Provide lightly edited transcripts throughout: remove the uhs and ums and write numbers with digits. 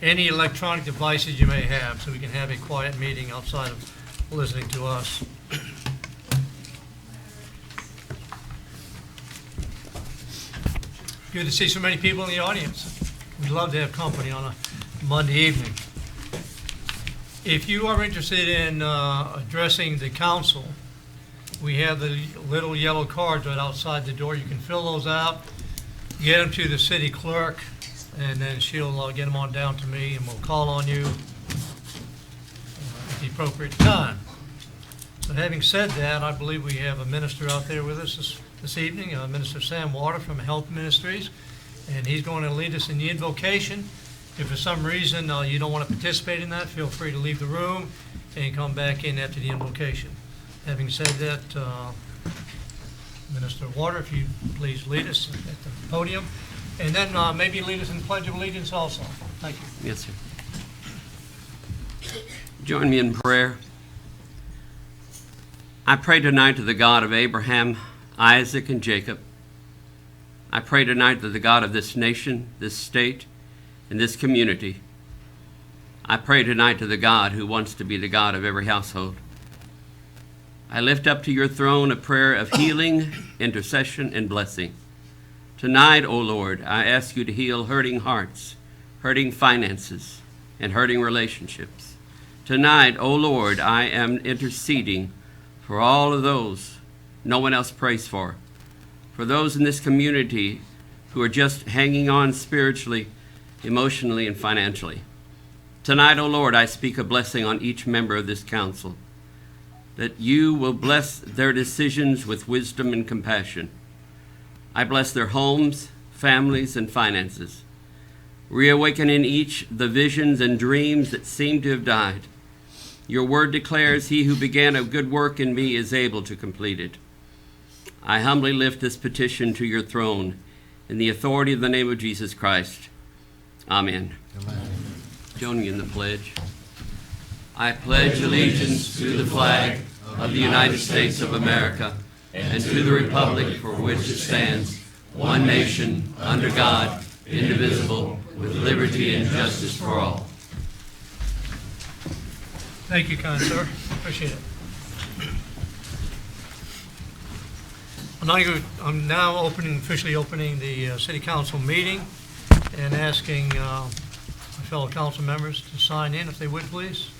any electronic devices you may have, so we can have a quiet meeting outside of listening to us. Good to see so many people in the audience. We'd love to have company on a Monday evening. If you are interested in addressing the council, we have the little yellow cards right outside the door. You can fill those out, get them to the city clerk, and then she'll get them on down to me, and we'll call on you at the appropriate time. So having said that, I believe we have a minister out there with us this evening, Minister Sam Water from Health Ministries, and he's going to lead us in the invocation. If for some reason you don't want to participate in that, feel free to leave the room and come back in after the invocation. Having said that, Minister Water, if you please lead us at the podium, and then maybe lead us in the Pledge of Allegiance also. Thank you. Yes, sir. Join me in prayer. I pray tonight to the God of Abraham, Isaac, and Jacob. I pray tonight to the God of this nation, this state, and this community. I pray tonight to the God who wants to be the God of every household. I lift up to your throne a prayer of healing, intercession, and blessing. Tonight, O Lord, I ask you to heal hurting hearts, hurting finances, and hurting relationships. Tonight, O Lord, I am interceding for all of those no one else prays for those in this community who are just hanging on spiritually, emotionally, and financially. Tonight, O Lord, I speak a blessing on each member of this council, that you will bless their decisions with wisdom and compassion. I bless their homes, families, and finances. Reawaken in each the visions and dreams that seem to have died. Your word declares, he who began a good work in me is able to complete it. I humbly lift this petition to your throne in the authority of the name of Jesus Christ. Amen. Amen. Join me in the pledge. I pledge allegiance to the flag of the United States of America and to the republic for which it stands, one nation, under God, indivisible, with liberty and justice for all. Thank you, kind sir. Appreciate it. I'm now officially opening the City Council meeting and asking my fellow council members to sign in if they would, please.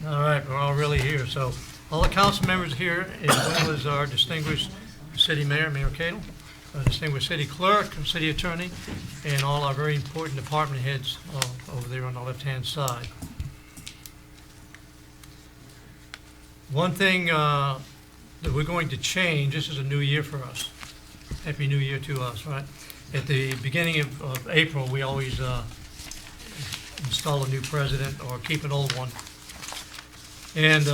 All right, we're all really here. So all the council members here, as well as our distinguished city mayor, Mayor Cadle, distinguished city clerk, city attorney, and all our very important department heads over there on the left-hand side. One thing that we're going to change, this is a new year for us. Happy New Year to us, right? At the beginning of April, we always install a new president or keep an old one. And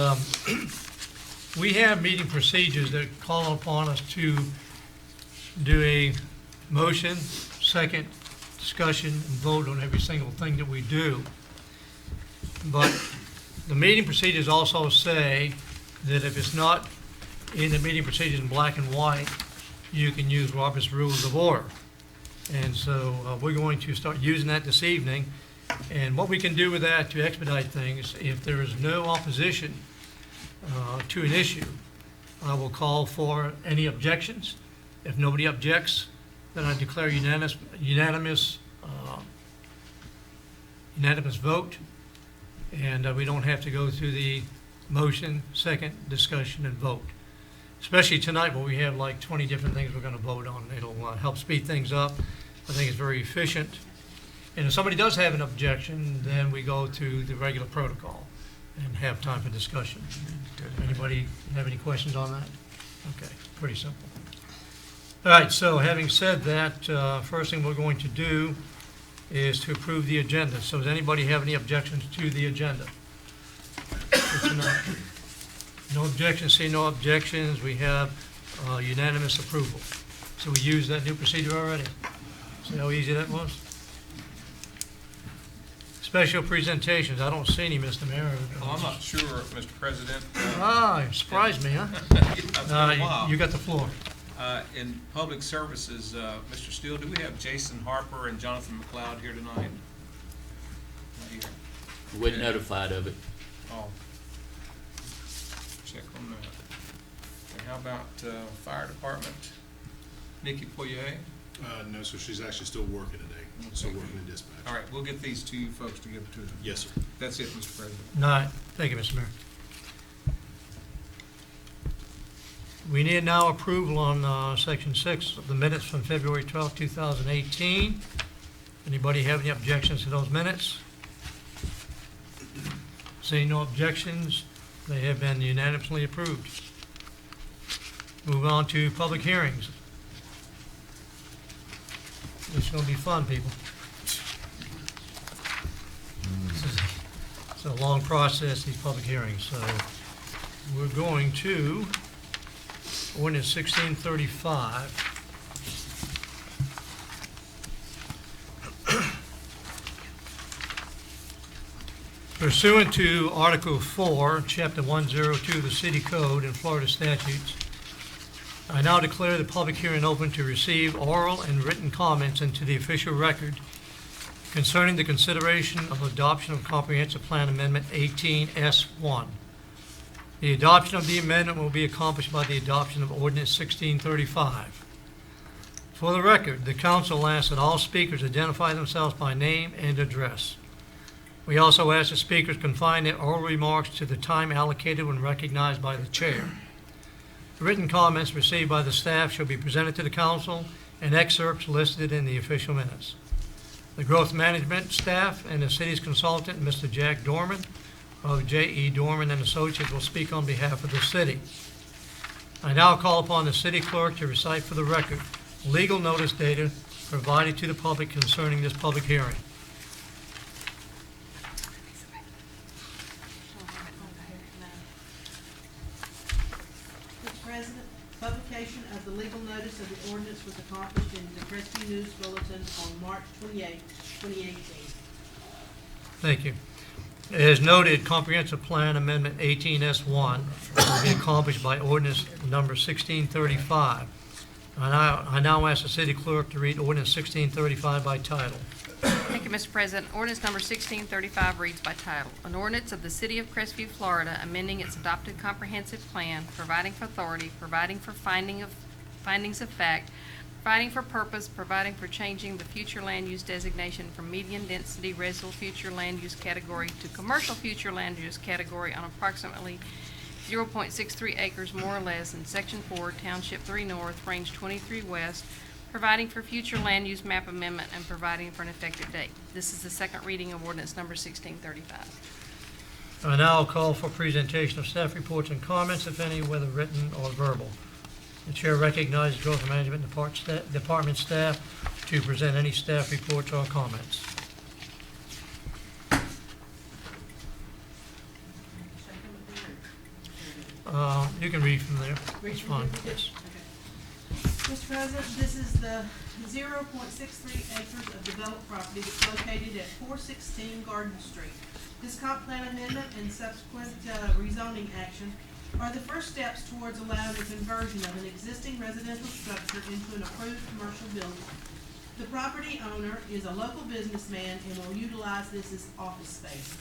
we have meeting procedures that call upon us to do a motion, second, discussion, and vote on every single thing that we do. But the meeting procedures also say that if it's not in the meeting procedures in black and white, you can use Robert's Rules of Order. And so we're going to start using that this evening. And what we can do with that to expedite things, if there is no opposition to an issue, I will call for any objections. If nobody objects, then I declare unanimous vote, and we don't have to go through the motion, second, discussion, and vote. Especially tonight where we have like 20 different things we're going to vote on. It'll help speed things up. I think it's very efficient. And if somebody does have an objection, then we go to the regular protocol and have time for discussion. Anybody have any questions on that? Okay, pretty simple. All right, so having said that, first thing we're going to do is to approve the agenda. So does anybody have any objections to the agenda for tonight? No objections, see no objections. We have unanimous approval. So we used that new procedure already. See how easy that was? Special presentations, I don't see any, Mr. Mayor. Well, I'm not sure, Mr. President. You surprised me, huh? It's been a while. You got the floor. In public services, Mr. Steele, do we have Jason Harper and Jonathan McLeod here tonight? Not here. Wasn't notified of it. Oh. Check on that. And how about fire department? Nikki Poirier? No, so she's actually still working today, still working in dispatch. All right, we'll get these two folks to give to them. Yes, sir. That's it, Mr. President. All right, thank you, Mr. Mayor. We need now approval on Section 6 of the minutes from February 12, 2018. Anybody have any objections to those minutes? Seeing no objections, they have been unanimously approved. Move on to public hearings. It's going to be fun, people. It's a long process, these public hearings, so we're going to ordinance 1635. Pursuant to Article 4, Chapter 102 of the City Code and Florida statutes, I now declare the public hearing open to receive oral and written comments into the official record concerning the consideration of adoption of Comprehensive Plan Amendment 18S1. The adoption of the amendment will be accomplished by the adoption of Ordinance 1635. For the record, the council asks that all speakers identify themselves by name and address. We also ask that speakers confine their oral remarks to the time allocated when recognized by the chair. Written comments received by the staff shall be presented to the council and excerpts listed in the official minutes. The growth management staff and the city's consultant, Mr. Jack Dorman of J.E. Dorman and Associates, will speak on behalf of the city. I now call upon the city clerk to recite for the record legal notice data provided to the public concerning this public hearing. Mr. President, publication of the legal notice of the ordinance was accomplished in the Crestview News Bulletin on March 28, 2018. Thank you. As noted, Comprehensive Plan Amendment 18S1 will be accomplished by ordinance number 1635. I now ask the city clerk to read ordinance 1635 by title. Thank you, Mr. President. Ordinance number 1635 reads by title. An ordinance of the City of Crestview, Florida, amending its adopted comprehensive plan, providing for authority, providing for findings of fact, providing for purpose, providing for changing the future land use designation from median density residential future land use category to commercial future land use category on approximately 0.63 acres more or less in Section 4, Township 3 North, Range 23 West, providing for future land use map amendment, and providing for an effective date. This is the second reading of ordinance number 1635. I now call for presentation of staff reports and comments, if any, whether written or verbal. The chair recognizes Growth Management Department staff to present any staff reports or comments. You can read from there. It's fine. Yes. Mr. President, this is the 0.63 acres of developed property that's located at 416 Garden Street. This comp plan amendment and subsequent rezoning action are the first steps towards allowing the conversion of an existing residential structure into an approved commercial building. The property owner is a local businessman and will utilize this as office space.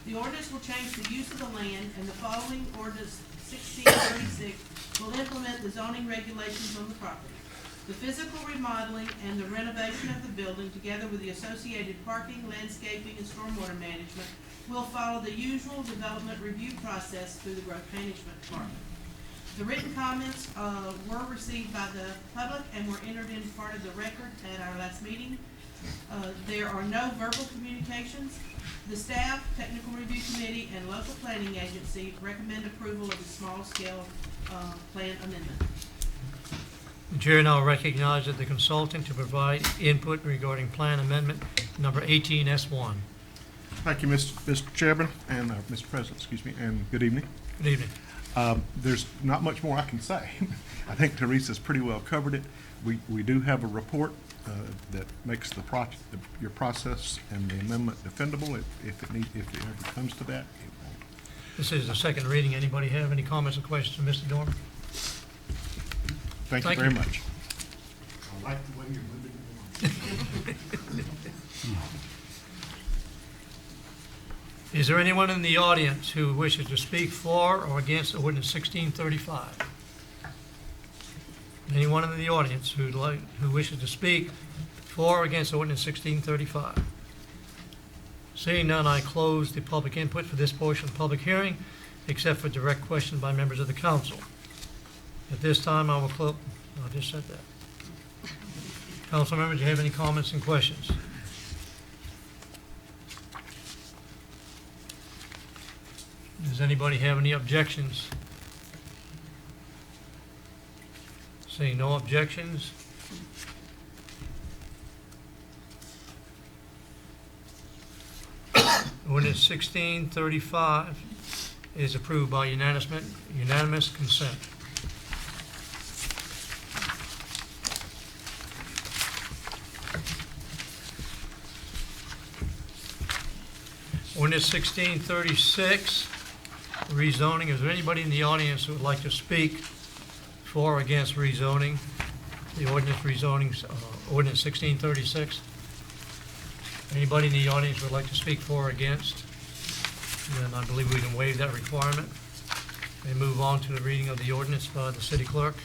The ordinance will change the use of the land, and the following ordinance 1636 will implement the zoning regulations on the property. The physical remodeling and the renovation of the building, together with the associated parking, landscaping, and stormwater management, will follow the usual development review process through the Growth Management Department. The written comments were received by the public and were entered in part of the record at our last meeting. There are no verbal communications. The staff, technical review committee, and local planning agency recommend approval of the small-scale plan amendment. The chair now recognizes the consultant to provide input regarding plan amendment number 18S1. Thank you, Mr. Chairman and Mr. President, and good evening. Good evening. There's not much more I can say. I think Teresa's pretty well covered it. We do have a report that makes your process and the amendment defendable if it ever comes to that. It won't. This is the second reading. Anybody have any comments or questions for Mr. Dorman? Thank you Thank very you. much. I like the way you're moving along. Is there anyone in the audience who wishes to speak for or against ordinance 1635? Anyone in the audience who wishes to speak for or against ordinance 1635? Seeing none, I close the public input for this portion of the public hearing, except for direct questions by members of the council. At this time, I will close. I just said that. Council members, do you have any comments and questions? Does anybody have any objections? Seeing no objections. Ordinance 1635 is approved by unanimous consent. Ordinance 1636, rezoning. Is there anybody in the audience who would like to speak for or against rezoning? The ordinance rezoning, ordinance 1636. Anybody in the audience would like to speak for or against? Then I believe we can waive that requirement and move on to the reading of the ordinance by the city clerk.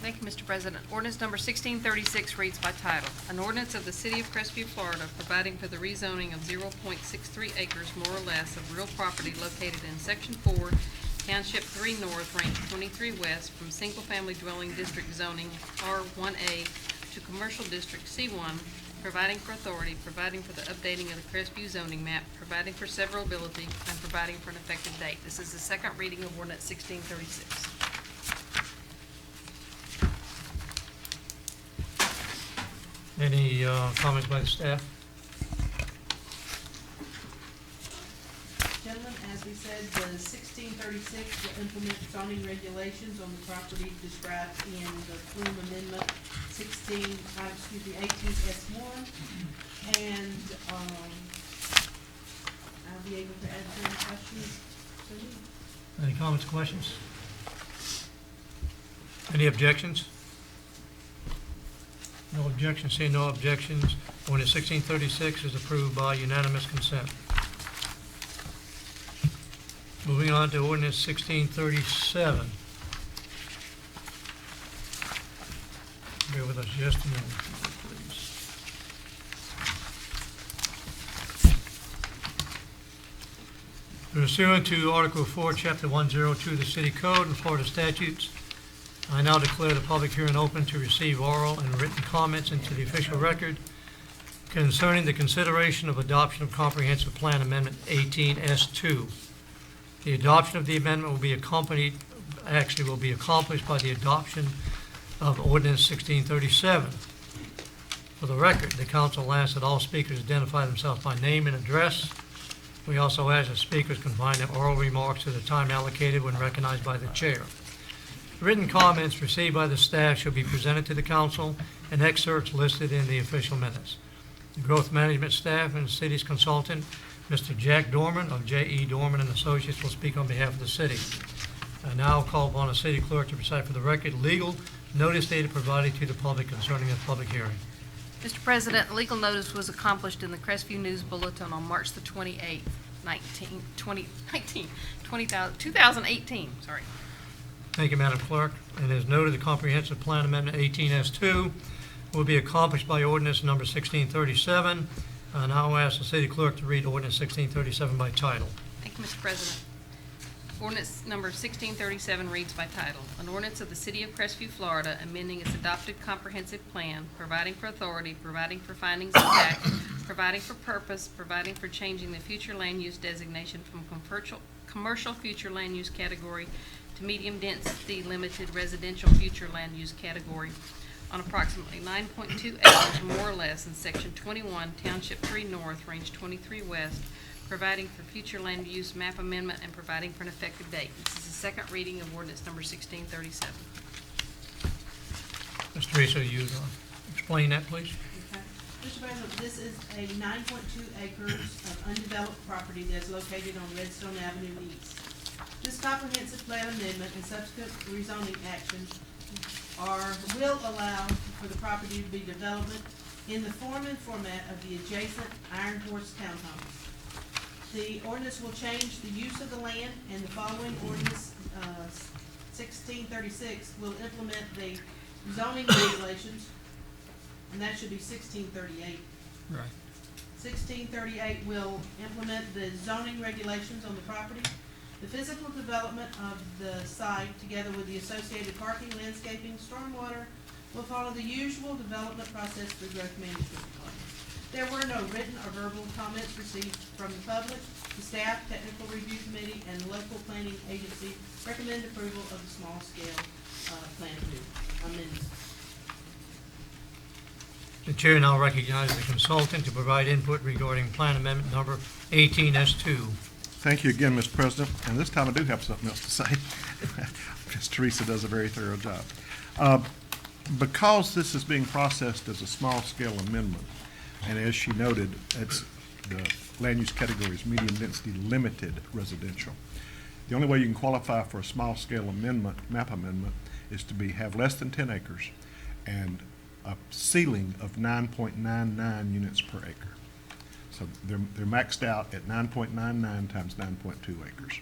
Thank you, Mr. President. Ordinance number 1636 reads by title. An ordinance of the City of Crestview, Florida, providing for the rezoning of 0.63 acres more or less of real property located in Section 4, Township 3 North, Range 23 West, from single-family dwelling district zoning R1A to commercial district C1, providing for authority, providing for the updating of the Crestview zoning map, providing for severability, and providing for an effective date. This is the second reading of ordinance 1636. Any comments by the staff? Gentlemen, as we said, the 1636 will implement zoning regulations on the property described in the Plume Amendment 18S1. And I'll be able to answer any questions. Any comments, questions? Any objections? No objections, seeing no objections. Ordinance 1636 is approved by unanimous consent. Moving on to ordinance 1637. Bear with us just a minute, please. Pursuant to Article 4, Chapter 102 of the City Code and Florida statutes, I now declare the public hearing open to receive oral and written comments into the official record concerning the consideration of adoption of Comprehensive Plan Amendment 18S2. The adoption of the amendment will be accomplished by the adoption of Ordinance 1637. For the record, the council asks that all speakers identify themselves by name and address. We also ask that speakers confine their oral remarks to the time allocated when recognized by the chair. Written comments received by the staff shall be presented to the council and excerpts listed in the official minutes. The growth management staff and the city's consultant, Mr. Jack Dorman of J.E. Dorman and Associates, will speak on behalf of the city. I now call upon the city clerk to recite for the record legal notice dated provided to the public concerning the public hearing. Mr. President, legal notice was accomplished in the Crestview News Bulletin on March the 28th, 2018. Sorry. Thank you, Madam Clerk. And as noted, the Comprehensive Plan Amendment 18S2 will be accomplished by ordinance number 1637. I now ask the city clerk to read ordinance 1637 by title. Thank you, Mr. President. Ordinance number 1637 reads by title. An ordinance of the City of Crestview, Florida, amending its adopted comprehensive plan, providing for authority, providing for findings of fact, providing for purpose, providing for changing the future land use designation from commercial future land use category to medium density limited residential future land use category on approximately 9.2 acres more or less in Section 21, Township 3 North, Range 23 West, providing for future land use map amendment, and providing for an effective date. This is the second reading of ordinance number 1637. Ms. Teresa, you explain that, please? Okay. Mr. President, this is a 9.2 acres of undeveloped property that's located on Redstone Avenue East. This comprehensive plan amendment and subsequent rezoning action will allow for the property to be development in the form and format of the adjacent Iron Horse Townhomes. The ordinance will change the use of the land, and the following ordinance, 1636, will implement the zoning regulations, and that should be 1638. Right. 1638 will implement the zoning regulations on the property. The physical development of the site, together with the associated parking, landscaping, stormwater, will follow the usual development process through growth management plan. There were no written or verbal comments received from the public. The staff, technical review committee, and the local planning agency recommend approval of the small-scale plan amendment. The chair now recognizes the consultant to provide input regarding plan amendment number 18S2. Thank you again, Mr. President, and this time I do have something else to say. Ms. Teresa does a very thorough job. Because this is being processed as a small-scale amendment, and as she noted, it's the land use category is medium density limited residential. The only way you can qualify for a small-scale amendment, map amendment, is to have less than 10 acres and a ceiling of 9.99 units per acre. So they're maxed out at 9.99 times 9.2 acres.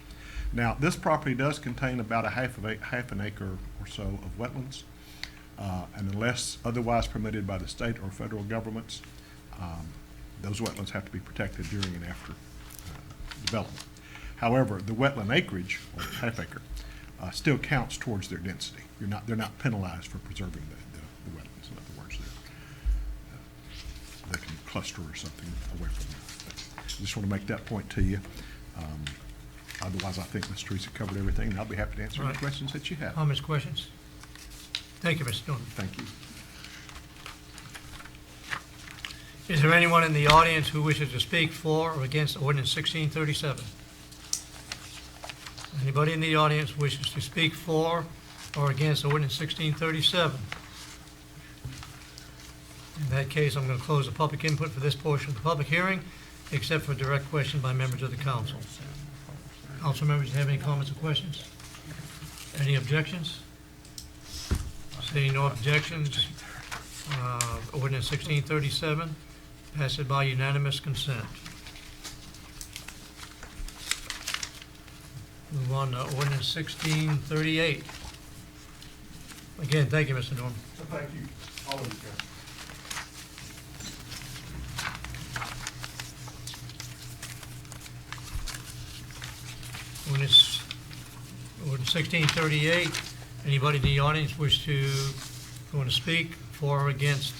Now, this property does contain about half an acre or so of wetlands, and unless otherwise permitted by the state or federal governments, those wetlands have to be protected during and after development. However, the wetland acreage, or half acre, still counts towards their density. They're not penalized for preserving the wetlands. In other words, they can cluster or something away from them. I just want to make that point to you. Otherwise, I think Ms. Teresa covered everything, and I'll be happy to answer any Right. questions that you have. Comments, questions? Thank you, Mr. Norton. Thank you. Is there anyone in the audience who wishes to speak for or against ordinance 1637? Anybody in the audience wishes to speak for or against ordinance 1637? In that case, I'm going to close the public input for this portion of the public hearing, except for direct questions by members of the council. Council members, have any comments or questions? Any objections? Seeing no objections, ordinance 1637 passes by unanimous consent. Move on to ordinance 1638. Again, thank you, Mr. Norman. So thank you, all of you guys. Ordinance 1638. Anybody in the audience wish to speak for or against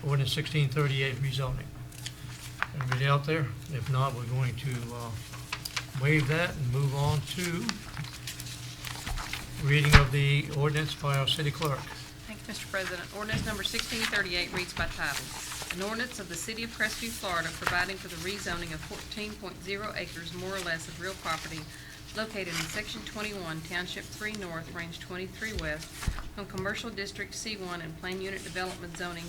ordinance 1638 rezoning? Everybody out there? If not, we're going to waive that and move on to reading of the ordinance by our city clerk. Thank you, Mr. President. Ordinance number 1638 reads by title. An ordinance of the City of Crestview, Florida, providing for the rezoning of 14.0 acres more or less of real property located in Section 21, Township 3 North, Range 23 West, from Commercial District C1 and Plan Unit Development Zoning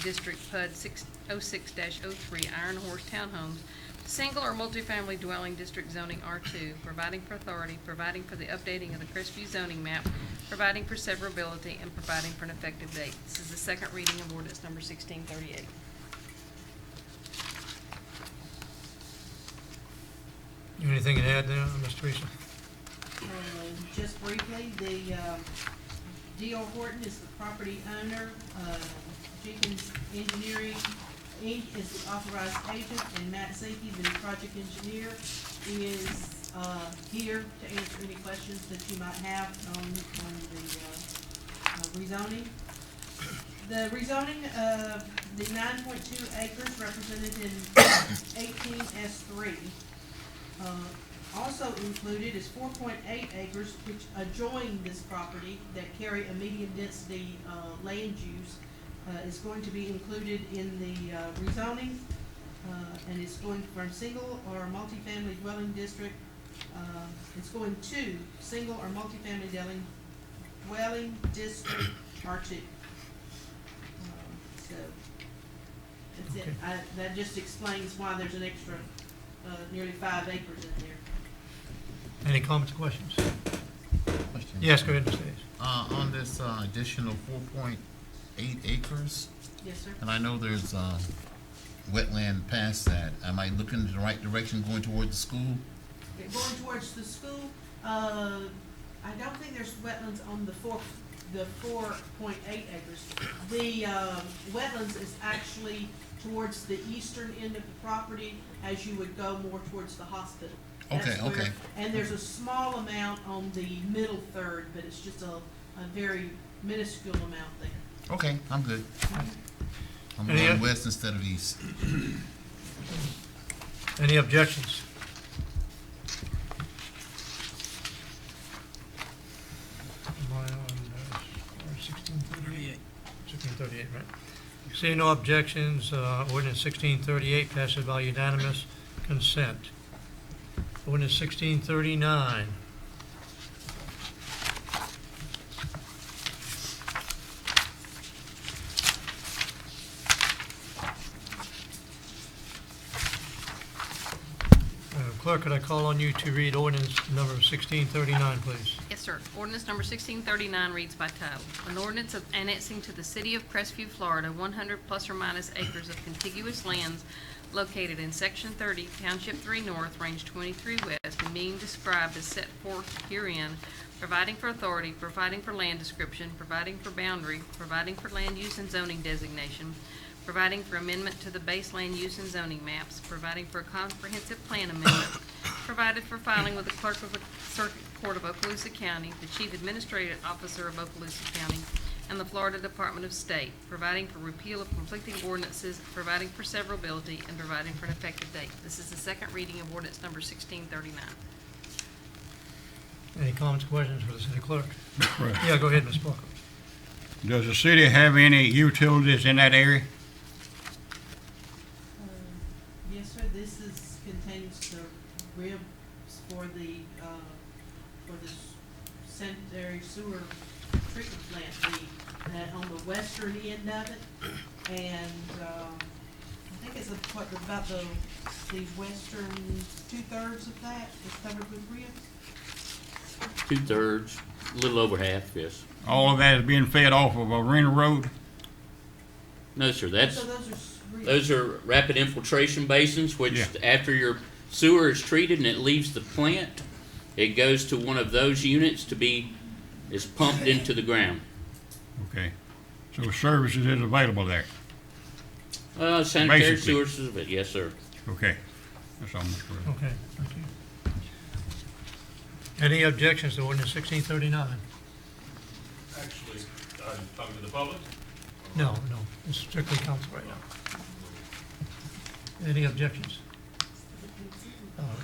District PUD 06-03 Iron Horse Townhomes, single or multifamily dwelling district zoning R2, providing for authority, providing for the updating of the Crestview zoning map, providing for severability, and providing for an effective date. This is the second reading of ordinance number 1638. Anything to add there, Ms. Teresa? Just briefly, the D.O. Horton is the property owner. Jenkins Engineering, Inc. is the authorized agent, and Matt Zinke, the project engineer, is here to answer any questions that you might have on the rezoning. The rezoning of the 9.2 acres represented in 18S3 also included is 4.8 acres which adjoin this property that carry a medium density land use is going to be included in the rezoning. and it's going from single or multifamily dwelling district, it's going to single or multifamily dwelling district R2. So, that's it. Okay. That just explains why there's an extra, nearly 5 acres in there. Any comments or questions? Question. Yes, go ahead, Mr. Hayes. On this additional 4.8 acres, Yes, sir. and I know there's wetland past that, am I looking in the right direction going toward the school? Okay, going towards the school, I don't think there's wetlands on the 4.8 acres. The wetlands is actually towards the eastern end of the property as you would go more towards the hospital. That's Okay, where- okay. And there's a small amount on the middle third, but it's just a very minuscule amount there. Okay, I'm good. I'm Any going oth- west instead of east. Any objections? Am I on 1638? 1638, right. Seeing no objections, ordinance 1638 passes by unanimous consent. Ordinance 1639. Clerk, could I call on you to read ordinance number 1639, please? Yes, sir. Ordinance number 1639 reads by title. An ordinance of annexing to the city of Crestview, Florida, 100 plus or minus acres of contiguous lands located in Section 30, Township 3 North, Range 23 West, and being described as set forth herein, providing for authority, providing for land description, providing for boundary, providing for land use and zoning designation, providing for amendment to the base land use and zoning maps, providing for a comprehensive plan amendment, provided for filing with the clerk of the Circuit Court of Okaloosa County, the chief administrative officer of Okaloosa County, and the Florida Department of State, providing for repeal of conflicting ordinances, providing for severability, and providing for an effective date. This is the second reading of ordinance number 1639. Any comments, questions for the city clerk? Yeah, go ahead, Ms. Parker. Does the city have any utilities in that area? Yes, sir, contains the ribs for the sanitary sewer treatment plant, on the western end of it. And, I think it's about the western 2/3 of that is covered with ribs. 2/3, a little over half, yes. All of that is being fed off of Arena Road? No, sir, that's, So those are ribs. those are rapid infiltration basins, which Yeah. after your sewer is treated and it leaves the plant, it goes to one of those units is pumped into the ground. Okay. So services is available there? Sanitary Basically. sewers of it, yes, sir. Okay. That's all, Mr. President. Okay, thank you. Any objections to ordinance 1639? Actually, talking to the public? No, it's strictly council right now. Any objections?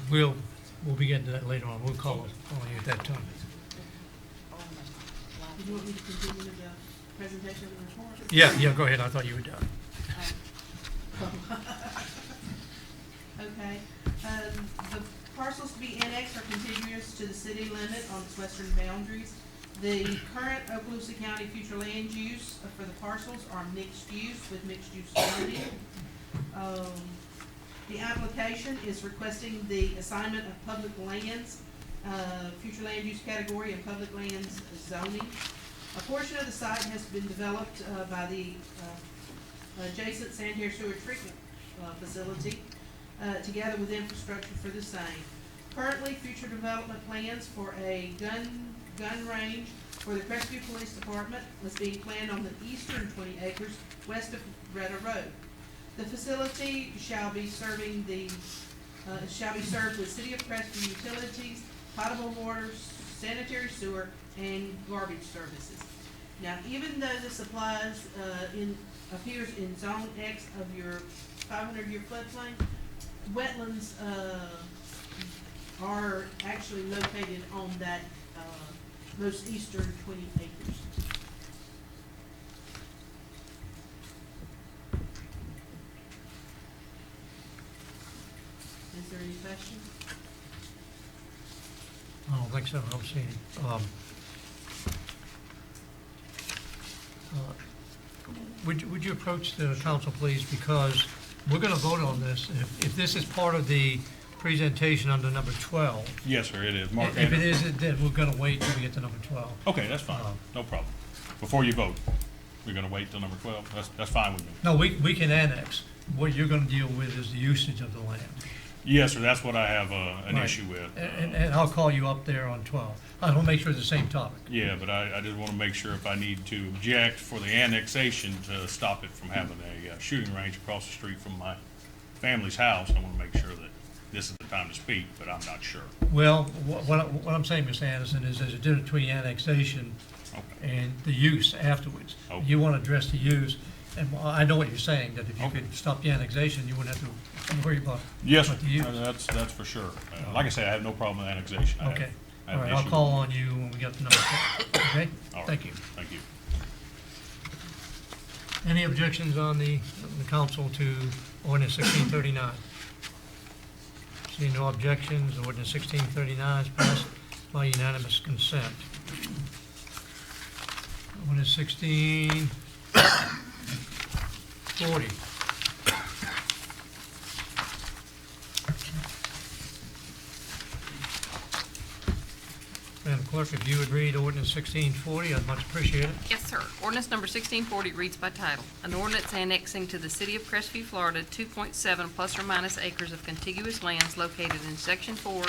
We'll be getting to that later on. We'll call on you at that time. Do you want me to continue with the presentation of the report? Yeah, go ahead. I thought you were done. Okay, the parcels to be annexed are contiguous to the city limit on its western boundaries. The current Okaloosa County future land use for the parcels are mixed use with mixed use zoning. The application is requesting the assignment of public lands, future land use category and public lands zoning. A portion of the site has been developed by the adjacent sanitary sewer treatment facility, together with infrastructure for the same. Currently, future development plans for a gun range for the Crestview Police Department is being planned on the eastern 20 acres west of Retta Road. The facility shall be served with City of Crestview utilities, potable water, sanitary sewer, and garbage services. Now, even though this applies, appears in Zone X of your 500-year floodplain, wetlands, are actually located on that, most eastern 20 acres. thanks, I don't see any. Would you approach the council, please, because we're gonna vote on this. If this is part of the presentation under number 12, Yes, sir, it is. Mark if it Anderson. isn't, then we're gonna wait till we get to number 12. Okay, that's fine, no problem. Before you vote, we're gonna wait till number 12? That's fine with me. No, we can annex. What you're gonna deal with is the usage of the land. Yes, sir, that's what I have an Right. issue with. And I'll call you up there on 12. I want to make sure it's the same topic. Yeah, but I just want to make sure if I need to object for the annexation to stop it from having a shooting range across the street from my family's house, I want to make sure that this is the time to speak, but I'm not sure. Well, what I'm saying, Mr. Anderson, is there's a difference between annexation Okay. and the use afterwards. Okay. You want to address the use, and I know what you're saying, that if you Okay. could stop the annexation, you wouldn't have to worry about Yes, what the use. that's for sure. Like I say, I have no problem with annexation. I have- Okay, I all have right, an I'll issue call with- on you when we get to number 12, okay? All right. Thank you. Thank you. Any objections on the council to ordinance 1639? Seeing no objections, ordinance 1639 is passed by unanimous consent. Ordinance 1640. Madam Clerk, if you would read ordinance 1640, I'd much appreciate it. Yes, sir. Ordinance number 1640 reads by title. An ordinance annexing to the city of Crestview, Florida, 2.7 plus or minus acres of contiguous lands located in Section 4,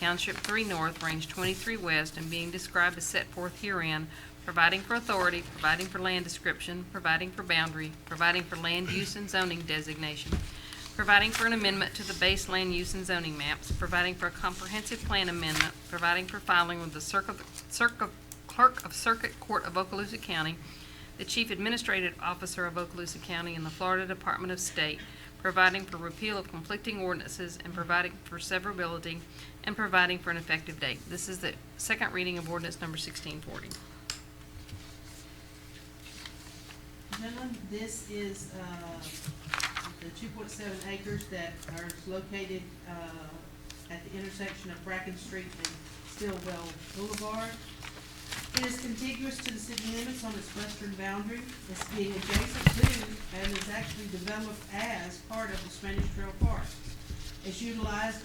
Township 3 North, Range 23 West, and being described as set forth herein, providing for authority, providing for land description, providing for boundary, providing for land use and zoning designation, providing for an amendment to the base land use and zoning maps, providing for a comprehensive plan amendment, providing for filing with the Clerk of Circuit Court of Okaloosa County, the Chief Administrative Officer of Okaloosa County, and the Florida Department of State, providing for repeal of conflicting ordinances, and providing for severability, and providing for an effective date. This is the second reading of ordinance number 1640. Gentlemen, this is the 2.7 acres that are located at the intersection of Bracken Street and Stillwell Boulevard. It is contiguous to the city limits on its western boundary. It's being adjacent to and is actually developed as part of the Spanish Trail Park. It's utilized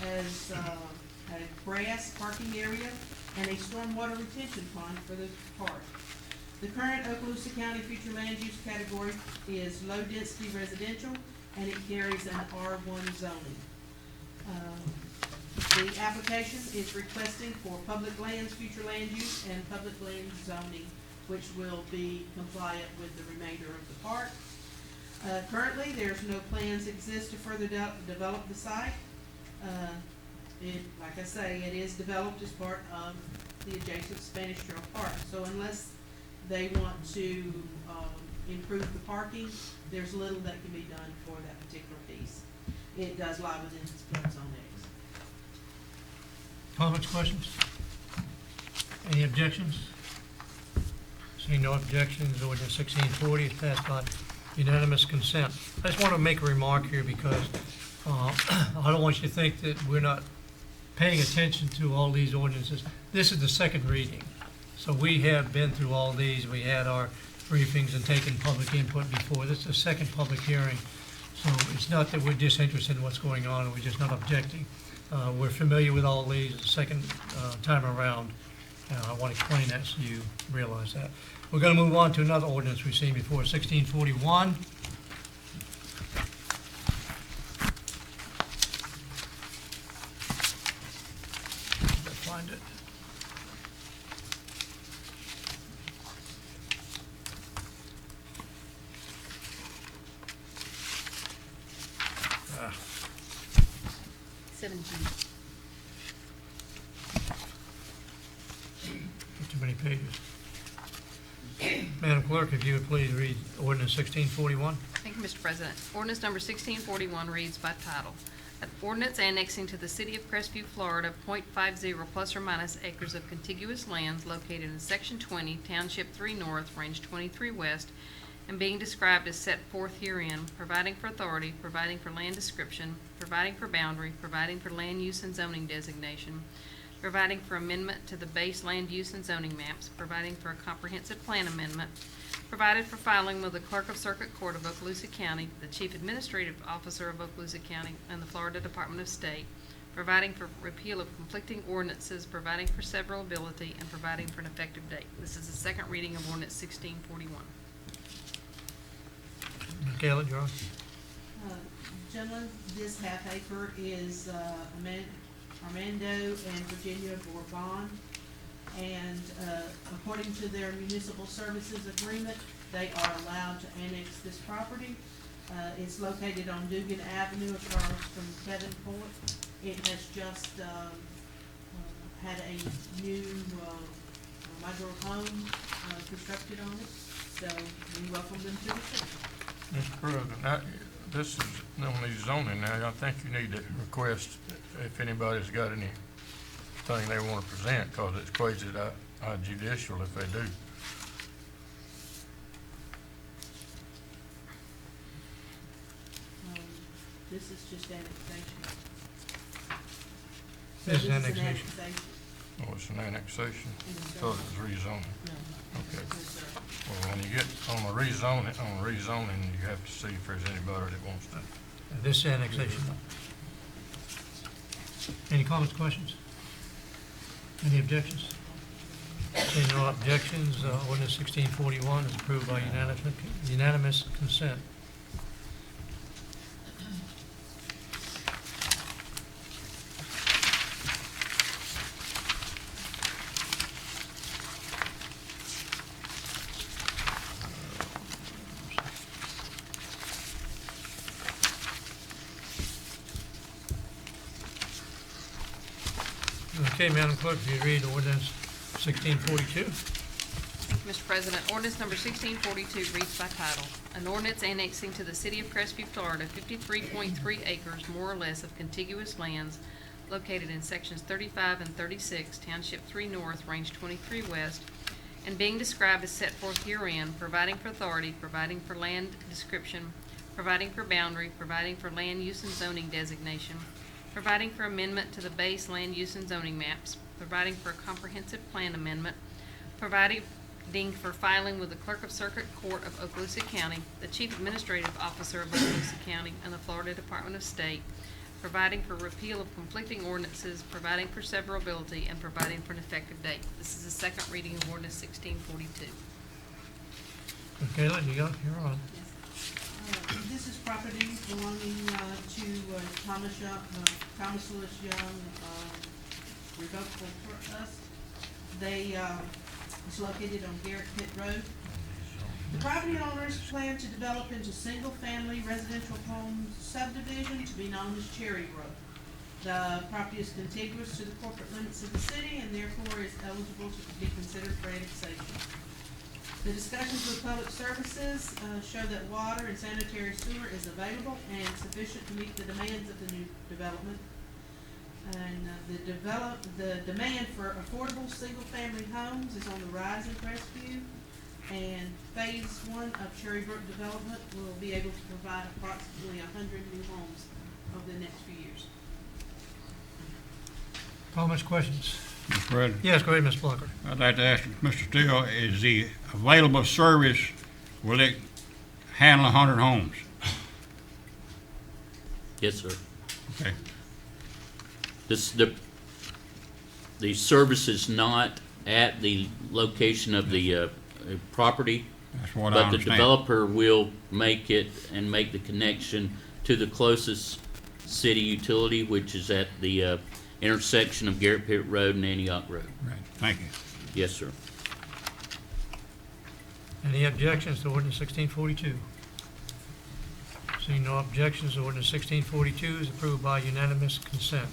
as a grass parking area and a stormwater retention pond for the park. The current Okaloosa County future land use category is low-density residential, and it carries an R1 zoning. The application is requesting for public lands, future land use, and public land zoning, which will be compliant with the remainder of the park. Currently, there's no plans exist to further develop the site. Like I say, it is developed as part of the adjacent Spanish Trail Park. So unless they want to improve the parking, there's little that can be done for that particular piece. It does lie within its flood zone X. Comments, questions? Any objections? Seeing no objections, ordinance 1640 is passed by unanimous consent. I just want to make a remark here because I don't want you to think that we're not paying attention to all these ordinances. This is the second reading. So we have been through all these. We had our briefings and taken public input before. This is the second public hearing. So it's not that we're disinterested in what's going on and we're just not objecting. We're familiar with all these. It's the second time around. I want to explain that so you realize that. We're going to move on to another ordinance we've seen before, 1641. Find it. Ah. 17. Too many pages. Madam Clerk, if you would please read ordinance 1641. Thank you, Mr. President. Ordinance number 1641 reads by title. An ordinance annexing to the city of Crestview, Florida, .50 plus or minus acres of contiguous lands located in Section 20, Township 3 North, Range 23 West, and being described as set forth herein, providing for authority, providing for land description, providing for boundary, providing for land use and zoning designation, providing for amendment to the base land use and zoning maps, providing for a comprehensive plan amendment, provided for filing with the Clerk of Circuit Court of Okaloosa County, the Chief Administrative Officer of Okaloosa County, and the Florida Department of State, providing for repeal of conflicting ordinances, providing for severability, and providing for an effective date. This is the second reading of ordinance 1641. Kayla, you're on. Gentlemen, this half acre is Armando and Virginia Bourbon. And according to their municipal services agreement, they are allowed to annex this property. It's located on Dugan Avenue across from Kevinport. It has just had a new modular home constructed on it, so we welcome them to the city. Mr. President, this is on the zoning now. I think you need to request if anybody's got anything they want to present, because it's quasi judicial if they do. This is just annexation. This is an annexation. Oh, it's an annexation. Mhm. So it's rezoning. No. Okay. No, sir. Well, when you get on the rezoning, you have to see if there's anybody that wants to. This annexation. Any comments, questions? Any objections? Seeing no objections, ordinance 1641 is approved by unanimous consent. Okay, Madam Clerk, if you read ordinance 1642. Mr. President, ordinance number 1642 reads by title. An ordinance annexing to the city of Crestview, Florida, 53.3 acres, more or less, of contiguous lands located in sections 35 and 36, Township 3 North, Range 23 West, and being described as set forth herein, providing for authority, providing for land description, providing for boundary, providing for land use and zoning designation, providing for amendment to the base land use and zoning maps, providing for a comprehensive plan amendment, providing for filing with the Clerk of Circuit Court of Okaloosa County, the Chief Administrative Officer of Okaloosa County, and the Florida Department of State, providing for repeal of conflicting ordinances, providing for severability, and providing for an effective date. This is the second reading of ordinance 1642. Kayla, you're on. This is property belonging to Thomas Lewis Young Revocable Trust. It's located on Garrett Pit Road. The property owners plan to develop into single-family residential home subdivision to be known as Cherry Grove. The property is contiguous to the corporate limits of the city and therefore is eligible to be considered for annexation. The discussions with Public Services show that water and sanitary sewer is available and sufficient to meet the demands of the new development. And the demand for affordable single-family homes is on the rise in Crestview. And phase 1 of Cherry Brook development will be able to provide approximately 100 new homes over the next few years. Comments, questions? Mr. President, Yes, go ahead, Ms. Plucker. I'd like to ask Mr. Steele, is the available service, will it handle 100 homes? Yes, sir. Okay. The service is not at the location of the property, That's what I but the understand. developer will make it and make the connection to the closest city utility, which is at the intersection of Garrett Pit Road and Antioch Road. Right. Thank you. Yes, sir. Any objections to ordinance 1642? Seeing no objections, ordinance 1642 is approved by unanimous consent.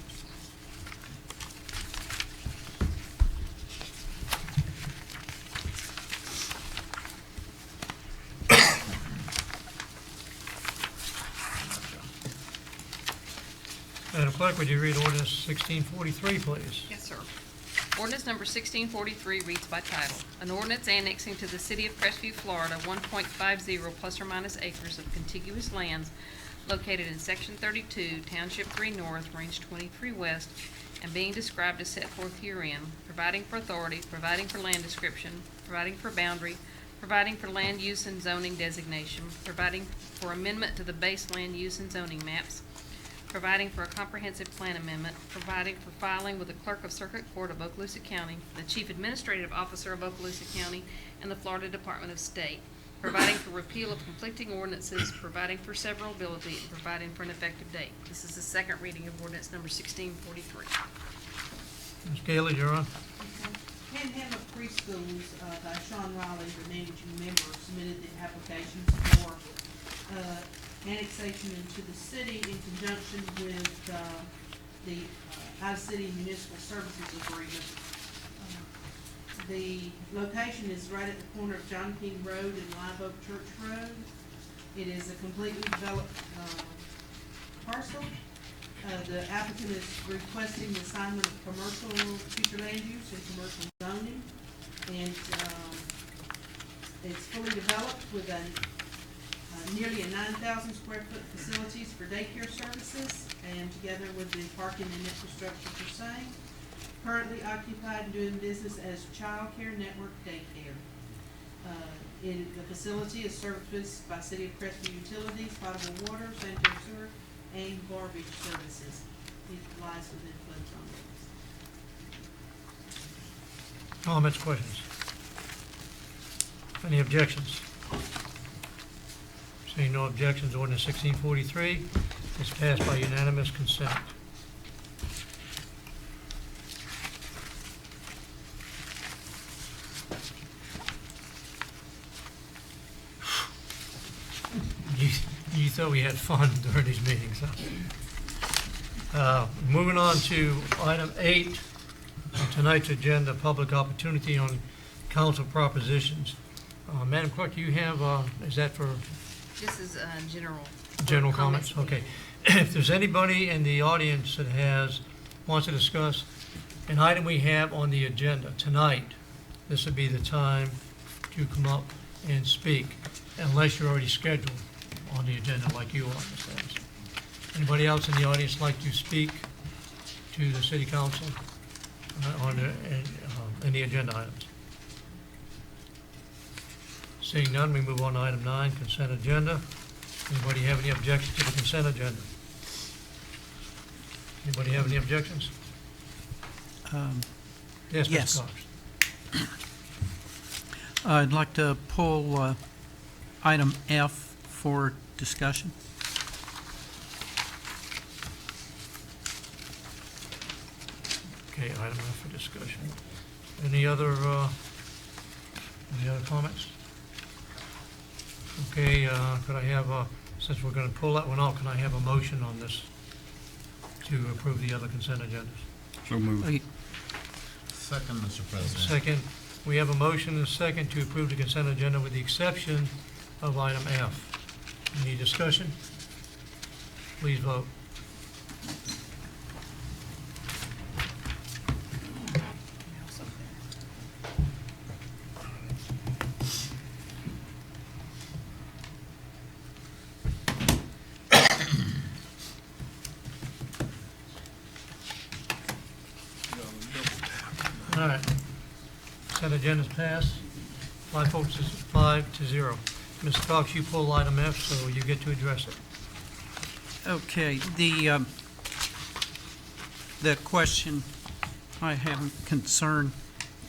Madam Clerk, would you read ordinance 1643, please? Yes, sir. Ordinance number 1643 reads by title. An ordinance annexing to the city of Crestview, Florida, 1.50 plus or minus acres of contiguous lands located in section 32, township 3 north, range 23 west, and being described as set forth herein, providing for authority, providing for land description, providing for boundary, providing for land use and zoning designation, providing for amendment to the base land use and zoning maps, providing for a comprehensive plan amendment, providing for filing with the Clerk of Circuit Court of Okaloosa County, the Chief Administrative Officer of Okaloosa County, and the Florida Department of State, providing for repeal of conflicting ordinances, providing for severability, and providing for an effective date. This is the second reading of ordinance number 1643. Ms. Gailey, you're on. Panhandle Preschools, by Sean Riley, the managing member, submitted the applications for, annexation into the city in conjunction with, the, out-of-city municipal services agreement. The location is right at the corner of John King Road and Live Oak Church Road. It is a completely developed, parcel. The applicant is requesting the assignment of commercial, future land use and commercial zoning. And, it's fully developed with nearly a 9,000 square foot facilities for daycare services, and together with the parking and infrastructure for same. Currently occupied and doing business as Child Care Network Daycare. The facility is serviced by City of Crestview Utilities, potable water, sanitary sewer, and garbage services. It lies within flood zone limits. Comments, questions? Any objections? Seeing no objections, ordinance 1643 is passed by unanimous consent. You thought we had fun during these meetings, huh? Moving on to item 8 on tonight's agenda, public opportunity on council propositions. Madam Clerk, you have, is that for This is general comments? Okay. If there's anybody in the audience that wants to discuss an item we have on the agenda tonight, this would be the time to come up and speak, unless you're already scheduled on the agenda like you are, Ms. Davis. Anybody else in the audience like to speak to the city council on any agenda items? Seeing none, we move on to item 9, consent agenda. Anybody have any objections to the consent agenda? Anybody have any objections? Yes, yes. Mr. Cox. I'd like to pull item F for discussion. Okay, item F for discussion. Any other comments? Okay, could I have, since we're going to pull that one off, can I have a motion on this to approve the other consent agendas? So moved. Second, Mr. President. Second, we have a motion and a second to approve the consent agenda with the exception of item F. Any discussion? Please vote. All right. Consent agenda's passed. My votes is 5-0. Mr. Cox, you pull item F, so you get to address it. Okay, the question I have concern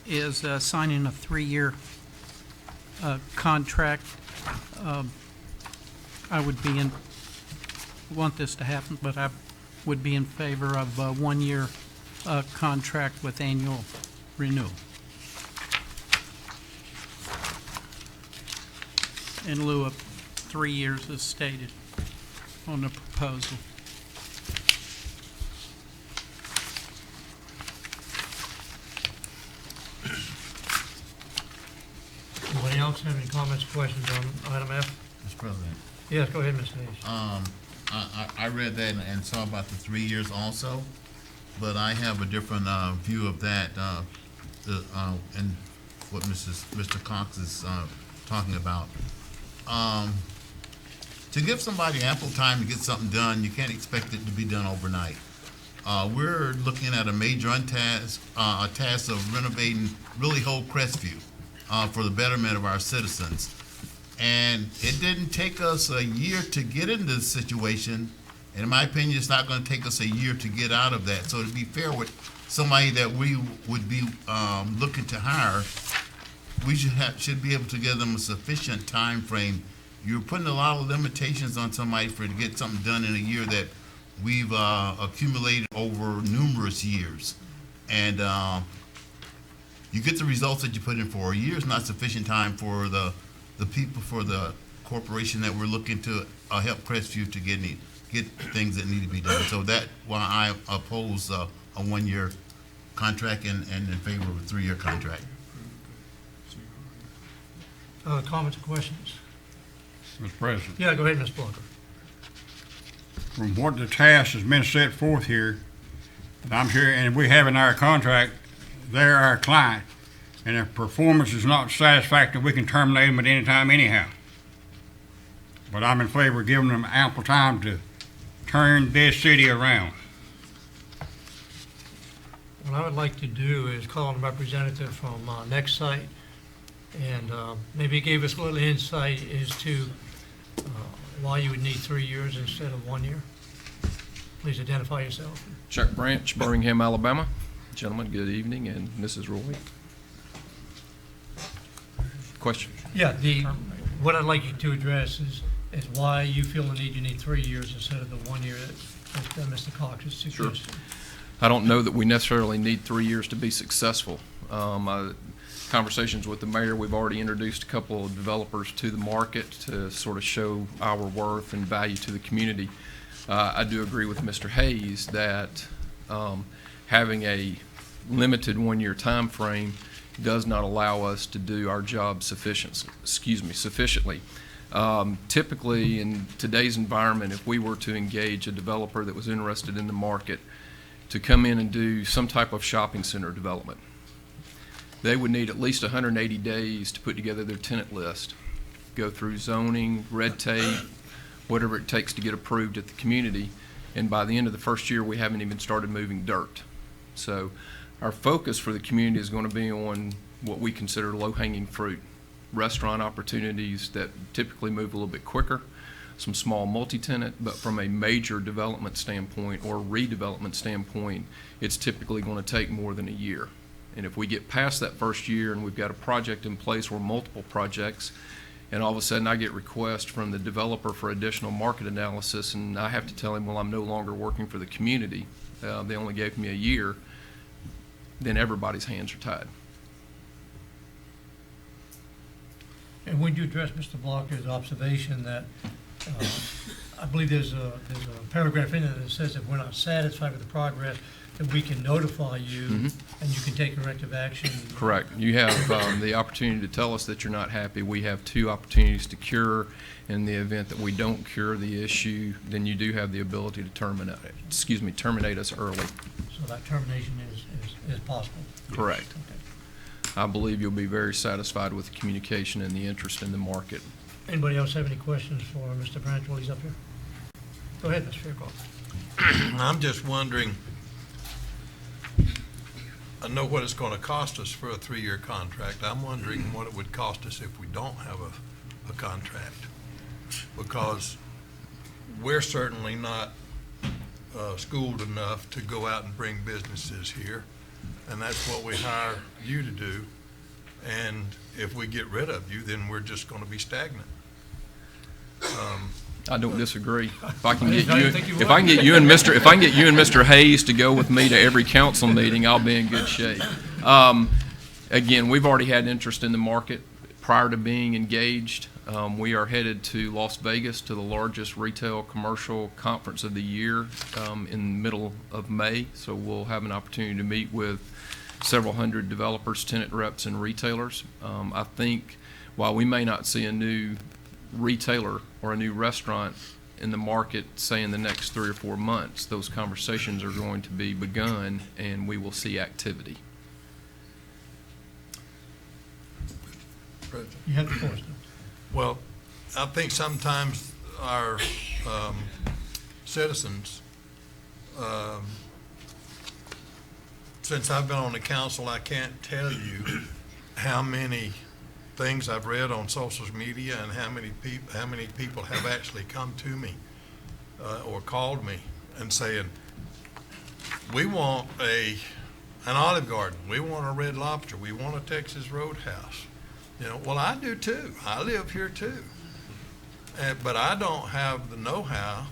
is signing a 3-year contract. I would want this to happen, but I would be in favor of a 1-year contract with annual renewal. In lieu of 3 years as stated on the proposal. Anybody else have any comments, questions on item F? Mr. President. Yes, go ahead, Mr. Hayes. I read that and saw about the 3 years also, but I have a different view of that and what Mr. Cox is talking about. To give somebody ample time to get something done, you can't expect it to be done overnight. we're looking at a major task of renovating really whole Crestview for the betterment of our citizens. And it didn't take us a year to get into this situation. And in my opinion, it's not going to take us a year to get out of that. So to be fair with somebody that we would be looking to hire, we should be able to give them a sufficient time frame. You're putting a lot of limitations on somebody to get something done in a year that we've accumulated over numerous years. And you get the results that you put in for. A year is not sufficient time for the people, for the corporation that we're looking to help Crestview to get things that need to be done. So that's why I oppose a 1-year contract and in favor of a 3-year contract. Comments or questions? Mr. President, Yeah, go ahead, Ms. Blanker. from what the task has been set forth here, that I'm sure, and we have in our contract, they're our client, and if performance is not satisfactory, we can terminate them at any time anyhow. But I'm in favor of giving them ample time to turn this city around. What I would like to do is call on a representative from Next Site, and maybe give us a little insight as to why you would need 3 years instead of 1 year. Please identify yourself. Chuck Branch, Birmingham, Alabama. Gentlemen, good evening, and Mrs. Roy. Question? Yeah, what I'd like you to address is why you feel the need, you need 3 years instead of the 1 year that Mr. Cox has suggested. I don't know that we necessarily need 3 years to be successful. Conversations with the mayor, we've already introduced a couple of developers to the market to sort of show our worth and value to the community. I do agree with Mr. Hayes that having a limited 1-year time frame does not allow us to do our job sufficiently. Typically, in today's environment, if we were to engage a developer that was interested in the market to come in and do some type of shopping center development, they would need at least 180 days to put together their tenant list, go through zoning, red tape, whatever it takes to get approved at the community. And by the end of the first year, we haven't even started moving dirt. So our focus for the community is going to be on what we consider low-hanging fruit, restaurant opportunities that typically move a little bit quicker, some small multi-tenant, but from a major development standpoint or redevelopment standpoint, it's typically going to take more than a year. And if we get past that first year and we've got a project in place or multiple projects, and all of a sudden I get requests from the developer for additional market analysis, and I have to tell him, well, I'm no longer working for the community, they only gave me a year, then everybody's hands are tied. And when you address Mr. Blocker's observation that, I believe there's a paragraph in it that says if we're not satisfied with the progress, that we can notify you and you can take corrective action. Correct. You have the opportunity to tell us that you're not happy. We have 2 opportunities to cure. In the event that we don't cure the issue, then you do have the ability to terminate us early. So that termination is possible? Correct. Okay. I believe you'll be very satisfied with the communication and the interest in the market. Anybody else have any questions for Mr. Branch while he's up here? Go ahead, Mr. Fairclough. I'm just wondering, I know what it's going to cost us for a 3-year contract. I'm wondering what it would cost us if we don't have a contract. Because we're certainly not schooled enough to go out and bring businesses here. And that's what we hire you to do. And if we get rid of you, then we're just going to be stagnant. I don't disagree. If I can get you and Mr. Hayes to go with me to every council meeting, I'll be in good shape. Again, we've already had interest in the market prior to being engaged. We are headed to Las Vegas to the largest retail commercial conference of the year in the middle of May. So we'll have an opportunity to meet with several hundred developers, tenant reps, and retailers. I think while we may not see a new retailer or a new restaurant in the market, say in the next 3 or 4 months, those conversations are going to be begun and we will see activity. You have the floor, sir. Well, I think sometimes our citizens since I've been on the council, I can't tell you how many things I've read on social media and how many people have actually come to me or called me and saying, we want an Olive Garden, we want a Red Lobster, we want a Texas Roadhouse. You know, well, I do too. I live here too. But I don't have the know-how.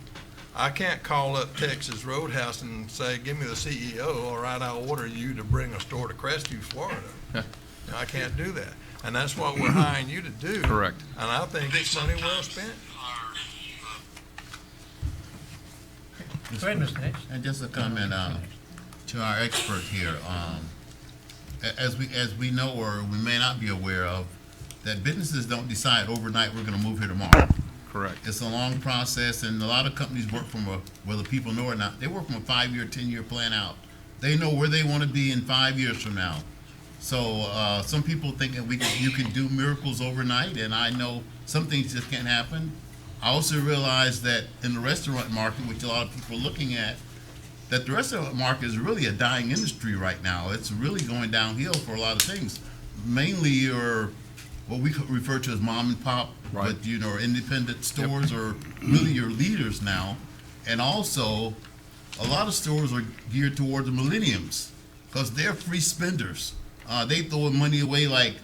I can't call up Texas Roadhouse and say, give me the CEO, all right, I'll order you to bring a store to Crestview, Florida. I can't do that. And that's what we're hiring you to do. Correct. And I think it's money well spent. Go ahead, Mr. Hicks. And just a comment to our expert here. As we know, or we may not be aware of, that businesses don't decide overnight we're going to move here tomorrow. Correct. It's a long process, and a lot of companies work from whether people know or not, they work from a 5-year, 10-year plan out. They know where they want to be in 5 years from now. So some people think that you can do miracles overnight, and I know some things just can't happen. I also realize that in the restaurant market, which a lot of people are looking at, that the restaurant market is really a dying industry right now. It's really going downhill for a lot of things. Mainly your, what we refer to as mom and pop, right. but independent stores are really your leaders now. And also, a lot of stores are geared towards the millenniums because they're free spenders. They throw money away like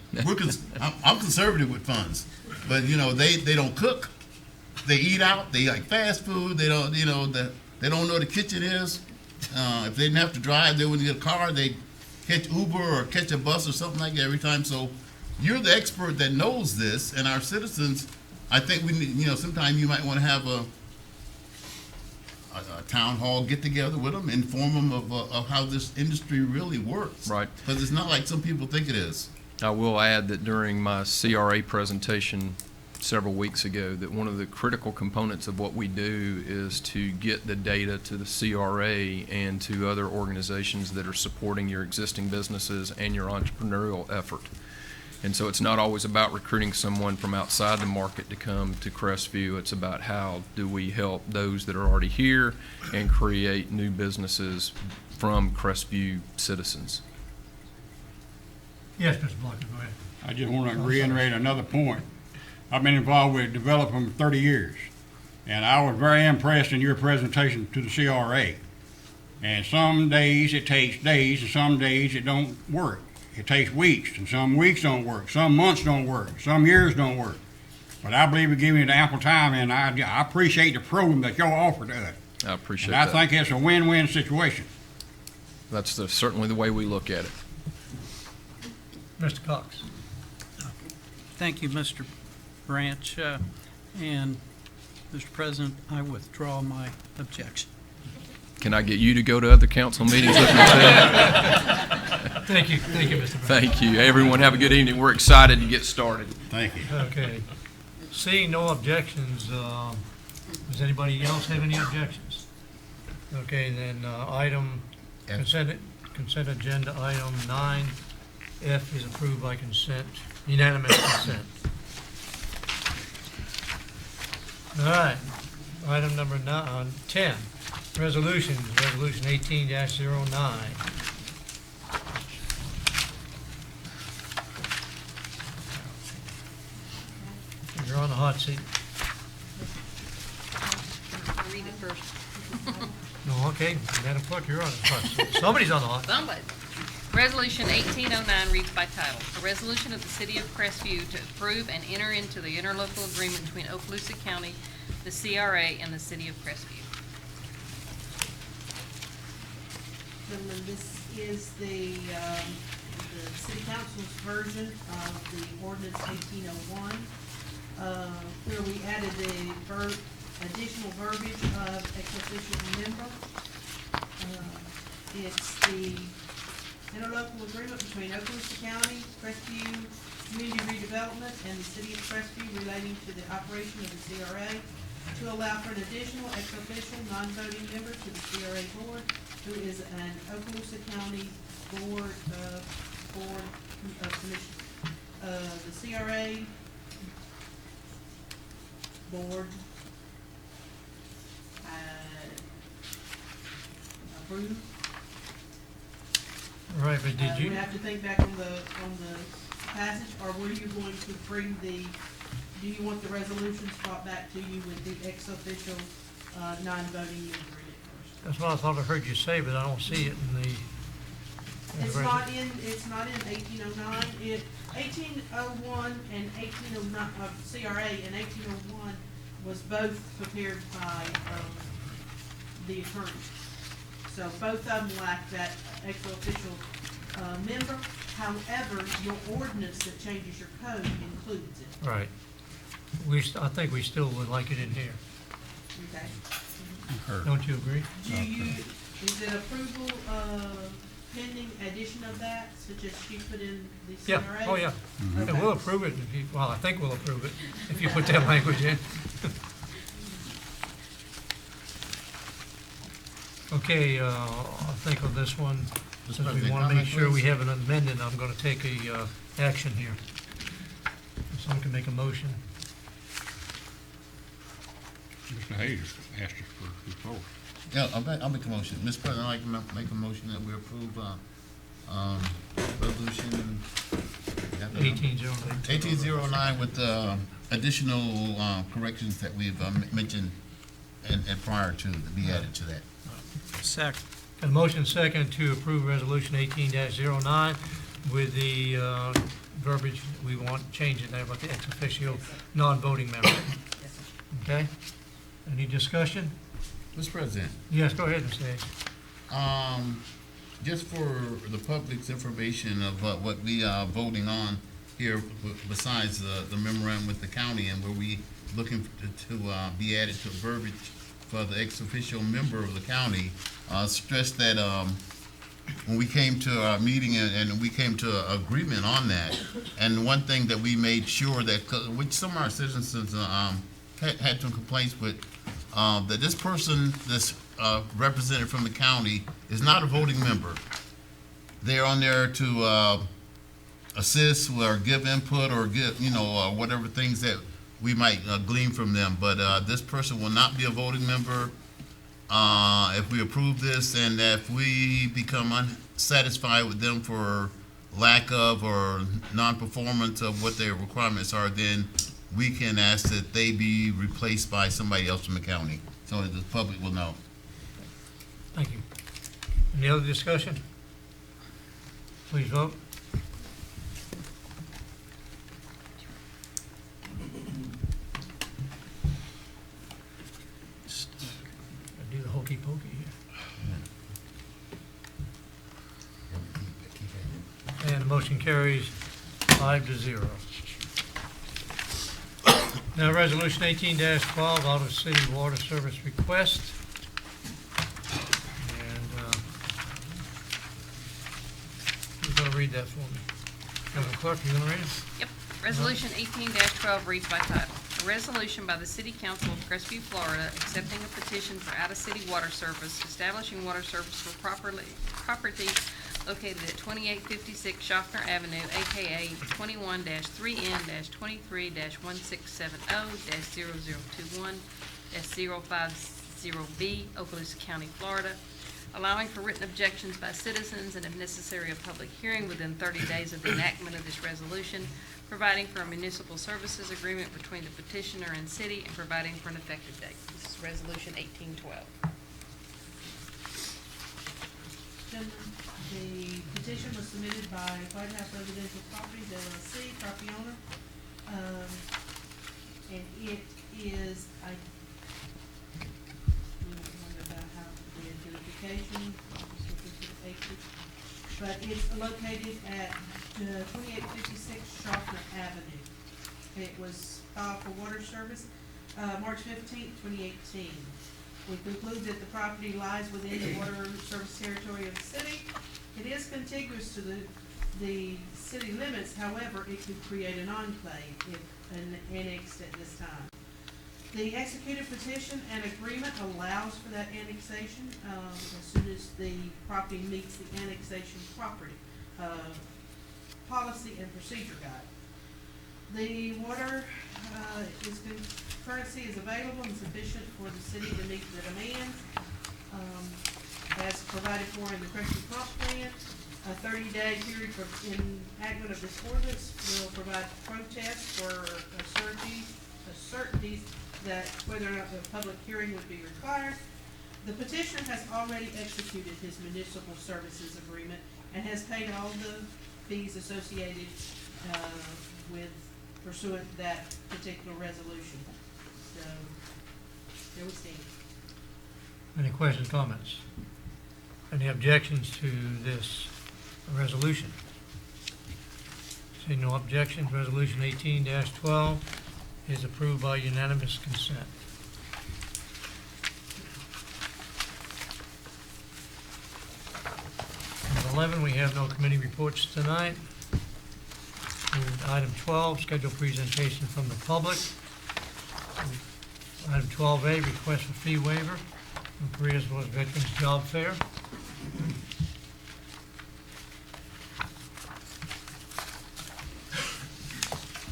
I'm conservative with funds, but they don't cook. They eat out. They like fast food. They don't they don't know what the kitchen is. If they didn't have to drive, they wouldn't get a car. They catch Uber or catch a bus or something like that every time. So you're the expert that knows this, and our citizens. I think we need. Sometime you might want to have a town hall get together with them, inform them of how this industry really works. Right. Because it's not like some people think it is. I will add that during my CRA presentation several weeks ago, that one of the critical components of what we do is to get the data to the CRA and to other organizations that are supporting your existing businesses and your entrepreneurial effort. And so it's not always about recruiting someone from outside the market to come to Crestview. It's about how do we help those that are already here and create new businesses from Crestview citizens. Yes, Mr. Blocker, go ahead. I just want to reiterate another point. I've been involved with development for 30 years, and I was very impressed in your presentation to the CRA. And some days it takes days, and some days it don't work. It takes weeks, and some weeks don't work, some months don't work, some years don't work. But I believe you're giving it ample time, and I appreciate the program that y'all offer to us. I appreciate And I that. think it's a win-win situation. That's certainly the way we look at it. Mr. Cox. Thank you, Mr. Branch. And, Mr. President, I withdraw my objection. Can I get you to go to other council meetings with me too? Thank you, Mr. Brown. Thank you. Everyone have a good evening. We're excited to get started. Thank you. Okay. Seeing no objections, does anybody else have any objections? Okay, then consent agenda item 9F is approved by unanimous consent. All right, item number 10, resolution 18-09. You're on the hot seat. Read it first. No, okay, Madam Clerk, you're on the hot seat. Somebody's on the hot seat. Somebody. Resolution 1809 reads by title. A resolution of the City of Crestview to approve and enter into the interlocal agreement between Okaloosa County, the CRA, and the City of Crestview. And then this is the city council's version of the ordinance 1801, where we added the additional verbiage of ex officio member. It's the interlocal agreement between Okaloosa County, Crestview Community Redevelopment, and the City of Crestview relating to the operation of the CRA to allow for an additional ex officio non-voting member to the CRA board, who is an Okaloosa County board commission. The CRA board approved Right, but did you, We have to think back on the passage, or were you going to bring do you want the resolutions brought back to you with the ex officio, non-voting? You would read it first. that's what I thought I heard you say, but I don't see it in the. It's not in 1809, 1801 and 1809, CRA and 1801 was both prepared by, the attorney. So both of them lack that ex officio, member. However, your ordinance that changes your code includes it. Right. I think we still would like it in here. Okay. Don't you agree? Is it approval, pending addition of that, such as she put in the Yeah, CRA? oh, yeah. Okay. And we'll approve it if you, well, I think we'll approve it if you put that language in. Okay, I think on this one, since we President, want to make comment, sure we please. have an amendment, I'm going to take a, action here. Someone can make a motion. Mr. Hayes asked us for his vote. Yeah, I'll make a motion. Mr. President, I'd like to make a motion that we approve, resolution. 1809. 1809 with, additional, corrections that we've, mentioned and prior to, be added to that. Second. Got a motion second to approve resolution 18-09 with the verbiage we want changing there about the ex officio non-voting member. Okay? Any discussion? Mr. President, Yes, go ahead, Mr. Hayes. just for the public's information of what we are voting on here, besides the memorandum with the county, and where we looking to be added to verbiage for the ex officio member of the county, stress that when we came to our meeting and we came to an agreement on that, and one thing that we made sure that, which some of our citizens had some complaints with, that this person that's represented from the county is not a voting member. They're on there to assist or give input or give, whatever things that we might glean from them. But this person will not be a voting member if we approve this, and if we become unsatisfied with them for lack of or non-performance of what their requirements are, then we can ask that they be replaced by somebody else from the county, so that the public will know. Thank you. Any other discussion? Please vote. I do the hokey pokey here. And the motion carries 5-0. Now, resolution 18-12, Ottawa City Water Service request. And, who's gonna read that for me? Madam Clerk, you gonna read it? Yep. Resolution 18-12 reads by title. A resolution by the City Council of Crestview, Florida, accepting a petition for out-of-city water service, establishing water service for property located at 2856 Schaffner Avenue, aka 21-3N-23-167O-0021-050B, Okaloosa County, Florida, allowing for written objections by citizens and if necessary a public hearing within 30 days of the enactment of this resolution, providing for a municipal services agreement between the petitioner and city, and providing for an effective date. This is resolution 1812. Gentlemen, the petition was submitted by White House Residential Properties LLC, property owner. And it is, I wonder about how the identification, but it's located at 2856 Schaffner Avenue. It was filed for water service, March 15th, 2018. We conclude that the property lies within the water service territory of the city. It is contiguous to the city limits, however, it could create an enclave if annexed at this time. The executed petition and agreement allows for that annexation as soon as the property meets the annexation property policy and procedure guide. The water currency is available and sufficient for the city to meet the demands as provided for in the Crestview Comp Plan. A 30-day period for enactment of this ordinance will provide protests for certainties that whether or not the public hearing would be required. The petitioner has already executed his municipal services agreement and has paid all the fees associated with pursuant to that particular resolution. So, there we stand. Any questions, comments? Any objections to this resolution? Seeing no objections, Resolution 18-12 is approved by unanimous consent. Number 11, we have no committee reports tonight. Item 12, scheduled presentation from the public. Item 12A, request for fee waiver from Careers Board Veterans Job Fair.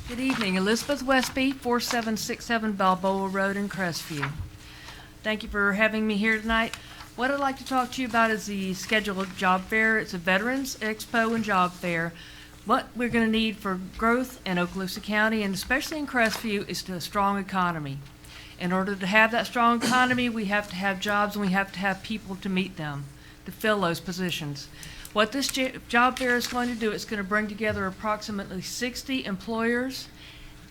Good evening, Elizabeth Westby, 4767 Balboa Road in Crestview. Thank you for having me here tonight. What I'd like to talk to you about is the scheduled job fair. It's a Veterans Expo and Job Fair. What we're going to need for growth in Okaloosa County, and especially in Crestview, is a strong economy. In order to have that strong economy, we have to have jobs and we have to have people to meet them, to fill those positions. What this job fair is going to do, it's going to bring together approximately 60 employers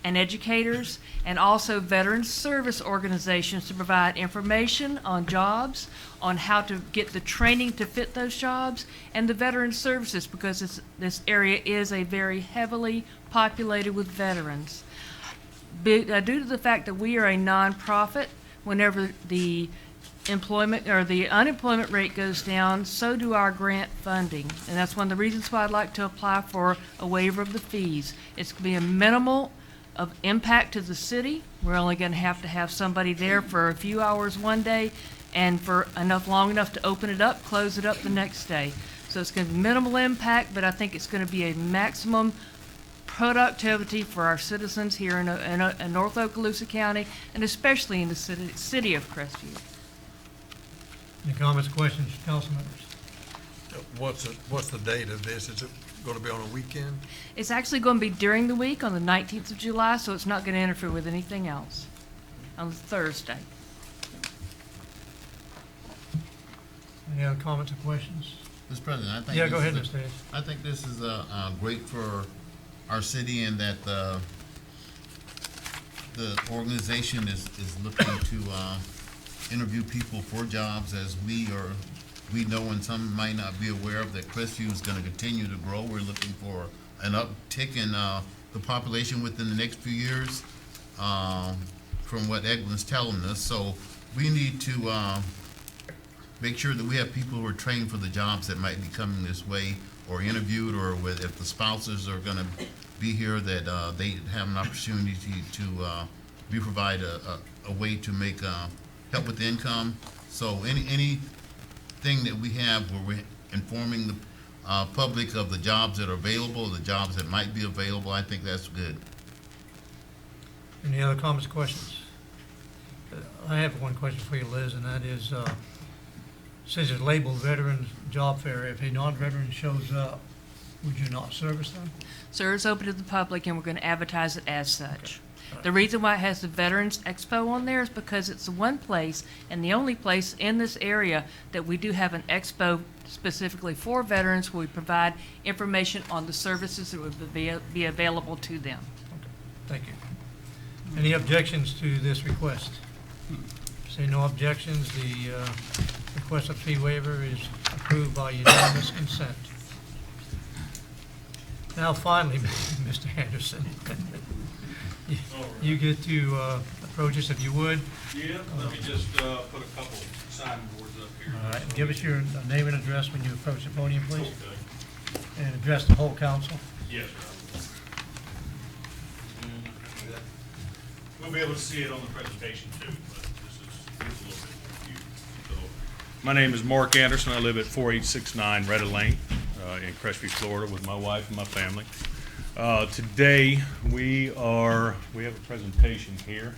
and educators and also veteran service organizations to provide information on jobs, on how to get the training to fit those jobs, and the veteran services, because this area is a very heavily populated with veterans. Due to the fact that we are a nonprofit, whenever the employment or the unemployment rate goes down, so do our grant funding. And that's one of the reasons why I'd like to apply for a waiver of the fees. It's going to be a minimal of impact to the city. We're only going to have somebody there for a few hours one day and for long enough to open it up, close it up the next day. So it's going to be minimal impact, but I think it's going to be a maximum productivity for our citizens here in North Okaloosa County, and especially in the city of Crestview. Any comments, questions, council members? What's the date of this? Is it going to be on a weekend? It's actually going to be during the week on the 19th of July, so it's not going to interfere with anything else on Thursday. Any other comments or questions? Mr. President, I think. Yeah, go ahead, Mr. Hayes. I think this is great for our city, in that the organization is looking to interview people for jobs, as we know, and some might not be aware of, that Crestview is going to continue to grow. We're looking for an uptick in the population within the next few years, from what Eglin's telling us. So we need to make sure that we have people who are trained for the jobs that might be coming this way, or interviewed, or if the spouses are going to be here, that they have an opportunity to be provided a way to make help with income. So anything that we have where we're informing the public of the jobs that are available, the jobs that might be available, I think that's good. Any other comments, questions? I have one question for you, Liz, and that is, since it's labeled Veterans Job Fair, if a non-veteran shows up, would you not service them? Sir, it's open to the public, and we're going to advertise it as such. The reason why it has the Veterans Expo on there is because it's the one place and the only place in this area that we do have an expo specifically for veterans, where we provide information on the services that would be available to them. Okay, thank you. Any objections to this request? Say no objections, the request of fee waiver is approved by unanimous consent. Now finally, Mr. Anderson, you get to approach us if you would. Yeah, let me just put a couple signboards up here. All right, give us your name and address when you approach the podium, please, Okay. and address the whole council. Yes, sir. We'll be able to see it on the presentation too, but this is a little bit confusing. So, my name is Mark Anderson. I live at 4869 Retta Lane in Crestview, Florida, with my wife and my family. Today we have a presentation here.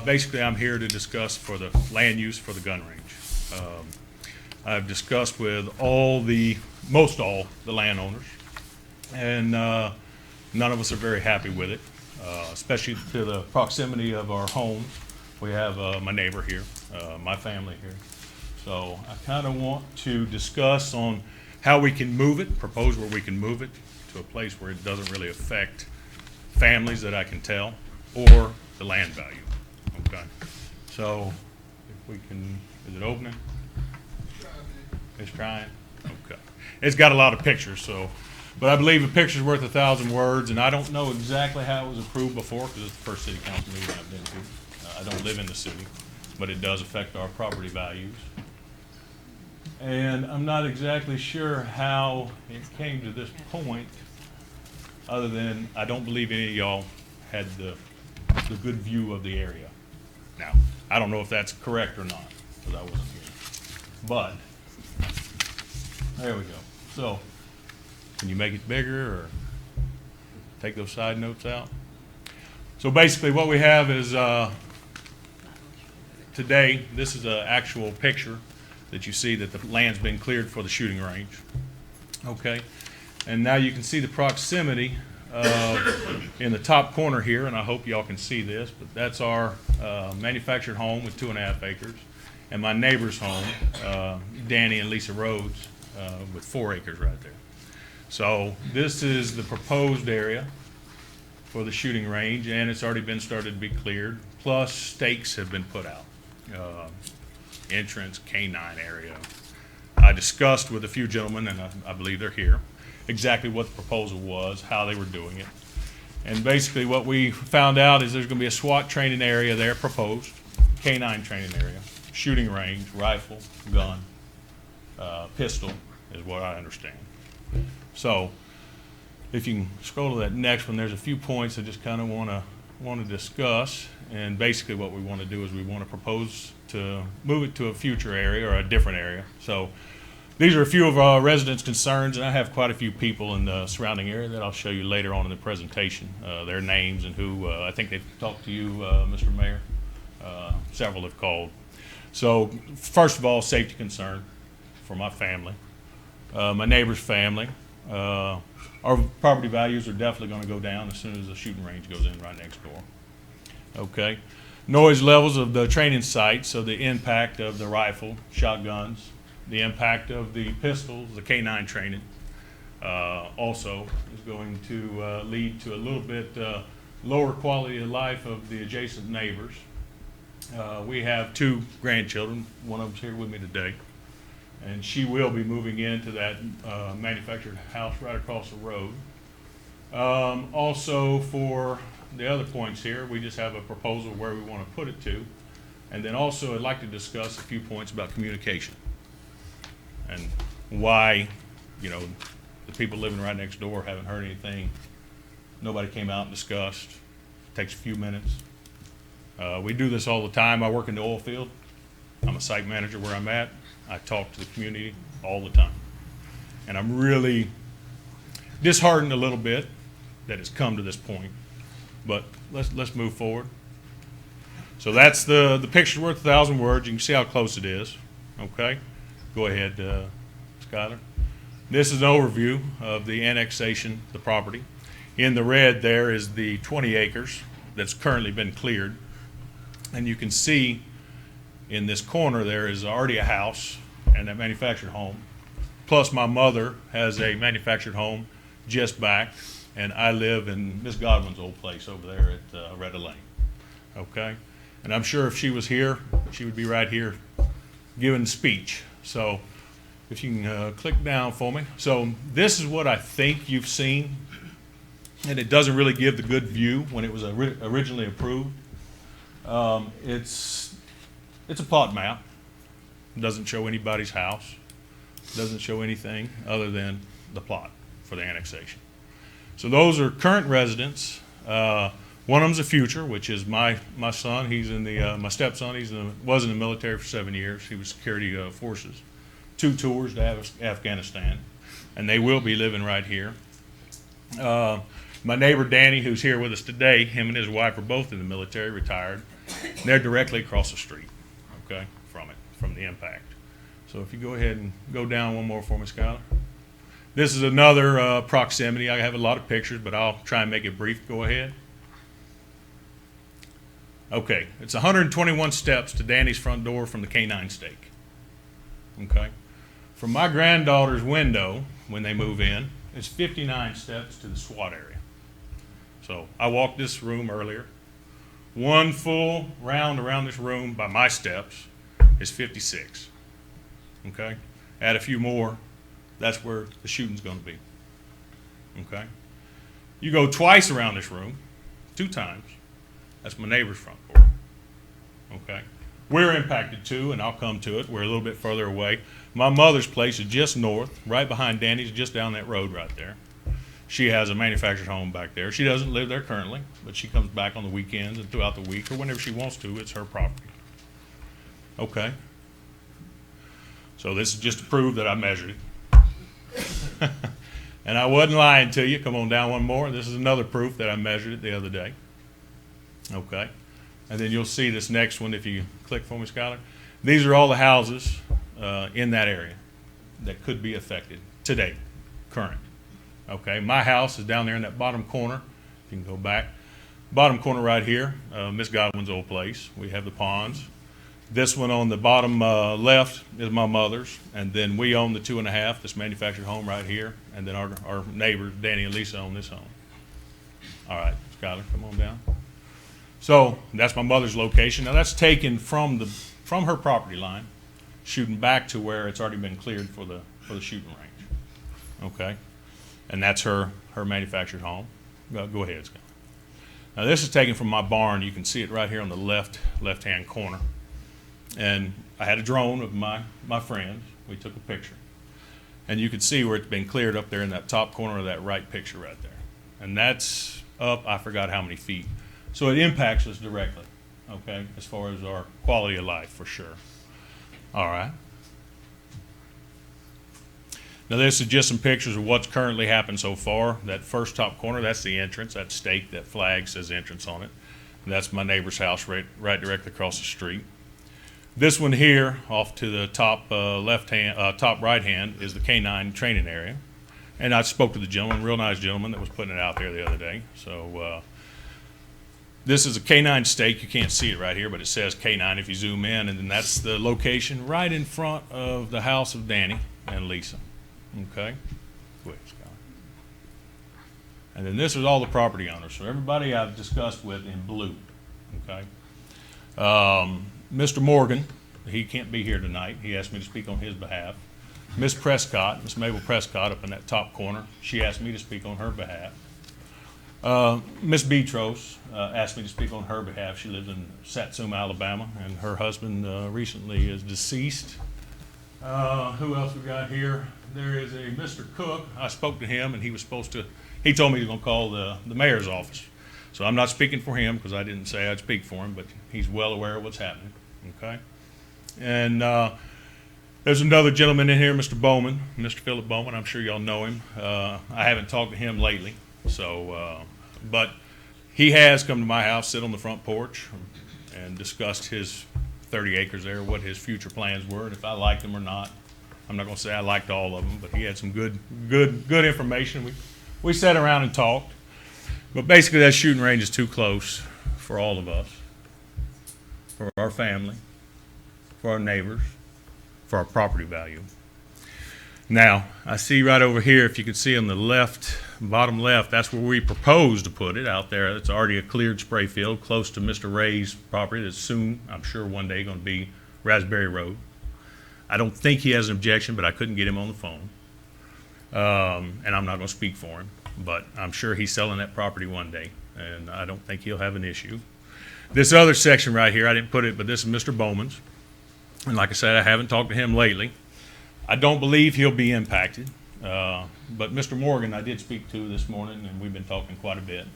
Basically, I'm here to discuss for the land use for the gun range. I've discussed with most all the landowners, and none of us are very happy with it, especially to the proximity of our homes. We have my neighbor here, my family here. So I kind of want to discuss on how we can move it, propose where we can move it to a place where it doesn't really affect families that I can tell, or the land value. Okay. So if we can, is it opening? It's trying. Okay. It's got a lot of pictures, so, but I believe a picture's worth 1,000 words, and I don't know exactly how it was approved before, because it's the first city council meeting I've been to. I don't live in the city, but it does affect our property values. And I'm not exactly sure how it came to this point, other than I don't believe any of y'all had the good view of the area. Now, I don't know if that's correct or not, because I wasn't here. But, there we go. So, can you make it bigger or take those side notes out? So basically what we have is, today, this is an actual picture that you see that the land's been cleared for the shooting range. Okay? And now you can see the proximity in the top corner here, and I hope y'all can see this, but that's our manufactured home with 2.5 acres, and my neighbor's home, Danny and Lisa Rhodes, with 4 acres right there. So this is the proposed area for the shooting range, and it's already been started to be cleared, plus stakes have been put out. Entrance, canine area. I discussed with a few gentlemen, and I believe they're here, exactly what the proposal was, how they were doing it. And basically what we found out is there's going to be a SWAT training area there proposed, canine training area, shooting range, rifle, gun, pistol is what I understand. So if you can scroll to that next one, there's a few points I just kind of want to discuss. And basically what we want to do is we want to propose to move it to a future area or a different area. So these are a few of our residents' concerns, and I have quite a few people in the surrounding area that I'll show you later on in the presentation, their names and who, I think they've talked to you, Mr. Mayor. Several have called. So first of all, safety concern for my family, my neighbor's family. Our property values are definitely going to go down as soon as the shooting range goes in right next door. Okay. Noise levels of the training site, so the impact of the rifle, shotguns, the impact of the pistols, the K9 training, also is going to lead to a little bit lower quality of life of the adjacent neighbors. We have 2 grandchildren. One of them's here with me today, and she will be moving into that manufactured house right across the road. Also, for the other points here, we just have a proposal where we want to put it to, and then also I'd like to discuss a few points about communication and why, you know, the people living right next door haven't heard anything. Nobody came out and discussed. Takes a few minutes. We do this all the time. I work in the oil field. I'm a site manager where I'm at. I talk to the community all the time. And I'm really disheartened a little bit that it's come to this point. But let's move forward. So that's the picture's worth 1,000 words. You can see how close it is. Okay? Go ahead, Skylar. This is an overview of the annexation, the property. In the red there is the 20 acres that's currently been cleared. And you can see in this corner there is already a house and a manufactured home. Plus my mother has a manufactured home just back, and I live in Miss Godwin's old place over there at Retta Lane. Okay? And I'm sure if she was here, she would be right here giving a speech. So if you can click down for me. So this is what I think you've seen, and it doesn't really give the good view when it was originally approved. It's a plot map. It doesn't show anybody's house. It doesn't show anything other than the plot for the annexation. So those are current residents. One of them's a future, which is my son. He's in the my stepson. Was in the military for 7 years. He was security forces. 2 tours to Afghanistan, and they will be living right here. My neighbor Danny, who's here with us today, him and his wife are both in the military, retired. They're directly across the street, okay, from the impact. So if you go ahead and go down one more for me, Skylar. This is another proximity. I have a lot of pictures, but I'll try and make it brief. Go ahead. Okay, it's 121 steps to Danny's front door from the K9 stake. Okay. From my granddaughter's window, when they move in, it's 59 steps to the SWAT area. So I walked this room earlier. One full round around this room by my steps is 56. Okay? Add a few more, that's where the shooting's going to be. Okay? You go twice around this room, 2 times, that's my neighbor's front door. Okay? We're impacted too, and I'll come to it. We're a little bit further away. My mother's place is just north, right behind Danny's, just down that road right there. She has a manufactured home back there. She doesn't live there currently, but she comes back on the weekends and throughout the week or whenever she wants to. It's her property. Okay? So this is just to prove that I measured it. And I wasn't lying to you. Come on down one more. This is another proof that I measured it the other day. Okay? And then you'll see this next one if you click for me, Skylar. These are all the houses in that area that could be affected today, current. Okay, my house is down there in that bottom corner. If you can go back. Bottom corner right here, Miss Godwin's old place. We have the ponds. This one on the bottom left is my mother's, and then we own the 2.5, this manufactured home right here, and then our neighbors, Danny and Lisa, own this home. All right, Skylar, come on down. So that's my mother's location. Now that's taken from her property line, shooting back to where it's already been cleared for the shooting range. Okay, and that's her manufactured home. Go ahead, Scott. Now this is taken from my barn. You can see it right here on the left-hand corner. And I had a drone of my friends. We took a picture, and you can see where it's been cleared up there in that top corner of that right picture right there. And that's up, I forgot how many feet. So it impacts us directly, okay, as far as our quality of life, for sure. All right. Now this is just some pictures of what's currently happened so far. That first top corner, that's the entrance. That stake, that flag says entrance on it. And that's my neighbor's house right directly across the street. This one here, off to the top top right hand, is the K9 training area. And I spoke to the gentleman, real nice gentleman that was putting it out there the other day. So this is a K9 stake. You can't see it right here, but it says K9 if you zoom in, and then that's the location right in front of the house of Danny and Lisa. Okay? Go ahead, Scott. And then this is all the property owners. So everybody I've discussed with in blue. Okay? Mr. Morgan, he can't be here tonight. He asked me to speak on his behalf. Miss Prescott, Miss Mabel Prescott up in that top corner, she asked me to speak on her behalf. Miss Betros asked me to speak on her behalf. She lives in Satsuma, Alabama, and her husband recently is deceased. Who else we got here? There is a Mr. Cook. I spoke to him, and he told me he was going to call the mayor's office. So I'm not speaking for him because I didn't say I'd speak for him, but he's well aware of what's happening. Okay? And there's another gentleman in here, Mr. Bowman, Mr. Philip Bowman. I'm sure y'all know him. I haven't talked to him lately, so but he has come to my house, sit on the front porch, and discussed his 30 acres there, what his future plans were, and if I liked them or not. I'm not going to say I liked all of them, but he had some good information. We sat around and talked. But basically, that shooting range is too close for all of us, for our family, for our neighbors, for our property value. Now, I see right over here, if you can see on the left, bottom left, that's where we propose to put it out there. It's already a cleared spray field close to Mr. Ray's property that's soon, I'm sure one day, going to be Raspberry Road. I don't think he has an objection, but I couldn't get him on the phone. And I'm not going to speak for him, but I'm sure he's selling that property one day, and I don't think he'll have an issue. This other section right here, I didn't put it, but this is Mr. Bowman's. And like I said, I haven't talked to him lately. I don't believe he'll be impacted. But Mr. Morgan, I did speak to this morning, and we've been talking quite a bit.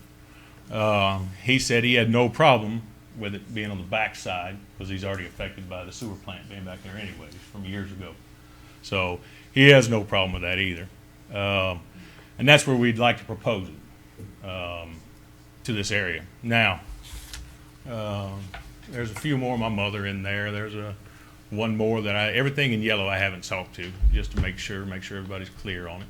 He said he had no problem with it being on the back side because he's already affected by the sewer plant being back there anyways from years ago. So he has no problem with that either. And that's where we'd like to propose it to this area. Now, there's a few more of my mother in there. There's a one more that everything in yellow I haven't talked to, just to make sure everybody's clear on it.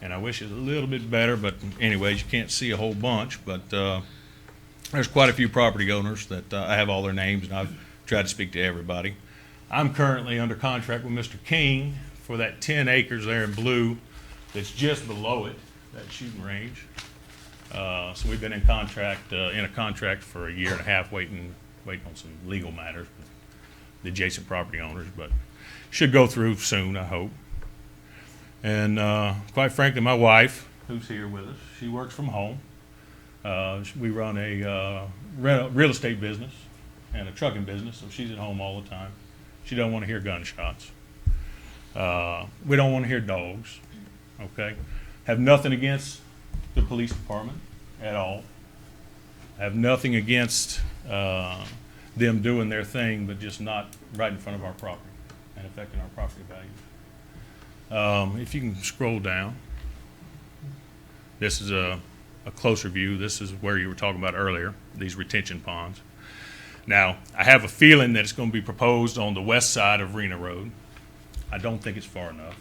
And I wish it was a little bit better, but anyways, you can't see a whole bunch, but there's quite a few property owners that I have all their names, and I've tried to speak to everybody. I'm currently under contract with Mr. King for that 10 acres there in blue that's just below it, that shooting range. So we've been in a contract for a year and a half, waiting on some legal matters, the adjacent property owners, but should go through soon, I hope. And quite frankly, my wife, who's here with us, she works from home. We run a real estate business and a trucking business, so she's at home all the time. She doesn't want to hear gunshots. We don't want to hear dogs, okay? Have nothing against the police department at all. Have nothing against them doing their thing, but just not right in front of our property and affecting our property values. If you can scroll down, this is a closer view. This is where you were talking about earlier, these retention ponds. Now, I have a feeling that it's going to be proposed on the west side of Rena Road. I don't think it's far enough.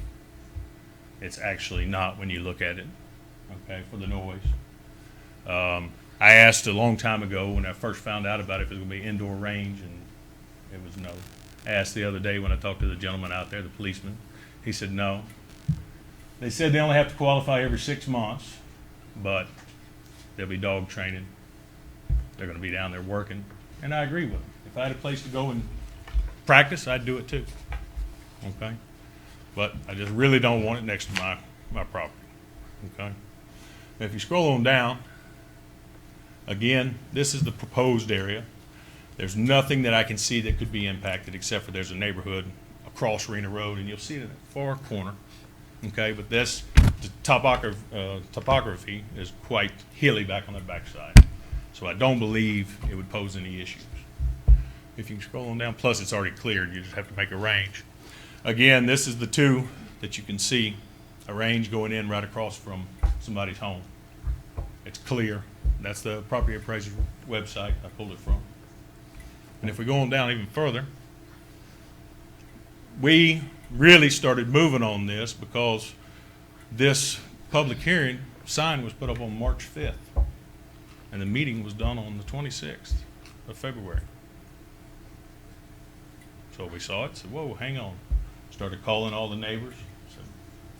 It's actually not when you look at it, okay, for the noise. I asked a long time ago when I first found out about it if it was going to be indoor range, and it was no. I asked the other day when I talked to the gentleman out there, the policeman. He said no. They said they only have to qualify every 6 months, but they'll be dog training. They're going to be down there working, and I agree with them. If I had a place to go and practice, I'd do it too. Okay, but I just really don't want it next to my property. Okay, if you scroll on down, again, this is the proposed area. There's nothing that I can see that could be impacted except for there's a neighborhood across Rena Road, and you'll see it in that far corner. Okay, but this the topography is quite hilly back on the backside, so I don't believe it would pose any issues. If you can scroll on down, plus it's already cleared, you just have to make a range. Again, this is the two that you can see, a range going in right across from somebody's home. It's clear. That's the property appraiser's website I pulled it from. And if we go on down even further, we really started moving on this because this public hearing sign was put up on March 5th, and the meeting was done on the 26th of February. So we saw it, said, whoa, hang on. Started calling all the neighbors. Said,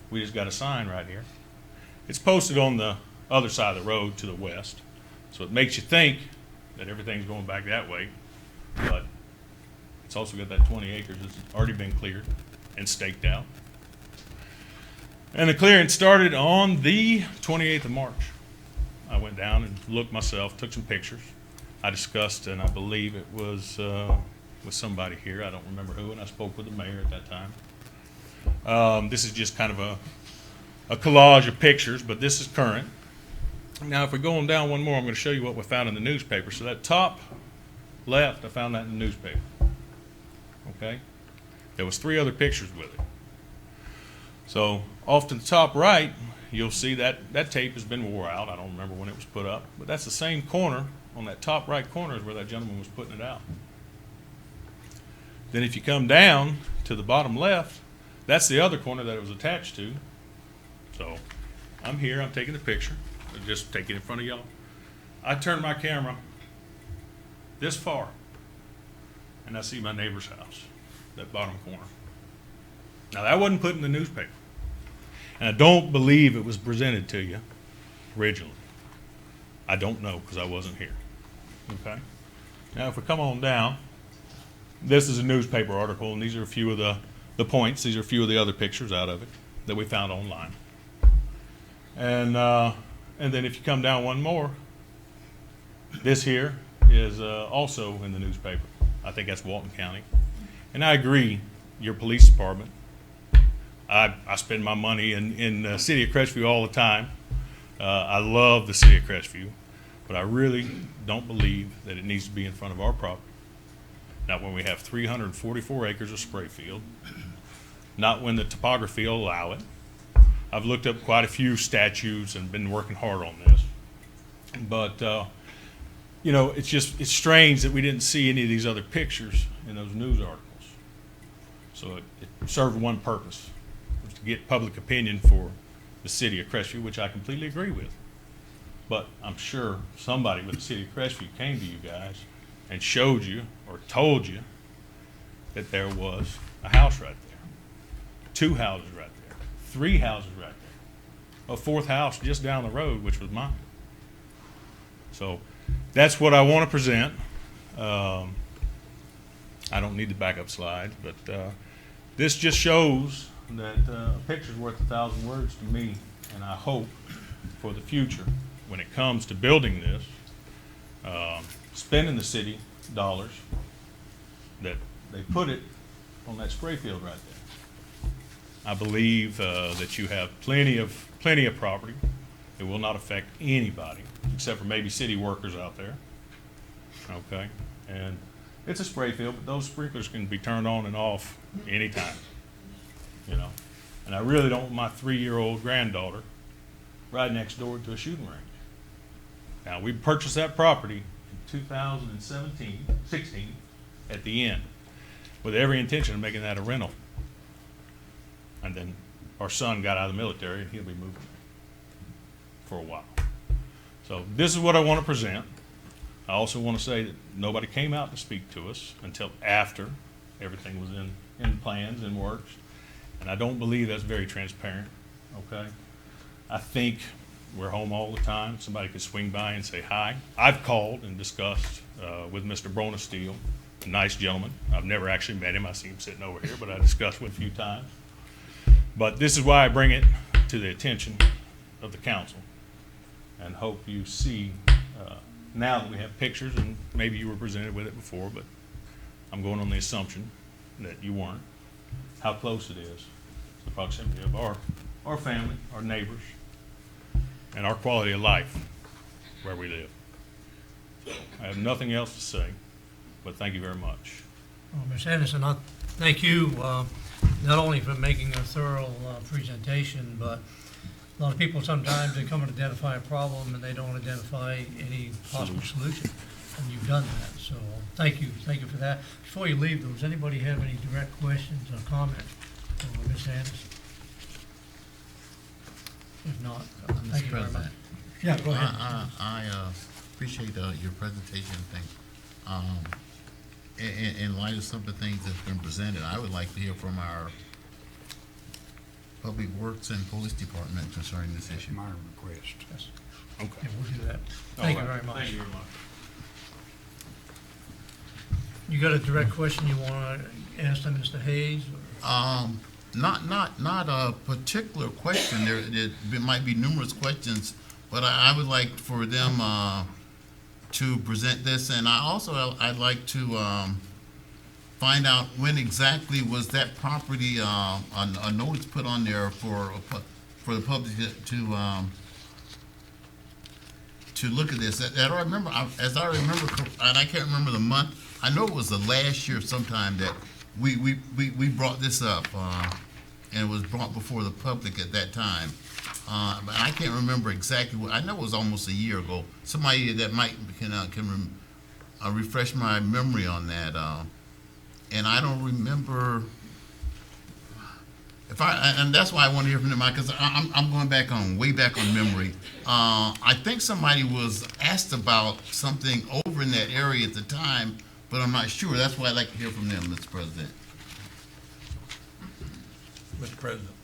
we just got a sign right here. It's posted on the other side of the road to the west, so it makes you think that everything's going back that way, but it's also got that 20 acres that's already been cleared and staked out. And the clearing started on the 28th of March. I went down and looked myself, took some pictures. I discussed, and I believe it was with somebody here, I don't remember who, and I spoke with the mayor at that time. This is just kind of a collage of pictures, but this is current. Now, if we go on down one more, I'm going to show you what we found in the newspaper. So that top left, I found that in the newspaper. Okay? There was 3 other pictures with it. So off to the top right, you'll see that tape has been wore out. I don't remember when it was put up, but that's the same corner. On that top right corner is where that gentleman was putting it out. Then if you come down to the bottom left, that's the other corner that it was attached to. So I'm here, I'm taking the picture. I'll just take it in front of y'all. I turn my camera this far, and I see my neighbor's house, that bottom corner. Now that wasn't put in the newspaper, and I don't believe it was presented to you originally. I don't know because I wasn't here. Okay. Now if we come on down, this is a newspaper article, and these are a few of the points. These are a few of the other pictures out of it that we found online. And then if you come down one more, this here is also in the newspaper. I think that's Walton County. And I agree, your police department, I spend my money in the city of Crestview all the time. I love the city of Crestview, but I really don't believe that it needs to be in front of our property. Not when we have 344 acres of spray field, not when the topography will allow it. I've looked up quite a few statutes and been working hard on this. But, you know, it's strange that we didn't see any of these other pictures in those news articles. So it served one purpose, was to get public opinion for the city of Crestview, which I completely agree with. But I'm sure somebody with the city of Crestview came to you guys and showed you or told you that there was a house right there, 2 houses right there, 3 houses right there, a 4th house just down the road, which was mine. So that's what I want to present. I don't need the backup slides, but this just shows that a picture's worth 1,000 words to me, and I hope for the future, when it comes to building this, spending the city dollars, that they put it on that spray field right there. I believe that you have plenty of property. It will not affect anybody except for maybe city workers out there. Okay, and it's a spray field, but those sprinklers can be turned on and off anytime. You know, and I really don't want my 3-year-old granddaughter right next door to a shooting range. Now, we purchased that property in 16 at the end, with every intention of making that a rental. And then our son got out of the military, and he'll be moving for a while. So this is what I want to present. I also want to say that nobody came out to speak to us until after everything was in plans and works. And I don't believe that's very transparent, okay? I think we're home all the time. Somebody could swing by and say hi. I've called and discussed with Mr. Brona Steele, a nice gentleman. I've never actually met him. I see him sitting over here, but I discussed with him a few times. But this is why I bring it to the attention of the council, and hope you see, now that we have pictures, and maybe you were presented with it before, but I'm going on the assumption that you weren't, how close it is, the proximity of our family, our neighbors, and our quality of life where we live. I have nothing else to say, but thank you very much. Well, Ms. Anderson, I thank you not only for making a thorough presentation, but a lot of people sometimes they come and identify a problem and they don't identify any possible solution, and you've done that. So thank you for that. Before you leave, does anybody have any direct questions or comments for Ms. Anderson? If not, thank you very much. Yeah, go ahead. I appreciate your presentation thing. In light of some of the things that's been presented, I would like to hear from our Public Works and Police Department concerning this issue. My request. Yes. Okay. Yeah, we'll do that. Thank you very much. Thank you very much. You got a direct question you want to ask to Mr. Hayes? Not a particular question. There might be numerous questions, but I would like for them to present this, and I'd like to find out when exactly was that property a notice put on there for the public to look at this. As I remember, and I can't remember the month. I know it was the last year sometime that we brought this up, and it was brought before the public at that time. But I can't remember exactly what. I know it was almost a year ago. Somebody that can refresh my memory on that. And I don't remember and that's why I want to hear from them, because I'm going way back on memory. I think somebody was asked about something over in that area at the time, but I'm not sure. That's why I'd like to hear from them, Mr. President. Mr. President,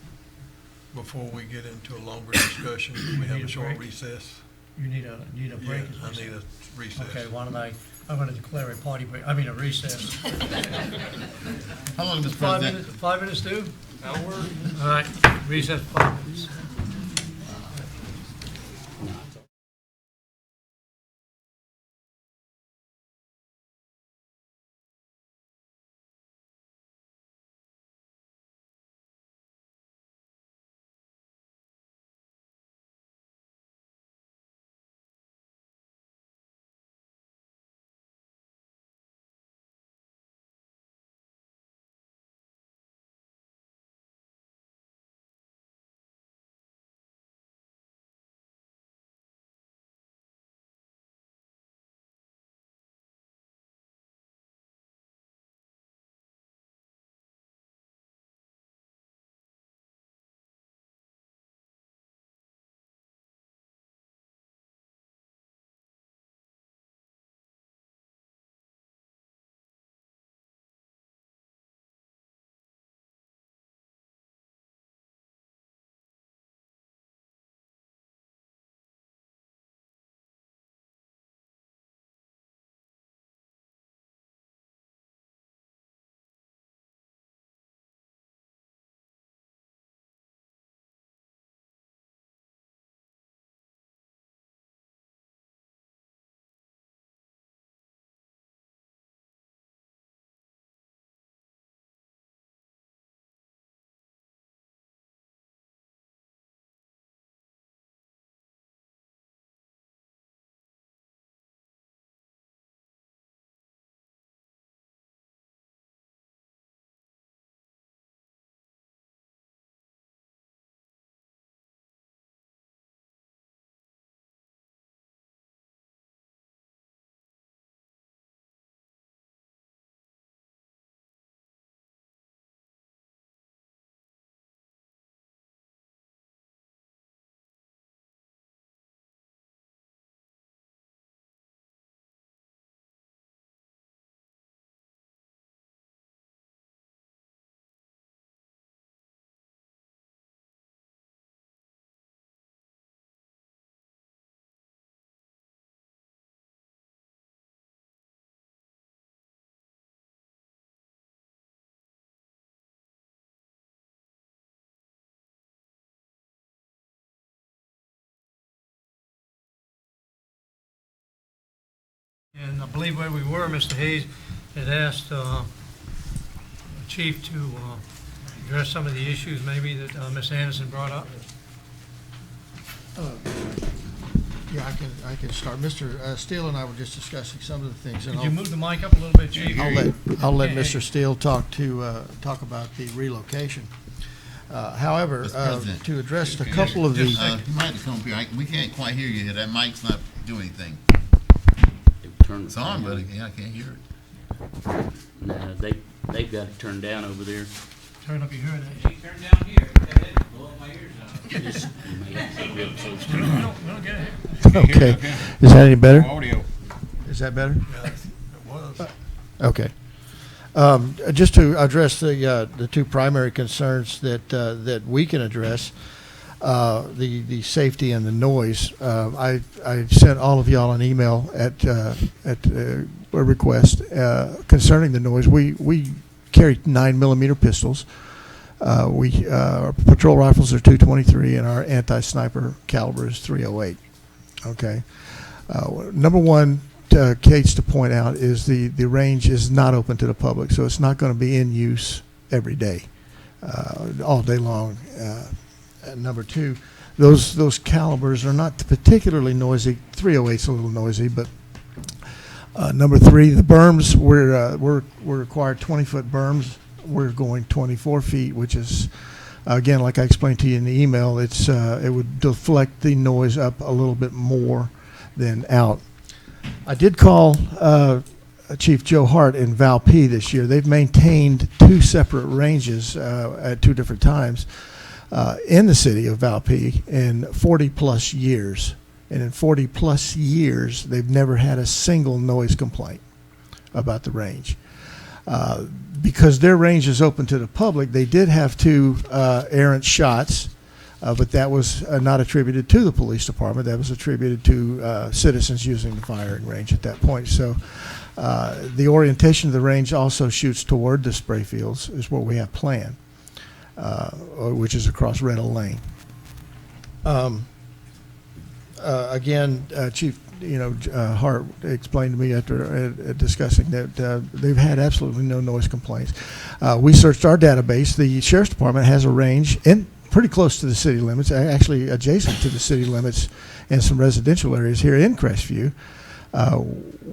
before we get into a longer discussion, can we have a short recess? You need a break? Yeah, I need a recess. Okay, I'm going to declare a a recess. How long, Mr. 5 President? minutes, 5 minutes due? That'll work. All right, recess 5 minutes. And I believe where we were, Mr. Hayes had asked Chief to address some of the issues maybe that Ms. Anderson brought up. Yeah, I can start. Mr. Steele and I were just discussing some of the things. And Could you move the mic up a little bit, Chief? I'll let Mr. Steele talk about the relocation. However, Mr. President, to address a couple of the. You might have come up here. We can't quite hear you here. That mic's not doing anything. It's on, but I can't hear it. No, they've got it turned down over there. Turn up your hearing aids. Turn down here, blow my ears out. Just, you may have to be up close to We it. don't get it. Okay. Is that any better? Audio. Is that better? Yeah, it was. Okay. Just to address the two primary concerns that we can address, the safety and the noise. I sent all of y'all an email at a request concerning the noise. We carry 9mm pistols. Our patrol rifles are .223 and our anti-sniper caliber is .308. Okay. Number one, Kate's to point out is the range is not open to the public, so it's not going to be in use every day, all day long. Number two, those calibers are not particularly noisy. .308's a little noisy, but number three, the berms, we're required 20-foot berms. We're going 24 feet, which is, again, like I explained to you in the email, it would deflect the noise up a little bit more than out. I did call Chief Joe Hart in Valpy this year. They've maintained two separate ranges at two different times in the city of Valpy in 40-plus years. And in 40-plus years, they've never had a single noise complaint about the range. Because their range is open to the public, they did have two errant shots, but that was not attributed to the police department. That was attributed to citizens using the firing range at that point. So the orientation of the range also shoots toward the spray fields is what we have planned, which is across Red Oak Lane. Again, Chief Hart explained to me after discussing that they've had absolutely no noise complaints. We searched our database. The Sheriff's Department has a range pretty close to the city limits, actually adjacent to the city limits and some residential areas here in Crestview.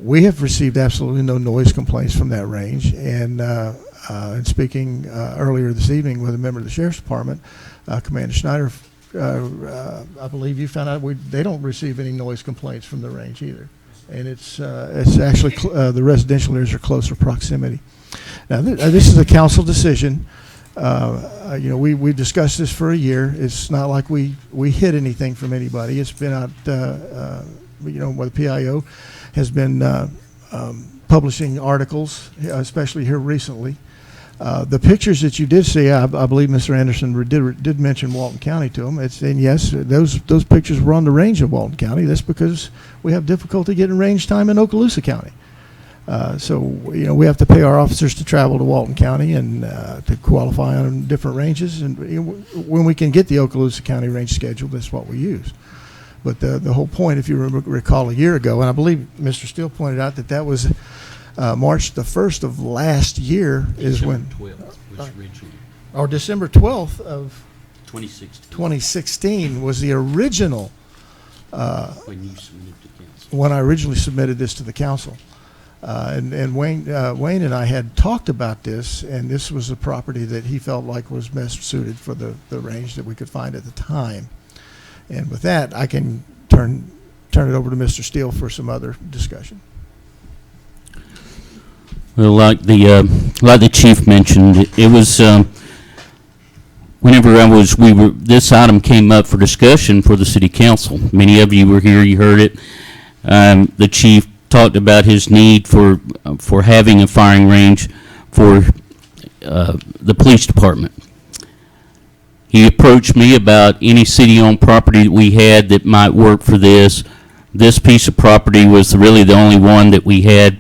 We have received absolutely no noise complaints from that range. And speaking earlier this evening with a member of the Sheriff's Department, Commander Schneider, I believe you found out they don't receive any noise complaints from the range either, and it's actually the residential areas are closer proximity. Now this is a council decision. We discussed this for a year. It's not like we hid anything from anybody. It's been out. Where the PIO has been publishing articles, especially here recently. The pictures that you did see, I believe Mr. Anderson did mention Walton County to him. And yes, those pictures were on the range of Walton County. That's because we have difficulty getting range time in Okaloosa County. So we have to pay our officers to travel to Walton County and to qualify on different ranges. And when we can get the Okaloosa County range schedule, that's what we use. But the whole point, if you recall a year ago, and I believe Mr. Steele pointed out that was March the 1st of last year is when, or December 12th of 2016 was the original, When you submitted to council. when I originally submitted this to the council. And Wayne and I had talked about this, and this was a property that he felt like was best suited for the range that we could find at the time. And with that, I can turn it over to Mr. Steele for some other discussion. Well, like the chief mentioned, it was whenever this item came up for discussion for the city council. Many of you were here, you heard it. The chief talked about his need for having a firing range for the police department. He approached me about any city-owned property that we had that might work for this. This piece of property was really the only one that we had,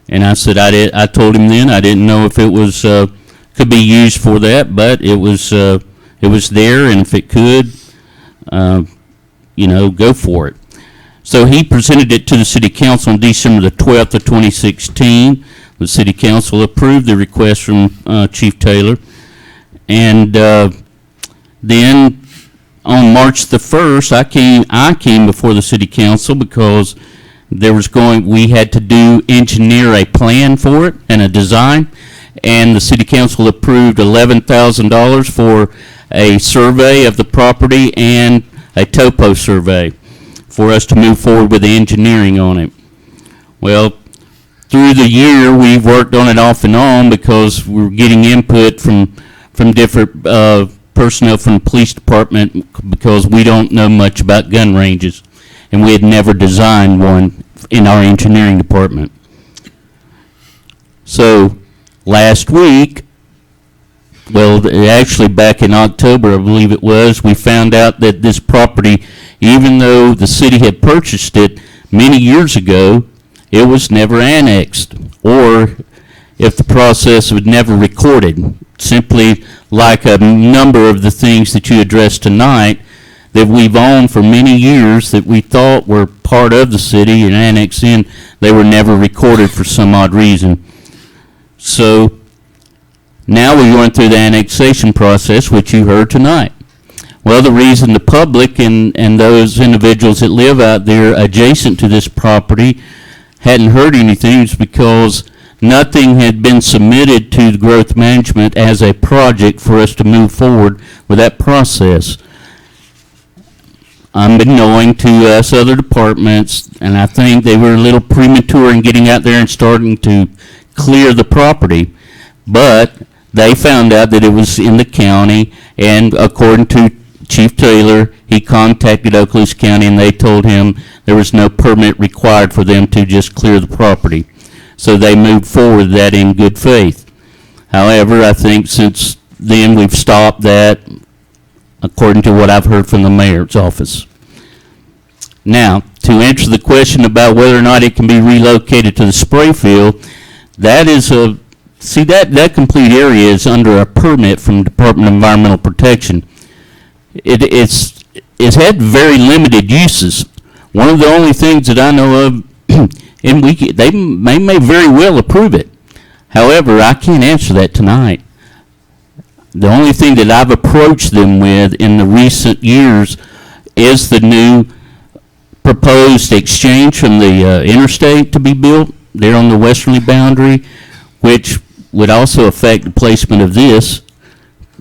and I said I told him then I didn't know if it was could be used for that, but it was there, and if it could, go for it. So he presented it to the city council on December the 12th of 2016. The city council approved the request from Chief Taylor. And then on March the 1st, I came before the city council because we had to engineer a plan for it and a design, and the city council approved $11,000 for a survey of the property and a topo survey for us to move forward with the engineering on it. Well, through the year, we've worked on it off and on because we're getting input from different personnel from the police department because we don't know much about gun ranges, and we had never designed one in our engineering department. So last week, well, actually back in October, I believe it was, we found out that this property, even though the city had purchased it many years ago, it was never annexed, or if the process was never recorded. Simply like a number of the things that you addressed tonight that we've owned for many years that we thought were part of the city and annexed in, they were never recorded for some odd reason. So now we're going through the annexation process, which you heard tonight. Well, the reason the public and those individuals that live out there adjacent to this property hadn't heard anything is because nothing had been submitted to the growth management as a project for us to move forward with that process. I'm been knowing to us other departments, and I think they were a little premature in getting out there and starting to clear the property, but they found out that it was in the county, and according to Chief Taylor, he contacted Okaloosa County, and they told him there was no permit required for them to just clear the property. So they moved forward with that in good faith. However, I think since then we've stopped that, according to what I've heard from the mayor's office. Now, to answer the question about whether or not it can be relocated to the spray field, that is that complete area is under a permit from Department of Environmental Protection. It's had very limited uses. One of the only things that I know of, and they may very well approve it. However, I can't answer that tonight. The only thing that I've approached them with in the recent years is the new proposed exchange from the interstate to be built there on the westerly boundary, which would also affect the placement of this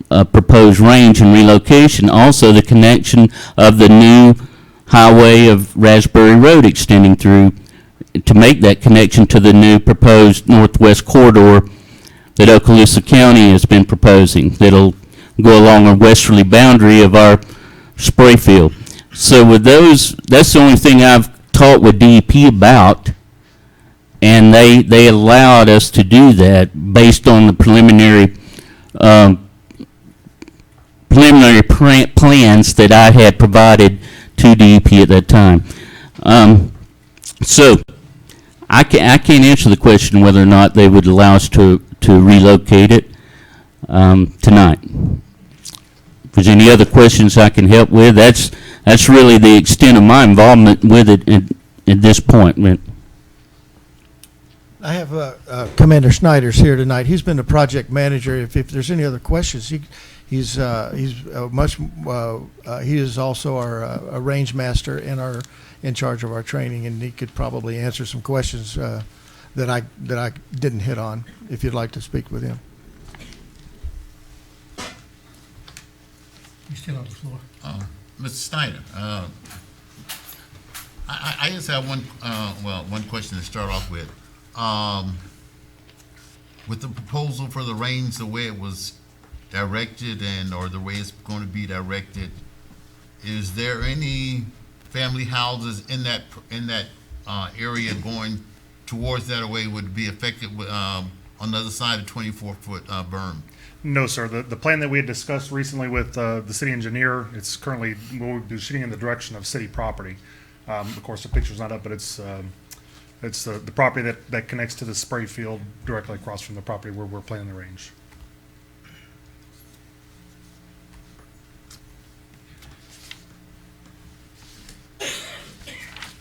proposed range and relocation. Also, the connection of the new highway of Raspberry Road extending through to make that connection to the new proposed northwest corridor that Okaloosa County has been proposing that'll go along a westerly boundary of our spray field. So with those, that's the only thing I've talked with DEP about, and they allowed us to do that based on the preliminary plans that I had provided to DEP at that time. So I can't answer the question whether or not they would allow us to relocate it tonight. If there's any other questions I can help with, that's really the extent of my involvement with it at this point. I have Commander Snyder's here tonight. He's been the project manager. If there's any other questions, he is also our range master and in charge of our training, and he could probably answer some questions that I didn't hit on. If you'd like to speak with him. He's still on the floor. Mr. Snyder, I just have one question to start off with. With the proposal for the range, the way it was directed or the way it's going to be directed, is there any family houses in that area going towards that way would be affected with, on the other side of 24-foot berm? No, sir. The plan that we had discussed recently with the city engineer, it's currently, we'll be shooting in the direction of city property. Of course, the picture's not up, but it's the property that connects to the spray field directly across from the property where we're planning the range.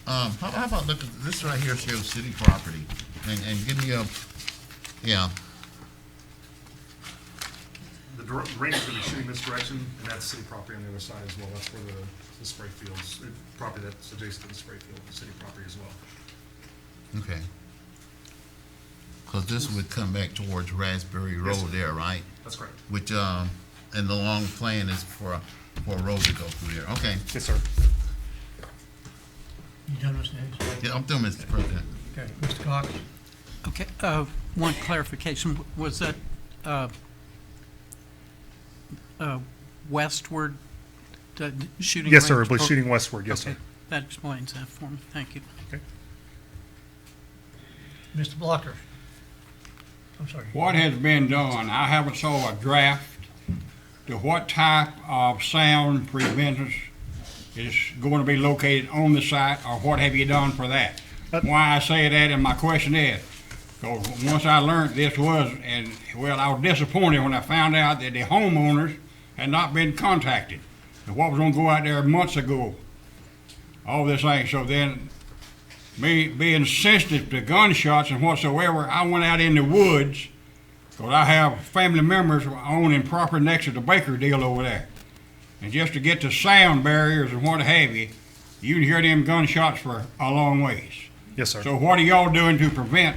How about look at this right here shows city property, and give me a, yeah, The range is gonna be shooting this direction, and that's city property on the other side as well. That's where the spray fields, property that's adjacent to the spray field, the city property as well. okay. Cause this would come back towards Raspberry Road there, right? That's correct. Which, and the long plan is for a road to go through there, okay. Yes, sir. You done, Mr. Hayes? Yeah, I'm through, Mr. President. Okay, Mr. Cox? Okay, one clarification, was that, westward, shooting? Yes, sir, range? it was Oh, shooting westward, yes, okay. sir. That explains that for me, thank you. Okay. Mr. Blocker? I'm sorry. What has been done, I haven't saw a draft to what type of sound preventers is going to be located on the site, or what have you done for that? Why I say that, and my question is, because once I learned this was, and, well, I was disappointed when I found out that the homeowners had not been contacted. And what was gonna go out there months ago, all this thing, so then, me being sensitive to gunshots and whatsoever, I went out in the woods, because I have family members owning property next to the Baker deal over there. And just to get the sound barriers and what have you, you can hear them gunshots for a long ways. Yes, sir. So what are y'all doing to prevent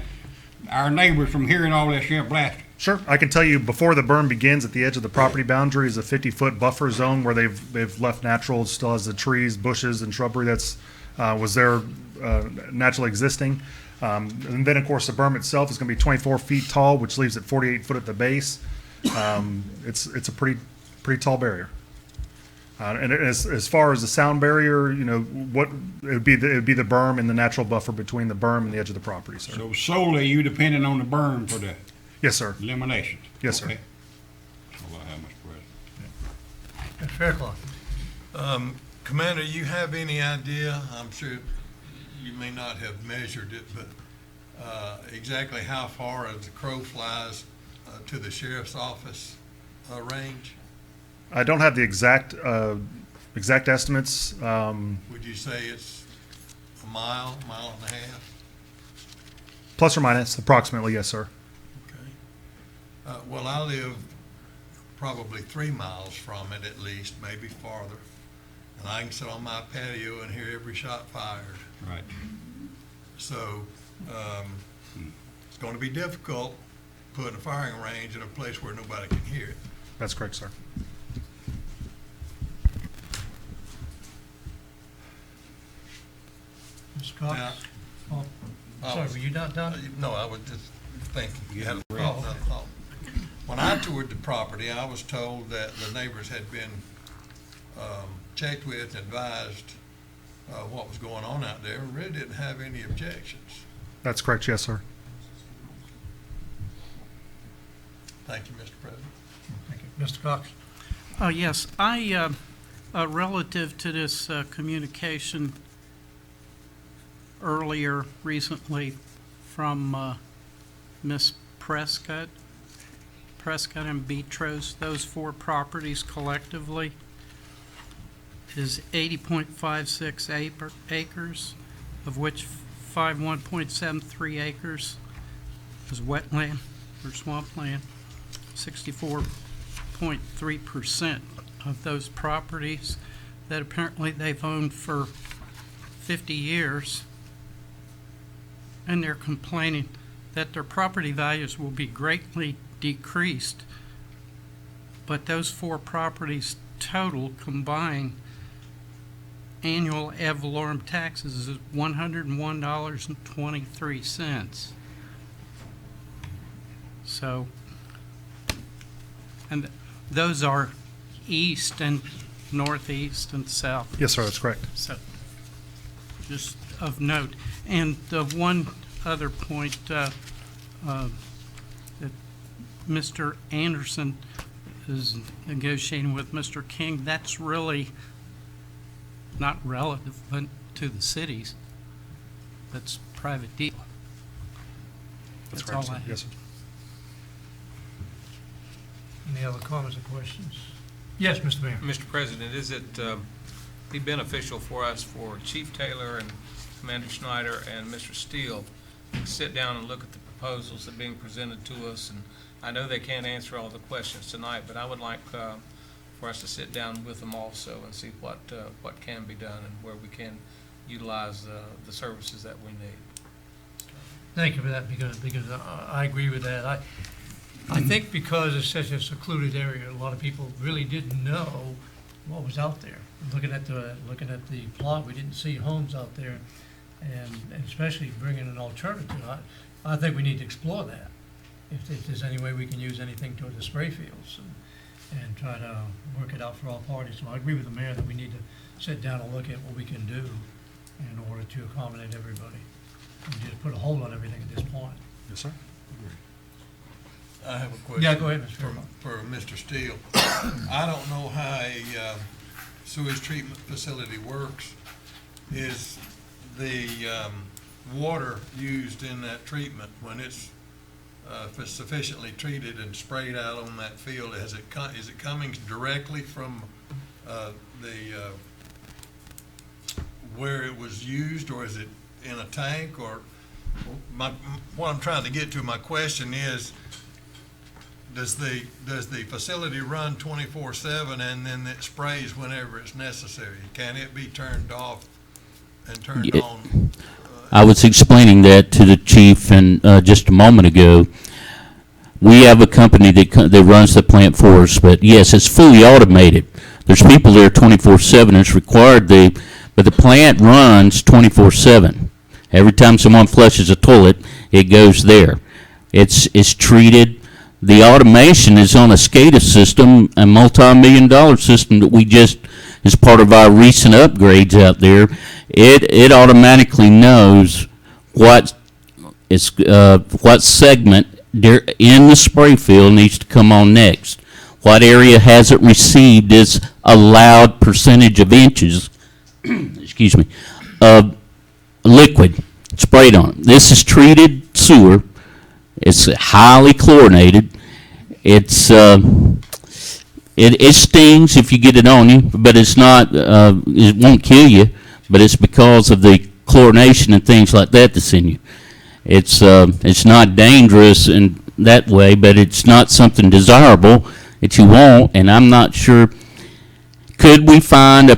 our neighbors from hearing all this shit blasting? Sure, I can tell you before the burn begins, at the edge of the property boundary is a 50-foot buffer zone where they've left natural, still has the trees, bushes, and shrubbery that's was there naturally existing. And then, of course, the berm itself is going to be 24 feet tall, which leaves it 48 foot at the base. It's a pretty tall barrier. And as far as the sound barrier, you know, what it would be the berm and the natural buffer between the berm and the edge of the property, sir. So solely you depending on the berm for the Yes, sir. elimination? Yes, sir. Okay. That's all I have, Mr. President. Mr. Fairclough? Commander, you have any idea, I'm sure you may not have measured it, but exactly how far as the crow flies to the sheriff's office range? I don't have the exact estimates. Would you say it's a mile and a half? Plus or minus, approximately, yes, sir. Okay. Well, I live probably 3 miles from it at least, maybe farther. And I can sit on my patio and hear every shot fired. Right. So, it's gonna be difficult putting a firing range in a place where nobody can hear it. That's correct, sir. Mr. Cox? Now, Oh, sorry, were you not done? No, I was just thinking, you had a Oh, thought, okay. another thought. When I toured the property, I was told that the neighbors had been checked with and advised what was going on out there, and really didn't have any objections. That's correct, yes, sir. Thank you, Mr. President. Thank you. Mr. Cox? Yes, relative to this communication earlier recently from Ms. Prescott and Betros, those 4 properties collectively is 80.56 acres, of which 51.73 acres is wetland or swampland. 64.3% of those properties that apparently they've owned for 50 years, and they're complaining that their property values will be greatly decreased. But those 4 properties total combined annual ad valorem taxes is $101.23. So, and those are east and northeast and south. Yes, sir, that's correct. So, just of note. And one other point, that Mr. Anderson is negotiating with Mr. King, that's really not relevant to the cities. That's private deal. That's That's correct, all sir. I have. Yes, sir. Any other comments or questions? Yes, Mr. Mayor. Mr. President, is it be beneficial for us for Chief Taylor and Commander Schneider and Mr. Steele sit down and look at the proposals that are being presented to us. And I know they can't answer all the questions tonight, but I would like for us to sit down with them also and see what can be done and where we can utilize the services that we need. Thank you for that, because I agree with that. I think because it's such a secluded area, a lot of people really didn't know what was out there. Looking at the plot, we didn't see homes out there, and especially bringing an alternative. I think we need to explore that. If there's any way we can use anything toward the spray fields and try to work it out for all parties. So I agree with the mayor that we need to sit down and look at what we can do in order to accommodate everybody. And just put a hold on everything at this point. Yes, sir. I have a question. Yeah, go ahead, Mr. Fairmont. For Mr. Steele. I don't know how a sewage treatment facility works. Is the water used in that treatment, when it's sufficiently treated and sprayed out on that field, is it coming directly from where it was used, or is it in a tank? Or what I'm trying to get to, my question is, does the facility run 24/7 and then it sprays whenever it's necessary? Can it be turned off and turned on? I was explaining that to the chief and just a moment ago. We have a company that runs the plant for us, but yes, it's fully automated. There's people there 24/7. It's required, but the plant runs 24/7. Every time someone flushes a toilet, it goes there. It's treated. The automation is on a SCADA system, a multi-million-dollar system that we just, as part of our recent upgrades out there, it automatically knows what segment in the spray field needs to come on next. What area hasn't received its allowed percentage of inches, excuse me, of liquid sprayed on it. This is treated sewer. It's highly chlorinated. It stings if you get it on you, but it's not. It won't kill you, but it's because of the chlorination and things like that that's in you. It's not dangerous in that way, but it's not something desirable that you want. And I'm not sure. Could we find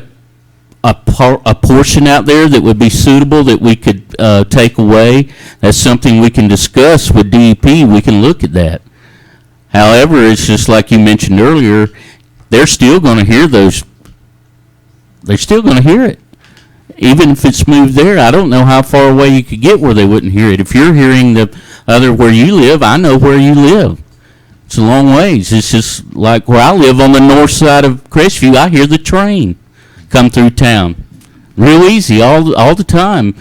a portion out there that would be suitable that we could take away? That's something we can discuss with DEP. We can look at that. However, it's just like you mentioned earlier, they're still going to hear those. They're still going to hear it. Even if it's moved there, I don't know how far away you could get where they wouldn't hear it. If you're hearing the other where you live, I know where you live. It's a long ways. It's just like where I live on the north side of Crestview, I hear the train come through town. Real easy, all the time.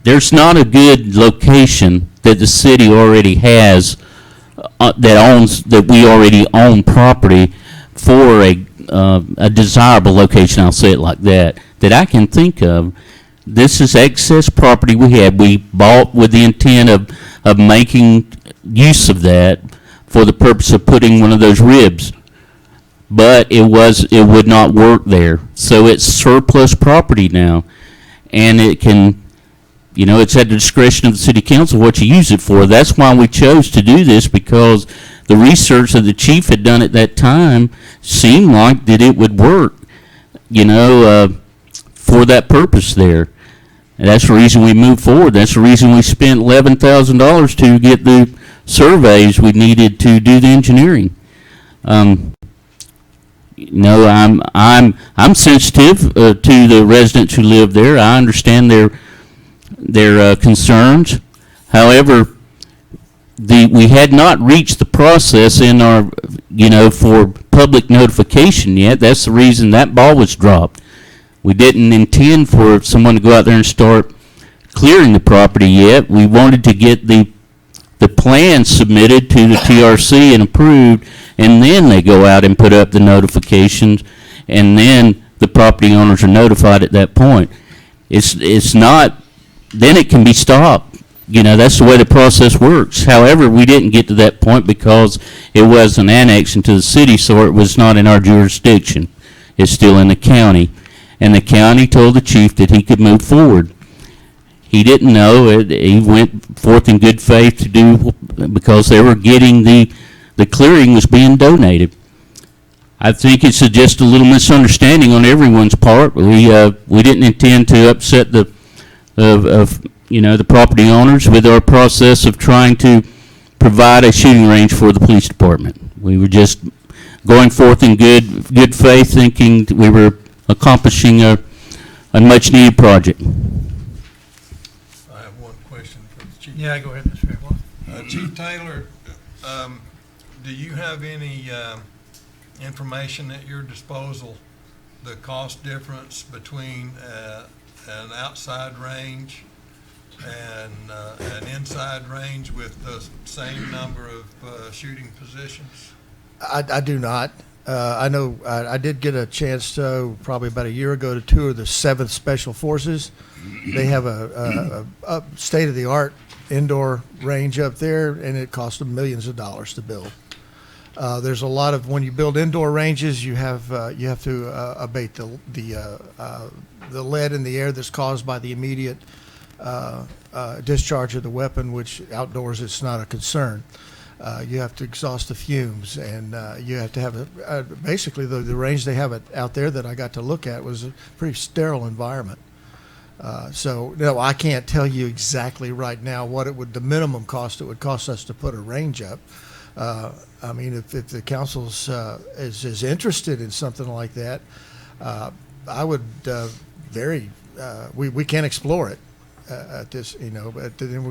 There's not a good location that the city already has that we already own property for a desirable location, I'll say it like that I can think of. This is excess property we had. We bought with the intent of making use of that for the purpose of putting one of those ribs. But it would not work there. So it's surplus property now. And it can, it's at the discretion of the city council what you use it for. That's why we chose to do this, because the research that the chief had done at that time seemed like that it would work, for that purpose there. And that's the reason we moved forward. That's the reason we spent $11,000 to get the surveys we needed to do the engineering. I'm sensitive to the residents who live there. I understand their concerns. However, we had not reached the process in our, for public notification yet. That's the reason that ball was dropped. We didn't intend for someone to go out there and start clearing the property yet. We wanted to get the plan submitted to the TRC and approved, and then they go out and put up the notifications, and then the property owners are notified at that point. It's not, then it can be stopped. That's the way the process works. However, we didn't get to that point because it was an annex into the city, so it was not in our jurisdiction. It's still in the county. and the county told the chief that he could move forward. He didn't know it. He went forth in good faith to do, because they were getting the clearing was being donated. I think it's just a little misunderstanding on everyone's part. We didn't intend to upset the property owners with our process of trying to provide a shooting range for the police department. We were just going forth in good faith, thinking we were accomplishing a much needed project. I have one question for the chief. Yeah, go ahead, Mr. Fairclough. Chief Taylor, do you have any information at your disposal, the cost difference between an outside range and an inside range with the same number of shooting positions? I do not. I know I did get a chance to, probably about a year ago, to tour the 7th Special Forces. They have a state-of-the-art indoor range up there, and it cost them millions of dollars to build. There's a lot of, when you build indoor ranges, you have to abate the lead in the air that's caused by the immediate discharge of the weapon, which outdoors it's not a concern. You have to exhaust the fumes, and you have to have basically the range they have out there that I got to look at was a pretty sterile environment. So no, I can't tell you exactly right now what the minimum cost it would cost us to put a range up. I mean, if the council's is interested in something like that, I would we can explore it at this, but then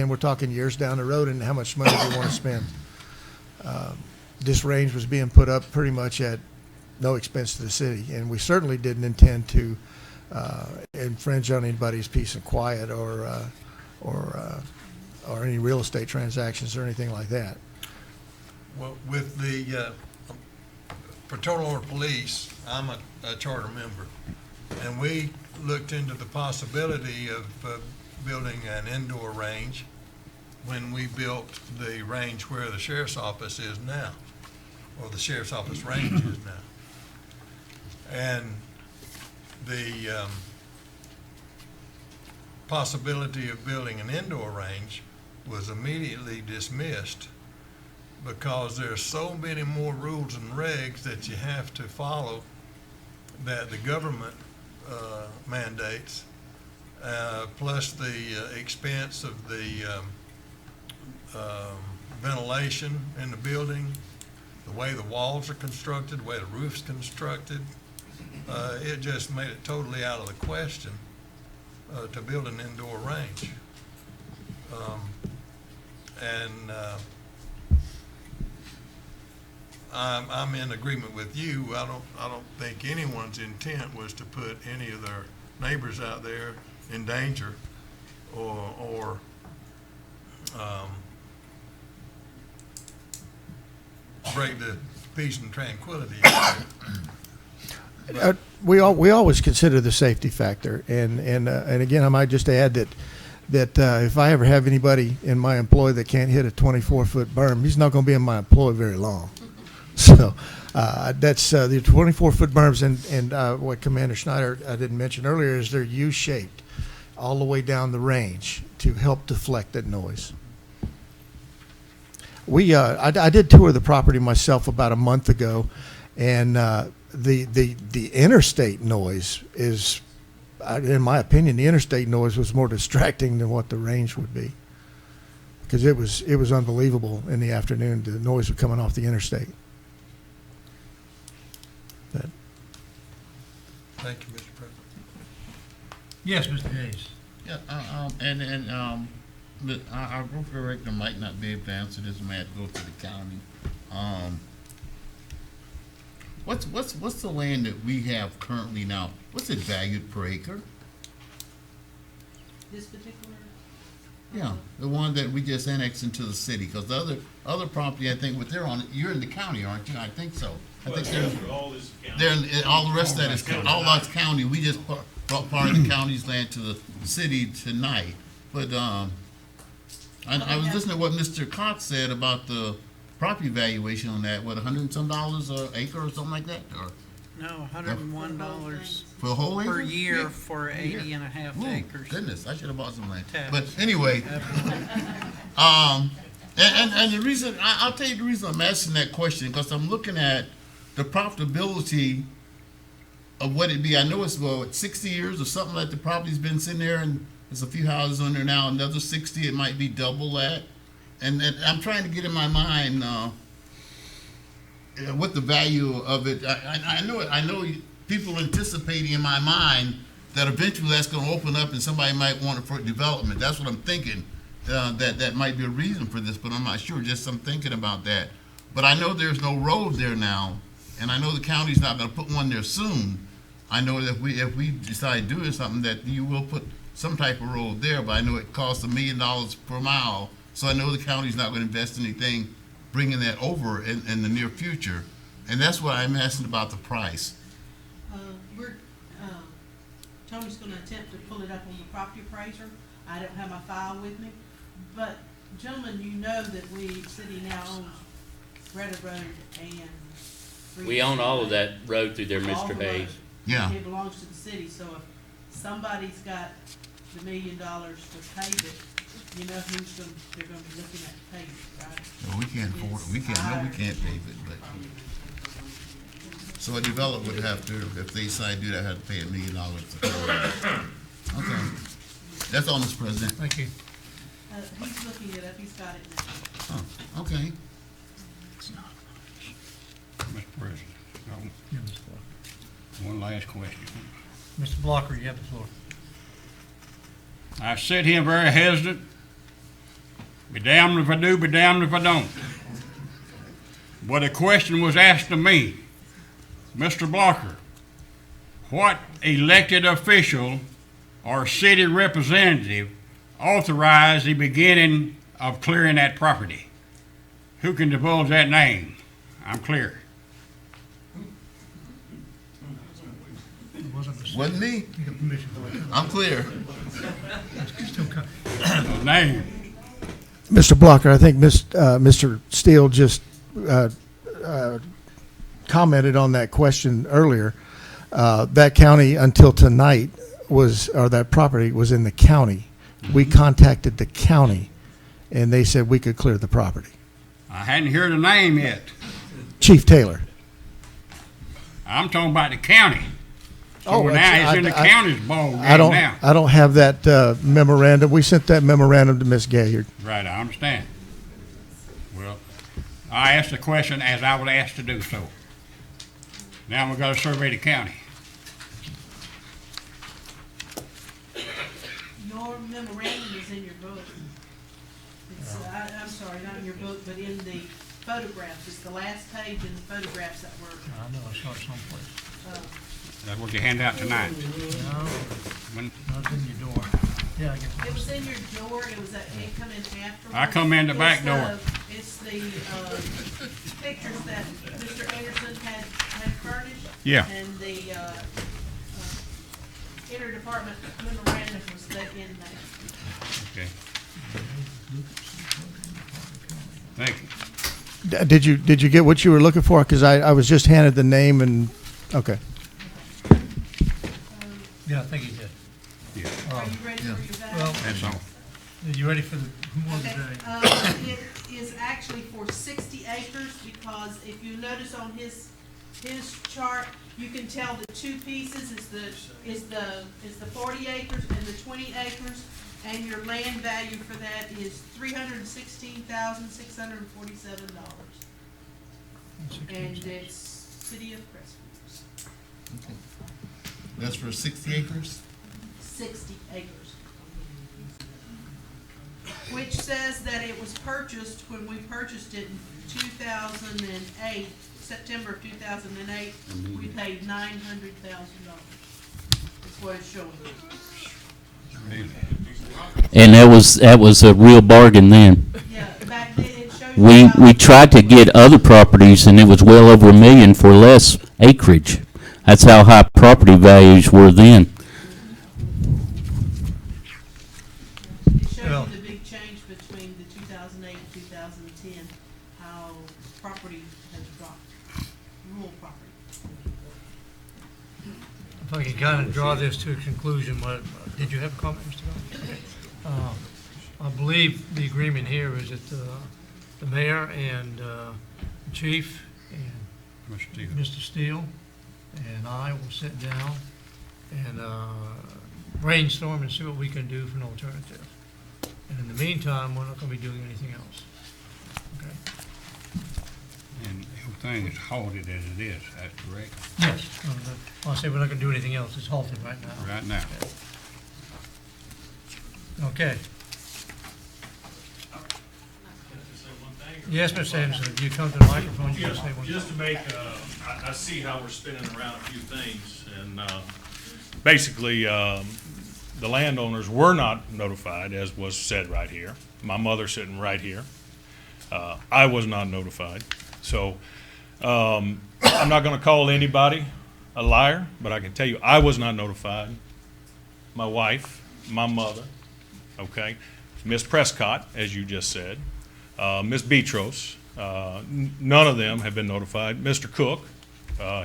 we're talking years down the road and how much money we want to spend. This range was being put up pretty much at no expense to the city, and we certainly didn't intend to infringe on anybody's peace and quiet or any real estate transactions or anything like that. Well, with the Patrol or Police, I'm a charter member, and we looked into the possibility of building an indoor range when we built the range where the sheriff's office is now, or the sheriff's office range is now. And the possibility of building an indoor range was immediately dismissed because there are so many more rules and regs that you have to follow that the government mandates, plus the expense of the ventilation in the building, the way the walls are constructed, the way the roof's constructed. It just made it totally out of the question to build an indoor range. I'm in agreement with you. I don't think anyone's intent was to put any of their neighbors out there in danger or break the peace and tranquility. We always consider the safety factor, and again, I might just add that if I ever have anybody in my employ that can't hit a 24-foot berm, he's not going to be in my employ very long. So that's the 24-foot berms, and what Commander Schneider didn't mention earlier is they're U-shaped all the way down the range to help deflect that noise. I did tour the property myself about a month ago, and the interstate noise is, in my opinion, the interstate noise was more distracting than what the range would be, because it was unbelievable in the afternoon, the noise was coming off the interstate. Thank you, Mr. President. Yes, Mr. Hayes. Yeah, our group director might not be able to answer this. May have to go to the county. What's the land that we have currently now? What's it valued per acre? This particular? Yeah, the one that we just annexed into the city, because the other property, I think, what they're on, you're in the county, aren't you? I think so. I think all the rest of that is all that's county. We just brought part of the county's land to the city tonight. But I was listening to what Mr. Cox said about the property valuation on that. What, $100 and some an acre or something like that? Or No, $101 For the whole acre? per year for 80 and a half Ooh, acres. Goodness, I should have bought some land. Tax. But anyway, and the reason, I'll tell you the reason I'm asking that question, because I'm looking at the profitability of what it'd be. I know it's, 60 years or something like the property's been sitting there, and there's a few houses on there now, another 60, it might be double that. And I'm trying to get in my mind, what the value of it. I know people anticipating in my mind that eventually that's going to open up and somebody might want it for development. That's what I'm thinking. That might be a reason for this, but I'm not sure. Just I'm thinking about that. But I know there's no road there now, and I know the county's not going to put one there soon. I know that if we decide doing something, that you will put some type of road there. But I know it costs $1 million per mile, so I know the county's not going to invest anything bringing that over in the near future. And that's why I'm asking about the price. Tony's gonna attempt to pull it up on the property appraiser. I don't have my file with me. But gentlemen, you know that city now owns Greta Road and. We own all of that road through there, All Mr. the road. Hayes. Yeah. It belongs to the city, so if somebody's got the $1 million to pave it, you know they're gonna be looking at paving, right? Well, we can't afford it. We can't pay it, but. So a developer would have to, if they decide to do that, have to pay $1 million. Okay. That's all, Mr. President. Thank you. He's looking it up, he's got it now. Oh, okay. Mr. President, one last question. Mr. Blocker, you have the floor. I sit here very hesitant. Be damned if I do, be damned if I don't. But a question was asked of me, Mr. Blocker, what elected official or city representative authorized the beginning of clearing that property? Who can divulge that name? I'm clear. Wasn't me. I'm clear. Name. Mr. Blocker, I think Mr. Steele just commented on that question earlier. That county until tonight that property was in the county. We contacted the county and they said we could clear the property. I hadn't heard the name yet. Chief Taylor. I'm talking about the county. So now it's in the county's ball game now. I don't have that memorandum. We sent that memorandum to Ms. Gaillard. Right, I understand. Well, I asked the question as I was asked to do so. Now we've got to survey the county. Your memorandum is in your book. It's, I'm sorry, not in your book, but in the photographs. It's the last page in the photographs that were. I know, I saw it someplace. That's what you hand out tonight. No, not in your door. Yeah, I guess. It was in your door, it was, it come in afterwards. I come in the back door. It's the pictures that Mr. Anderson had furnished. Yeah. And the interdepartment memorandum was in there. Okay. Thank you. Did you get what you were looking for? Because I was just handed the name and, okay. Yeah, I think he did. Yeah. Are you ready for your vote? Well, That's all. are you ready for the, who won Okay, today? it is actually for 60 acres, because if you notice on his chart, you can tell the two pieces is the 40 acres and the 20 acres, and your land value for that is $316,647. And it's City of Crestview. Okay. That's for 60 acres? 60 acres. Which says that it was purchased, when we purchased it in 2008, September of 2008, we paid $900,000. That's what it's showing. And that was a real bargain then. Yeah, back then it shows. We tried to get other properties and it was well over $1 million for less acreage. That's how high property values were then. It shows you the big change between the 2008 and 2010, how property has dropped, rural property. if I can kind of draw this to a conclusion, did you have a comment, Mr. Bell? Okay. I believe the agreement here is that the mayor and the chief and Mr. Steele and I will sit down and brainstorm and see what we can do for an alternative. And in the meantime, we're not going to be doing anything else. Okay? And everything is halted as it is, that's correct? Yes. I'll say we're not going to do anything else. It's halted right now. Right now. Okay. Yes, Mr. Anderson, if you come to the microphone, you can say one. Just to make, I see how we're spinning around a few things, and basically, the landowners were not notified, as was said right here. My mother sitting right here. I was not notified. So, I'm not gonna call anybody a liar, but I can tell you, I was not notified. My wife, my mother, okay? Miss Prescott, as you just said. Ms. Betros, none of them have been notified. Mr. Cook,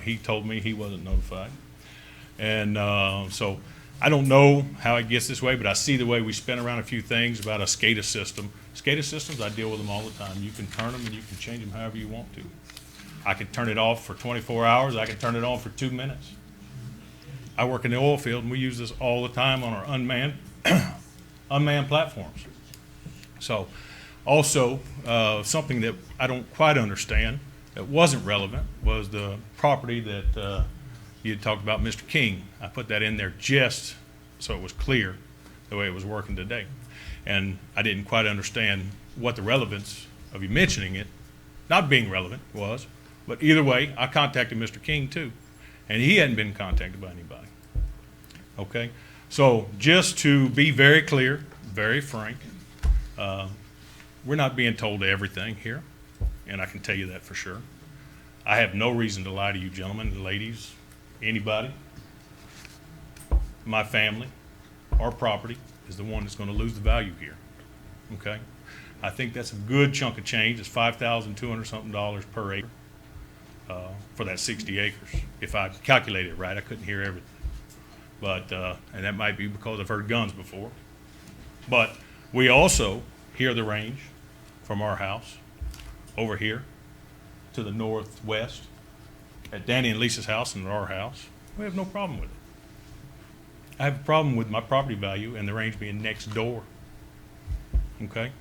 he told me he wasn't notified. And so I don't know how it gets this way, but I see the way we spin around a few things about a SCADA system. SCADA systems, I deal with them all the time. You can turn them and you can change them however you want to. I can turn it off for 24 hours. I can turn it on for 2 minutes. I work in the oil field, and we use this all the time on our unmanned platforms. So, also, something that I don't quite understand that wasn't relevant was the property that you had talked about, Mr. King. I put that in there just so it was clear the way it was working today. And I didn't quite understand what the relevance of you mentioning it, not being relevant, was. But either way, I contacted Mr. King too, and he hadn't been contacted by anybody. Okay? So just to be very clear, very frank, we're not being told everything here, and I can tell you that for sure. I have no reason to lie to you gentlemen and ladies, anybody. My family, our property is the one that's going to lose the value here, okay? I think that's a good chunk of change. It's $5,200 something per acre for that 60 acres. If I calculated it right, I couldn't hear everything. But, and that might be because I've heard guns before. But we also hear the range from our house over here to the northwest at Danny and Lisa's house and our house. We have no problem with it. I have a problem with my property value and the range being next door. Okay?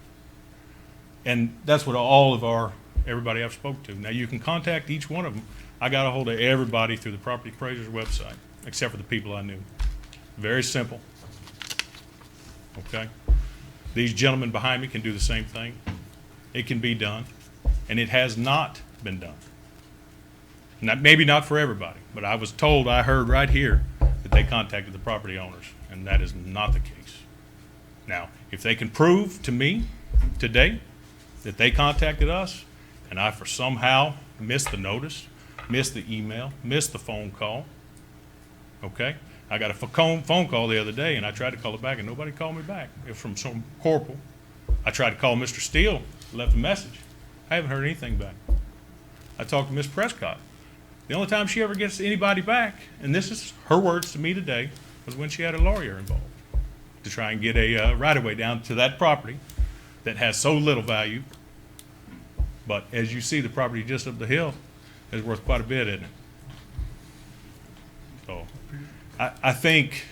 And that's what all of everybody I've spoke to. Now you can contact each one of them. I got a hold of everybody through the property appraiser's website, except for the people I knew. Very simple. Okay? These gentlemen behind me can do the same thing. It can be done, and it has not been done. Maybe not for everybody, but I was told, I heard right here, that they contacted the property owners, and that is not the case. Now, if they can prove to me today that they contacted us, and I for somehow missed the notice, missed the email, missed the phone call, okay? I got a phone call the other day, and I tried to call it back, and nobody called me back. It was from some corporal. I tried to call Mr. Steele, left a message. I haven't heard anything back. I talked to Miss Prescott. The only time she ever gets anybody back, and this is her words to me today, was when she had a lawyer involved to try and get a right-of-way down to that property that has so little value. But as you see, the property just up the hill is worth quite a bit, isn't it? So I think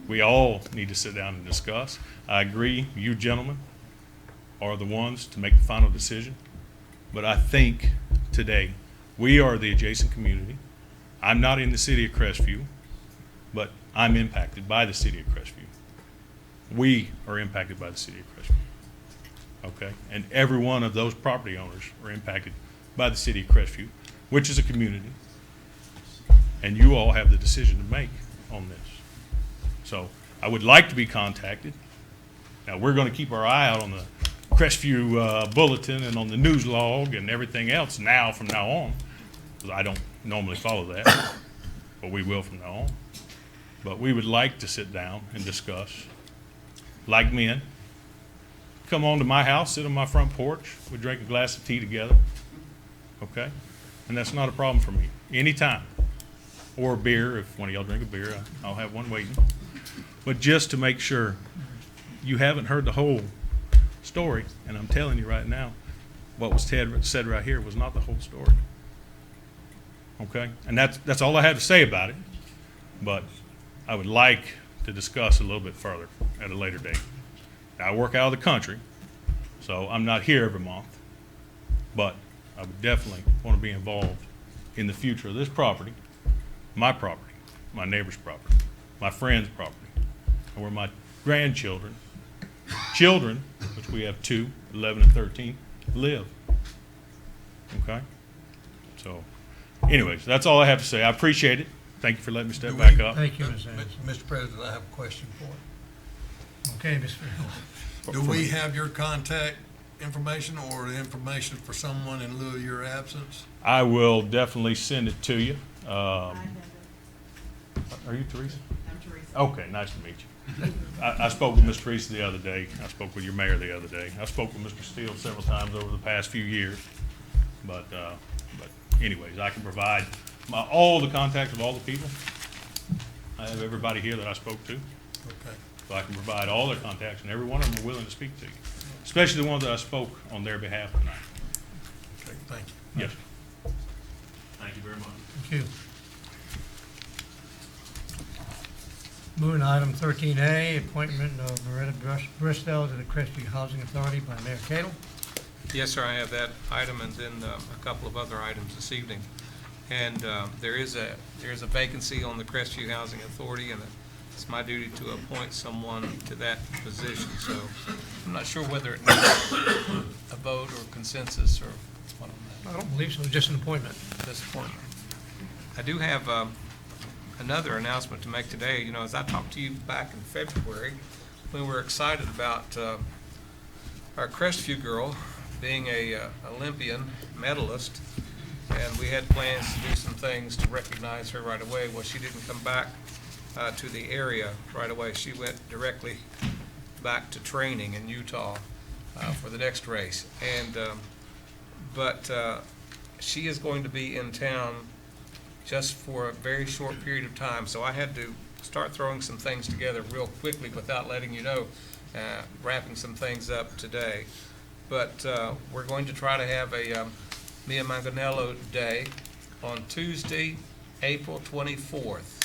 we all need to sit down and discuss. I agree, you gentlemen are the ones to make the final decision. But I think today, we are the adjacent community. I'm not in the city of Crestview, but I'm impacted by the city of Crestview. We are impacted by the city of Crestview, okay? And every one of those property owners are impacted by the city of Crestview, which is a community. And you all have the decision to make on this. So I would like to be contacted. Now, we're going to keep our eye out on the Crestview Bulletin and on the news log and everything else from now on. I don't normally follow that, but we will from now on. But we would like to sit down and discuss, like men. Come on to my house, sit on my front porch, we drink a glass of tea together, okay? And that's not a problem for me, anytime. or a beer. If one of y'all drink a beer, I'll have one waiting. But just to make sure you haven't heard the whole story, and I'm telling you right now, what was said right here was not the whole story. Okay? And that's all I have to say about it. But I would like to discuss a little bit further at a later date. Now, I work out of the country, so I'm not here every month. But I would definitely want to be involved in the future of this property, my neighbor's property, my friend's property, and where my grandchildren, children, which we have 2, 11 and 13, live. Okay? So, anyways, that's all I have to say. I appreciate it. Thank you for letting me step back up. Thank you, Ms. Anderson. Mr. President, I have a question for you. Okay, Mr. Do we have your contact information or the information for someone in lieu of your absence? I will definitely send it to you. Are you Teresa? I'm Teresa. Okay, nice to meet you. I spoke with Ms. Teresa the other day. I spoke with your mayor the other day. I spoke with Mr. Steele several times over the past few years. But anyways, I can provide all the contacts of all the people. I have everybody here that I spoke to. Okay. So I can provide all their contacts, and every one of them are willing to speak to you, especially the ones that I spoke on their behalf tonight. Okay, thank you. Yes, sir. Thank you very much. Thank you. Moving to item 13A, appointment of Loretta Bristow to the Crestview Housing Authority by Mayor Cadle. Yes, sir, I have that item and then a couple of other items this evening. And there is a vacancy on the Crestview Housing Authority, and it's my duty to appoint someone to that position. So I'm not sure whether it needs a vote or consensus or what on that. I don't believe so, just an appointment. This appointment. I do have another announcement to make today. You know, as I talked to you back in February, we were excited about our Crestview girl being a Olympian medalist, and we had plans to do some things to recognize her right away. Well, she didn't come back to the area right away. She went directly back to training in Utah for the next race. And but she is going to be in town just for a very short period of time. So I had to start throwing some things together real quickly without letting you know, wrapping some things up today. But we're going to try to have a Mia Manganello Day on Tuesday, April 24th.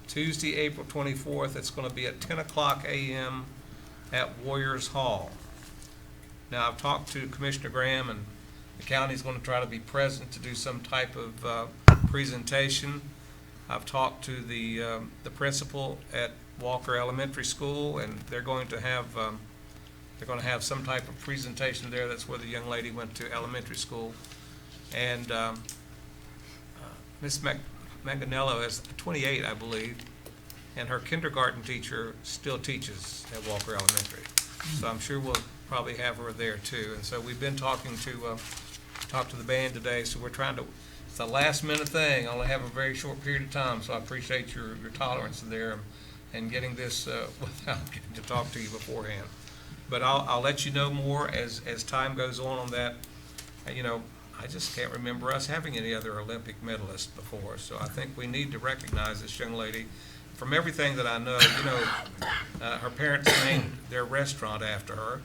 Tuesday, April 24th, it's going to be at 10 o'clock a.m. at Warriors Hall. Now, I've talked to Commissioner Graham, and the county's going to try to be present to do some type of presentation. I've talked to the principal at Walker Elementary School, and they're going to have some type of presentation there. That's where the young lady went to elementary school. And Miss Manganello is 28, I believe, and her kindergarten teacher still teaches at Walker Elementary. So I'm sure we'll probably have her there too. And so we've been talking to the band today, so we're trying to, it's a last minute thing. I only have a very short period of time, so I appreciate your tolerance there and getting this without getting to talk to you beforehand. But I'll let you know more as time goes on that. You know, I just can't remember us having any other Olympic medalists before, so I think we need to recognize this young lady. From everything that I know, you know, her parents named their restaurant after her,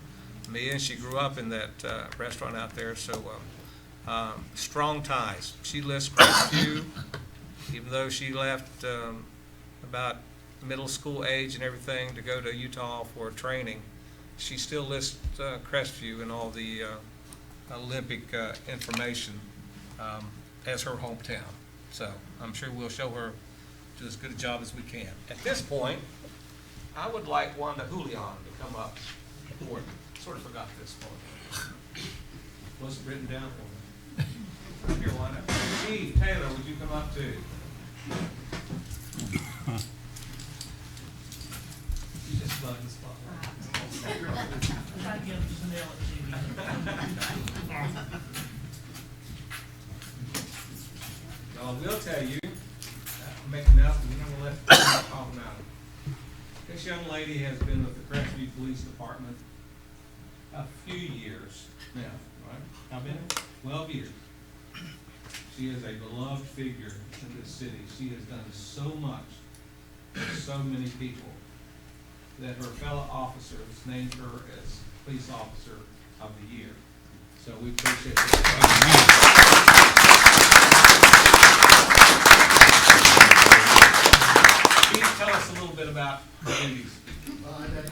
Mia, and she grew up in that restaurant out there, so strong ties. She lists Crestview, even though she left about middle school age and everything to go to Utah for training. She still lists Crestview in all the Olympic information as her hometown. So I'm sure we'll show her do as good a job as we can. At this point, I would like Wanda Julian to come up forward. Sort of forgot this one. Wasn't written down for me. Here, Wanda. Steve Taylor, would you come up too? You just love the spot. I will tell you, I'll make an announcement, and then we'll let talk about it. This young lady has been with the Crestview Police Department a few years now, right? How many? 12 years. She is a beloved figure in this city. She has done so much for so many people that her fellow officers named her as Police Officer of the Year. So we appreciate that. Please tell us a little bit about her duties.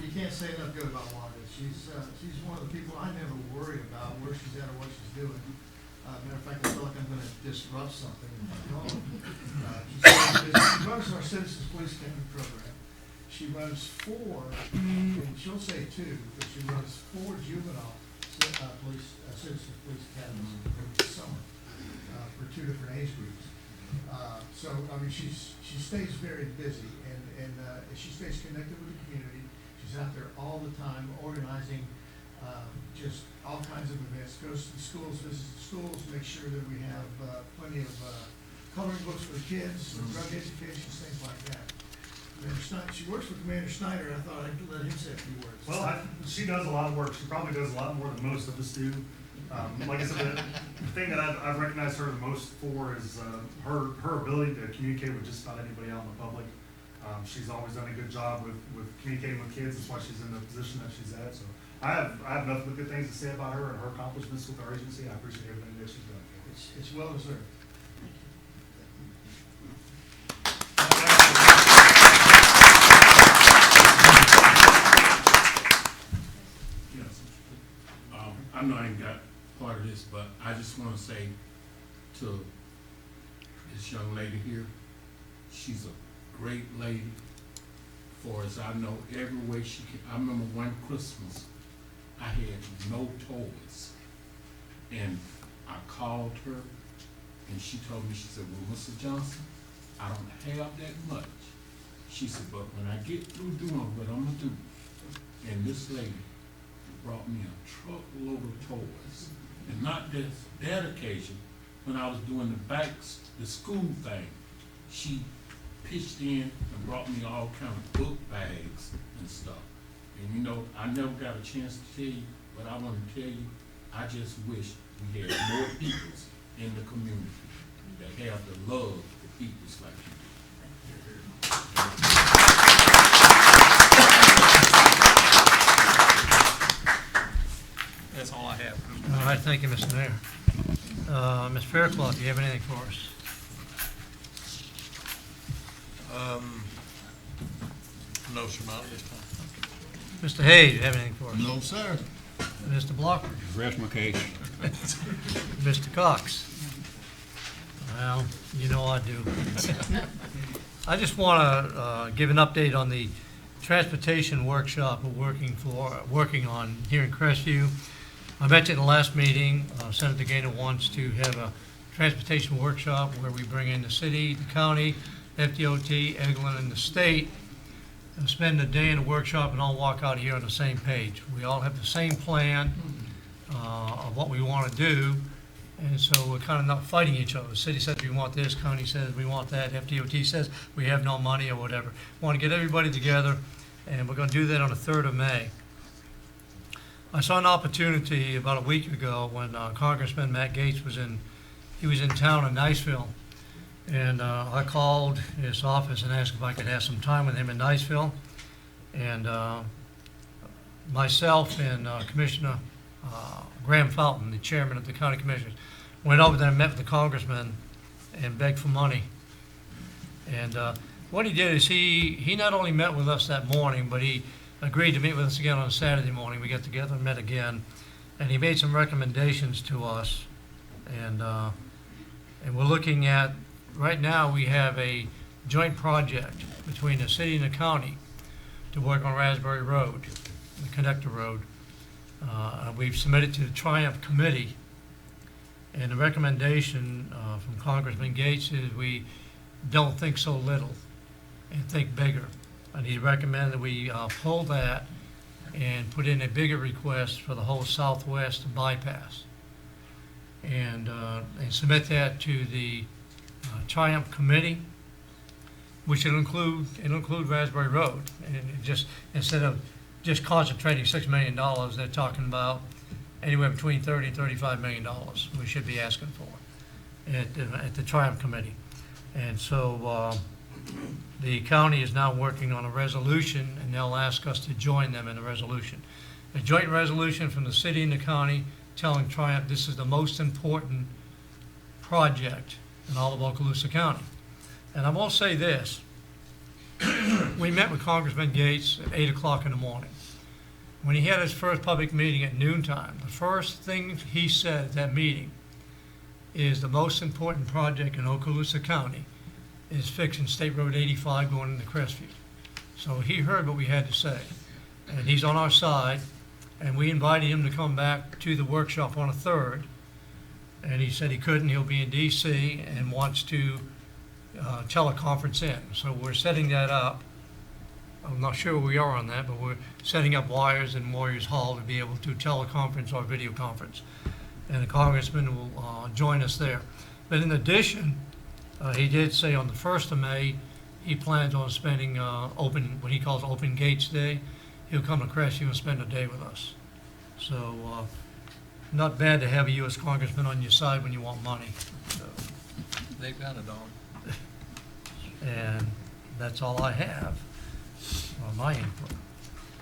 You can't say enough good about Wanda. She's one of the people I never worry about where she's at or what she's doing. Matter of fact, I feel like I'm gonna disrupt something. She runs our Citizens Police Academy program. She runs 4, and she'll say 2, but she runs 4 juvenile Citizens Police Academies every summer for 2 different age groups. So, I mean, she stays very busy, and she stays connected with the community. She's out there all the time organizing just all kinds of events, goes to the schools, visits the schools, makes sure that we have plenty of coloring books for the kids, drug education, things like that. She works for Commander Snyder. I thought I'd let him say a few words. Well, she does a lot of work. She probably does a lot more than most of us do. Like I said, the thing that I've recognized her the most for is her ability to communicate with just about anybody out in the public. She's always done a good job with communicating with kids. That's why she's in the position that she's at. So I have nothing but good things to say about her and her accomplishments with our agency. I appreciate everything that she's done. It's well deserved. I know I ain't got part of this, but I just want to say to this young lady here, she's a great lady. For as I know, every way she can. I remember one Christmas, I had no toys, and I called her, and she told me, she said, "Well, Mr. Johnson, I don't have that much." She said, "But when I get through doing what I'm gonna do," and this lady brought me a truckload of toys, and not just that occasion. When I was doing the school thing, she pitched in and brought me all kind of book bags and stuff. And you know, I never got a chance to tell you, but I want to tell you, I just wish we had more peoples in the community that have the love for peoples like you do. That's all I have. All right, thank you, Mr. Mayor. Ms. Fairclough, do you have anything for us? No, sir, not this time. Mr. Hayes, do you have anything for us? No, sir. Mr. Blocker? Rest my case. Mr. Cox? Well, you know I do. I just want to give an update on the transportation workshop we're working on here in Crestview. I mentioned in the last meeting, Senator Gaynor wants to have a transportation workshop where we bring in the city, the county, FDOT, Eglin, and the state, and spend a day in the workshop and all walk out here on the same page. We all have the same plan of what we want to do, and so we're kind of not fighting each other. The city says we want this, county says we want that, FDOT says we have no money or whatever. We want to get everybody together, and we're going to do that on the 3rd of May. I saw an opportunity about a week ago when Congressman Matt Gaetz was in town in Niceville, and I called his office and asked if I could have some time with him in Niceville, and myself and Commissioner Graham Fountain, the chairman of the county commissioners, went over there and met with the congressman and begged for money. And what he did is he not only met with us that morning, but he agreed to meet with us again on Saturday morning. We got together and met again, and he made some recommendations to us. And we're looking at, right now we have a joint project between the city and the county to work on Raspberry Road, the connector road. We've submitted to the Triumph Committee, and the recommendation from Congressman Gaetz is we don't think so little and think bigger. And he recommended that we pull that and put in a bigger request for the whole southwest bypass, and submit that to the Triumph Committee, which will include Raspberry Road. And it just, instead of just concentrating $6 million, they're talking about anywhere between $30 and $35 million we should be asking for. at the Triumph Committee. And so the county is now working on a resolution, and they'll ask us to join them in the resolution. A joint resolution from the city and the county telling Triumph this is the most important project in all of Okaloosa County. And I will say this, we met with Congressman Gates at 8 o'clock in the morning. When he had his first public meeting at noontime, the first thing he said at that meeting is the most important project in Okaloosa County is fixing State Road 85 going into Crestview. So he heard what we had to say, and he's on our side, and we invited him to come back to the workshop on the 3rd, and he said he couldn't. He'll be in D.C. and wants to teleconference in. So we're setting that up. I'm not sure where we are on that, but we're setting up wires in Warriors Hall to be able to teleconference or video conference. And the congressman will join us there. But in addition, he did say on the 1st of May, he plans on spending what he calls Open Gates Day. He'll come to Crestview and spend a day with us. So not bad to have a U.S. congressman on your side when you want money. So, They've got it all. and that's all I have on my input.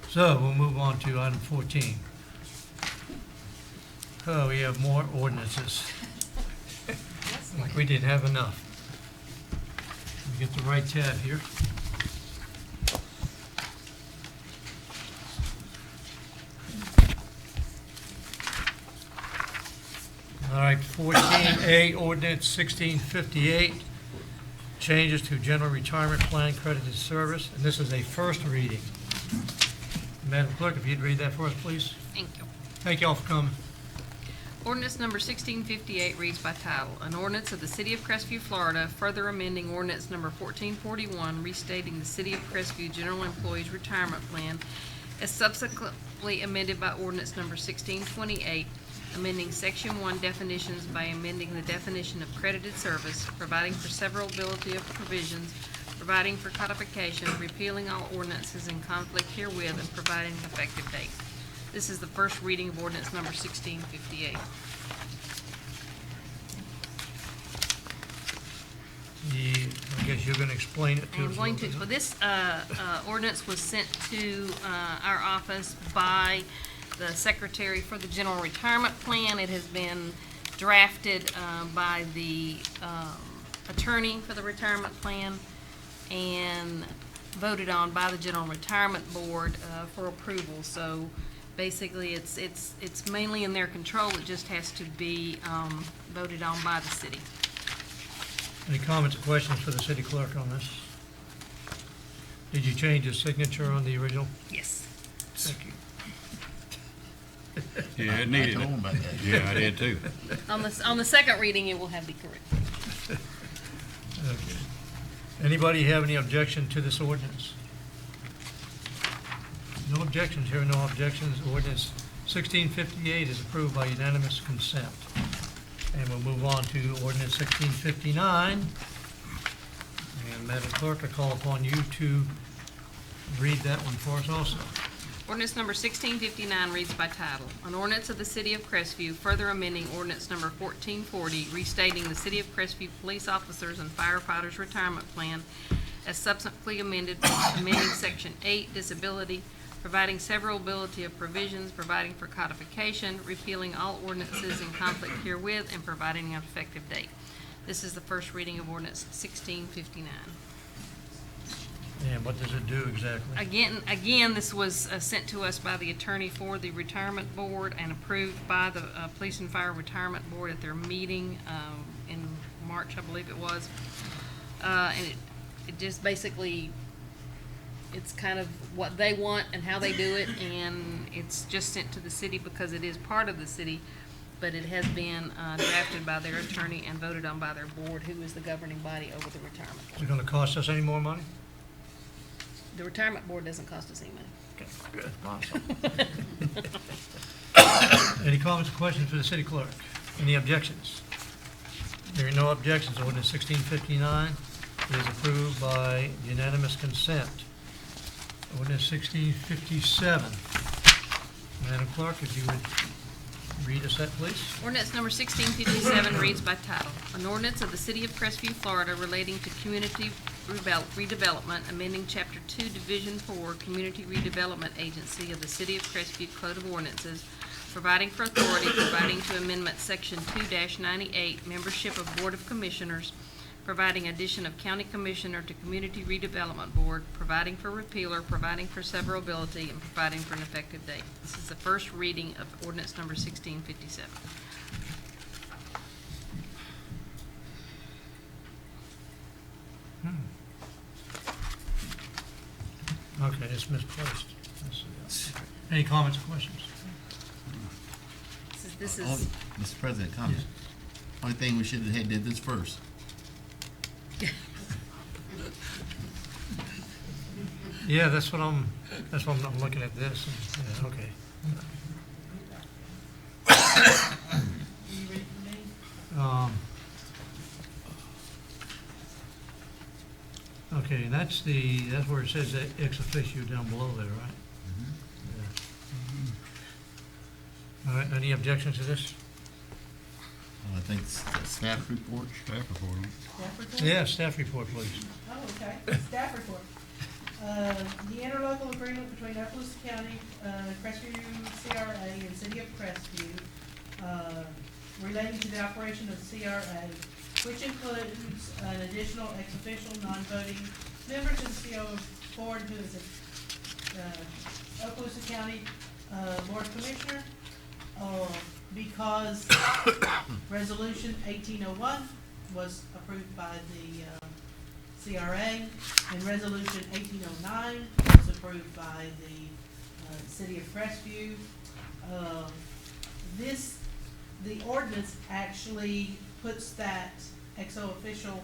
So we'll move on to item 14. Oh, we have more ordinances. Like we didn't have enough. Let me get the right tab here. All right, 14A, ordinance 1658, changes to general retirement plan credited service, and this is a first reading. Madam Clerk, if you'd read that for us, please. Thank you. Thank you all for coming. Ordinance number 1658 reads by title, an ordinance of the City of Crestview, Florida, further amending ordinance number 1441, restating the City of Crestview General Employees Retirement Plan as subsequently amended by ordinance number 1628, amending Section 1 definitions by amending the definition of credited service, providing for severability of provisions, providing for codification, repealing all ordinances in conflict herewith, and providing an effective date. This is the first reading of ordinance number 1658. I guess you're going to explain it to us. I'm going to. Well, this ordinance was sent to our office by the Secretary for the General Retirement Plan. It has been drafted by the attorney for the retirement plan and voted on by the General Retirement Board for approval. So basically, it's mainly in their control. It just has to be voted on by the city. Any comments or questions for the city clerk on this? Did you change the signature on the original? Yes. Thank you. Yeah, it needed I told him it. about that. Yeah, I did too. On the second reading, it will have the correct. Okay. Anybody have any objection to this ordinance? No objections, here are no objections. Ordinance 1658 is approved by unanimous consent. And we'll move on to ordinance 1659. And Madam Clerk, I call upon you to read that one for us also. Ordinance number 1659 reads by title, an ordinance of the City of Crestview further amending ordinance number 1440, restating the City of Crestview Police Officers and Firefighters Retirement Plan as subsequently amended by amending Section 8, Disability, providing severability of provisions, providing for codification, repealing all ordinances in conflict herewith, and providing an effective date. This is the first reading of ordinance 1659. And what does it do exactly? Again, this was sent to us by the attorney for the retirement board and approved by the Police and Fire Retirement Board at their meeting in March, I believe it was. And it just basically, it's kind of what they want and how they do it, and it's just sent to the city because it is part of the city, but it has been drafted by their attorney and voted on by their board, who is the governing body over the retirement board. Is it going to cost us any more money? The retirement board doesn't cost us any money. Okay, good, awesome. Any comments or questions for the city clerk? Any objections? There are no objections. Ordinance 1659 is approved by unanimous consent. Ordinance 1657. Madam Clerk, if you would read us that, please. Ordinance number 1657 reads by title. An ordinance of the City of Crestview, Florida relating to community redevelopment, amending Chapter 2, Division 4, Community Redevelopment Agency of the City of Crestview Code of Ordinances, providing for authority, providing to amendment Section 2-98, membership of Board of Commissioners, providing addition of County Commissioner to Community Redevelopment Board, providing for repealer, providing for severability, and providing for an effective date. This is the first reading of ordinance number 1657. Okay, it's misplaced. Let's see. Any comments or questions? This Oh, is, Mr. President, comment. Only thing we should have had did this first. Yeah, that's what I'm looking at this. Yeah, okay. Okay, and that's where it says that ex officio down below there, right? Yeah. All right, any objections to this? I think staff report. Staff report. Staff report? Yeah, staff report, please. Oh, okay. Staff report. The interlocal agreement between Okaloosa County, Crestview CRA, and City of Crestview, relating to the operation of CRA, which includes an additional ex official non-voting member to the CO board who is a Okaloosa County Board of Commissioner, because Resolution 1801 was approved by the CRA, and Resolution 1809 was approved by the City of Crestview. The ordinance actually puts that ex official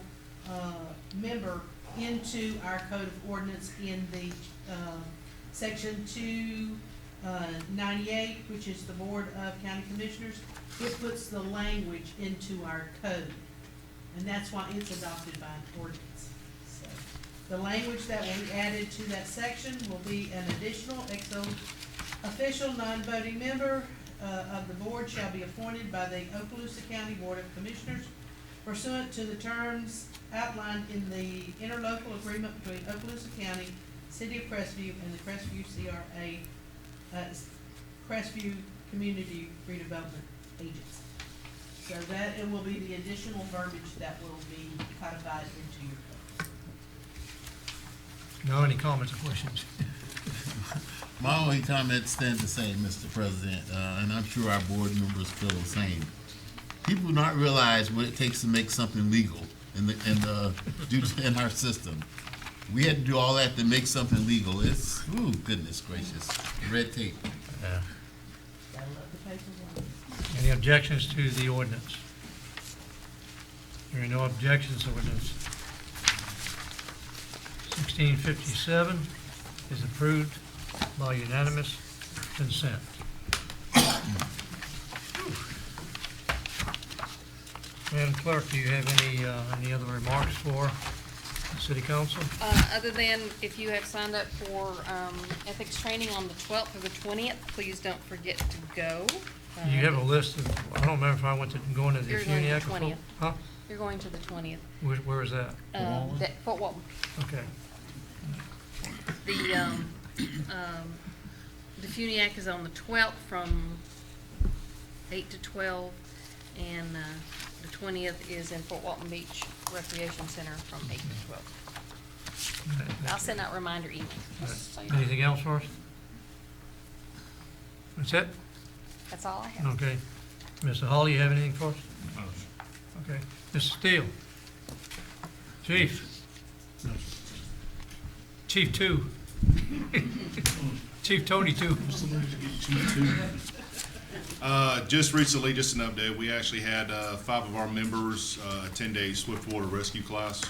member into our code of ordinance in the section 298, which is the Board of County Commissioners. It puts the language into our code, and that's why it's adopted by an ordinance. So the language that will be added to that section will be an additional ex official non-voting member of the board shall be appointed by the Okaloosa County Board of Commissioners pursuant to the terms outlined in the interlocal agreement between Okaloosa County, City of Crestview, and the Crestview CRA, Crestview Community Redevelopment Agency. So that it will be the additional verbiage that will be codified into your code. No, any comments or questions? My only comment stands the same, Mr. President, and I'm sure our board members feel the same. People do not realize what it takes to make something legal in our system. We had to do all that to make something legal. It's, ooh, goodness gracious, red tape. Yeah. Gotta love the paperwork. Any objections to the ordinance? Hearing no objections, ordinance 1657 is approved by unanimous consent. Madam Clerk, do you have any other remarks for the City Council? other than if you have signed up for ethics training on the 12th or the 20th, please don't forget to go. You have a list of, I don't remember if I went to, going to the You're going to the Funiac or 20th. Huh? You're going to the 20th. Where is that? Fort Walton. Okay. The FUNIAC is on the 12th from 8 to 12, and the 20th is in Fort Walton Beach Recreation Center from 8 to 12. I'll send out reminder emails. just so you know. Anything else for us? That's it? That's all I have. Okay. Mr. Hall, you have anything for us? Okay. Mr. Steele? Chief? Chief 2. Chief Tony 2. Just recently, just an update, we actually had 5 of our members attend a swiftwater rescue class.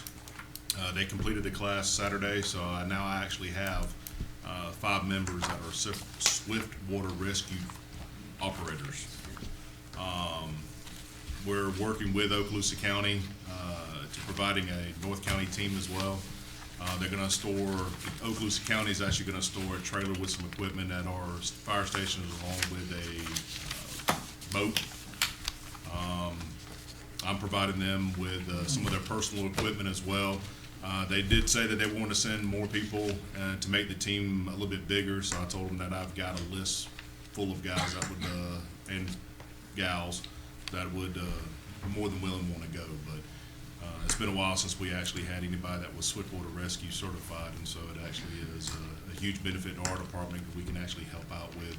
They completed the class Saturday, so now I actually have 5 members that are swiftwater rescue operators. We're working with Okaloosa County to providing a North County team as well. They're going to store, Okaloosa County is actually going to store a trailer with some equipment at our fire stations along with a boat. I'm providing them with some of their personal equipment as well. They did say that they want to send more people to make the team a little bit bigger, so I told them that I've got a list full of guys that would, and gals that would more than willing want to go. But it's been a while since we actually had anybody that was Swiftwater Rescue certified, and so it actually is a huge benefit to our department because we can actually help out with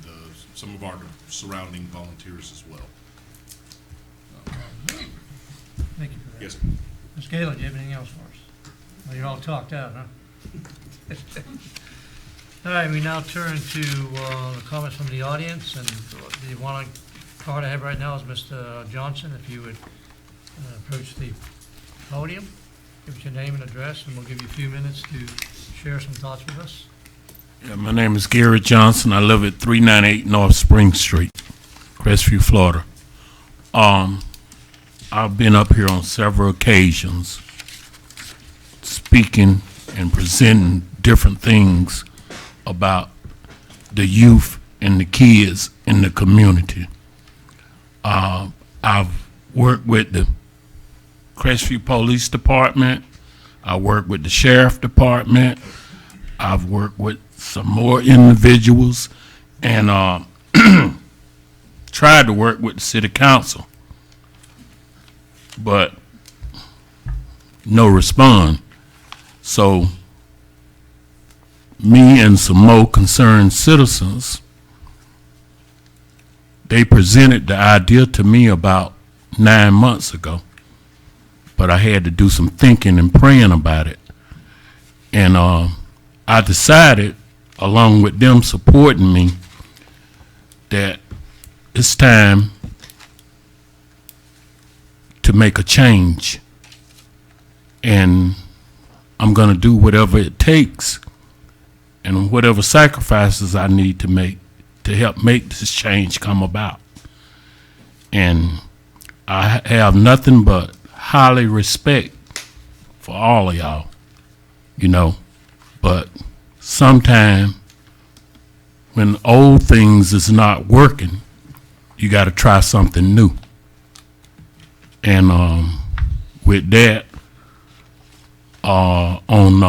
some of our surrounding volunteers as well. Thank you for that. Yes, sir. Ms. Galen, do you have anything else for us? Well, you're all talked out, huh? All right, we now turn to the comments from the audience, and the one card I have right now is Mr. Johnson. If you would approach the podium, give us your name and address, and we'll give you a few minutes to share some thoughts with us. Yeah, my name is Gary Johnson. I live at 398 North Spring Street, Crestview, Florida. I've been up here on several occasions speaking and presenting different things about the youth and the kids in the community. I've worked with the Crestview Police Department. I work with the Sheriff Department. I've worked with some more individuals and tried to work with the City Council, but no response. So me and some more concerned citizens, they presented the idea to me about 9 months ago, but I had to do some thinking and praying about it. And I decided, along with them supporting me, that it's time to make a change. And I'm going to do whatever it takes and whatever sacrifices I need to make to help make this change come about. And I have nothing but highly respect for all of y'all, you know, but sometime when old things is not working, you got to try something new. And with that, on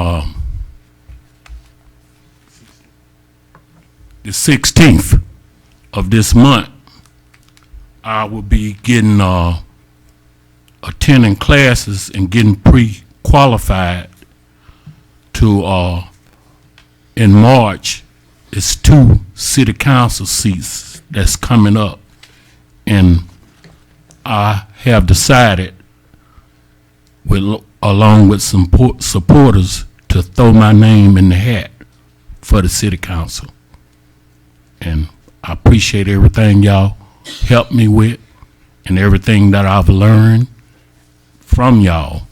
the 16th of this month, I will be getting attending classes and getting pre-qualified to in March. It's 2 city council seats that's coming up, and I have decided, along with some supporters, to throw my name in the hat for the city council. And I appreciate everything y'all helped me with and everything that I've learned from y'all.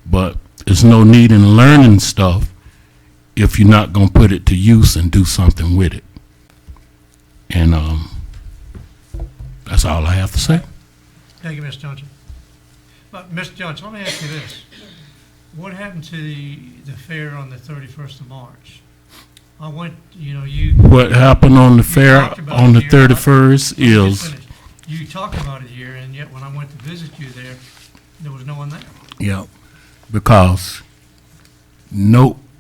But there's no need in learning stuff if you're not going to put it to use and do something with it. And that's all I have to say. Thank you, Mr. Johnson. But, Mr. Johnson, let me ask you this. What happened to the fair on the 31st of March? I went, you know, What happened on the fair on the 31st is... You talked about it here, and yet when I went to visit you there was no one there. Yeah, because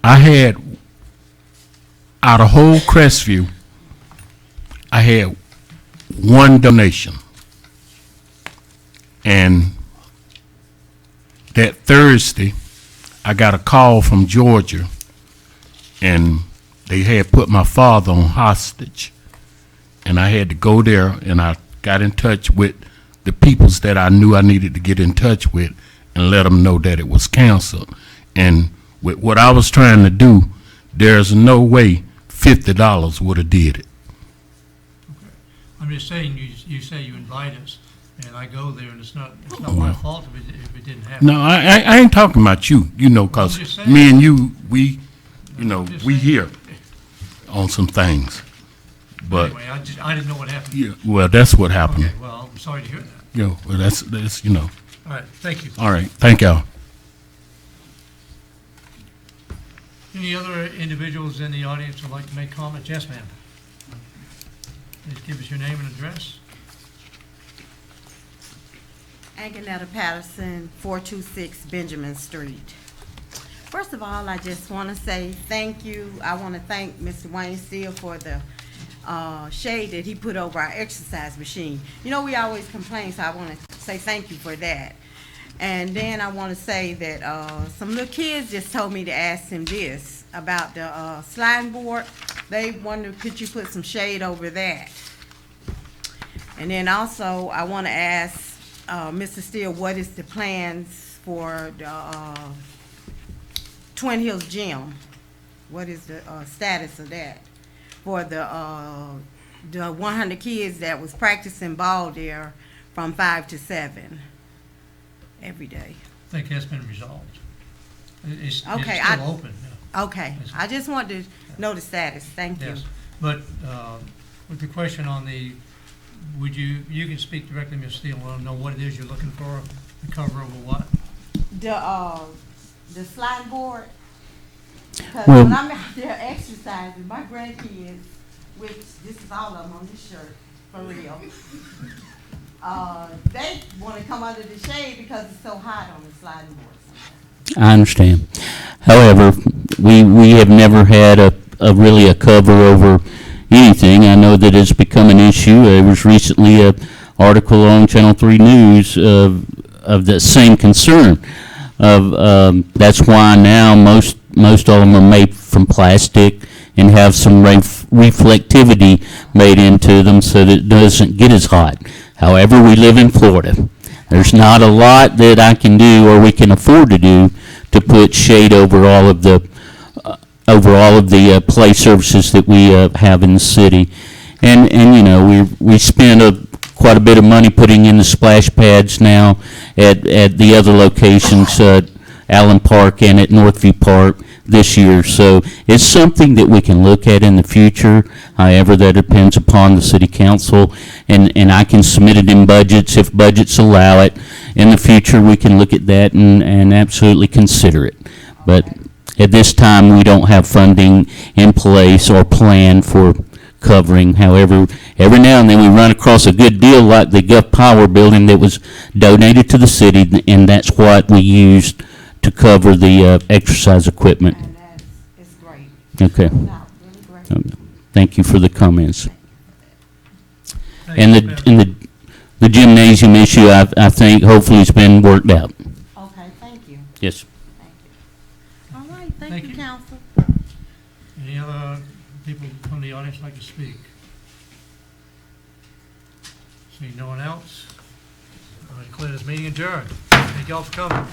I had, out of whole Crestview, I had one donation. And that Thursday, I got a call from Georgia, and they had put my father on hostage. And I had to go there, and I got in touch with the peoples that I knew I needed to get in touch with and let them know that it was canceled. And with what I was trying to do, there's no way $50 would have did it. Okay. I'm just saying, you say you invite us, and I go there, and it's not my fault if it didn't happen. No, I ain't talking about you, you know, because me and you, we here on some things. But anyway, I didn't know what happened. Yeah, well, that's what happened. Okay, well, I'm sorry to hear that. Yeah, well, that's, you know. All right, thank you. All right, thank y'all. Any other individuals in the audience who would like to make comments? Yes, ma'am. Please give us your name and address. Anganetta Patterson, 426 Benjamin Street. First of all, I just want to say thank you. I want to thank Mr. Wayne Steele for the shade that he put over our exercise machine. You know, we always complain, so I want to say thank you for that. And then I want to say that some little kids just told me to ask him this about the sliding board. They wondered, could you put some shade over that? And then also, I want to ask Mr. Steele, what is the plans for the Twin Hills Gym? What is the status of that? For the 100 kids that was practicing ball there from 5 to 7 every day. I think that's been resolved. It's Okay, still open, yeah. Okay, I just wanted to know the status. Thank you. Yes, but with the question on the, you can speak directly, Ms. Steele, want to know what it is you're looking for, the cover over what? The sliding board. Because Well- when I'm out there exercising, my grandkids, which this is all of them on this shirt, for real, they want to come under the shade because it's so hot on the sliding board sometimes. I understand. However, we have never had a really a cover over anything. I know that it's become an issue. There was recently a article on Channel 3 News of the same concern. That's why now most of them are made from plastic and have some reflectivity made into them so that it doesn't get as hot. However, we live in Florida. There's not a lot that I can do or we can afford to do to put shade over all of the play services that we have in the city. And you know, we spend quite a bit of money putting in the splash pads now at the other locations, Allen Park and at Northview Park this year. So it's something that we can look at in the future. However, that depends upon the city council, and I can submit it in budgets. If budgets allow it, in the future, we can look at that and absolutely consider it. But at this time, we don't have funding in place or plan for covering. However, every now and then we run across a good deal like the Gulf Power building that was donated to the city, and that's what we used to cover the exercise equipment. And it's great. Okay. No, really great. Thank you for the comments. Thank And you, the gymnasium issue, I think, hopefully has been worked out. Okay, thank you. Yes. All right, thank Thank you, you. council. Any other people from the audience like to speak? See no one else? I declare this meeting adjourned. Thank y'all for coming.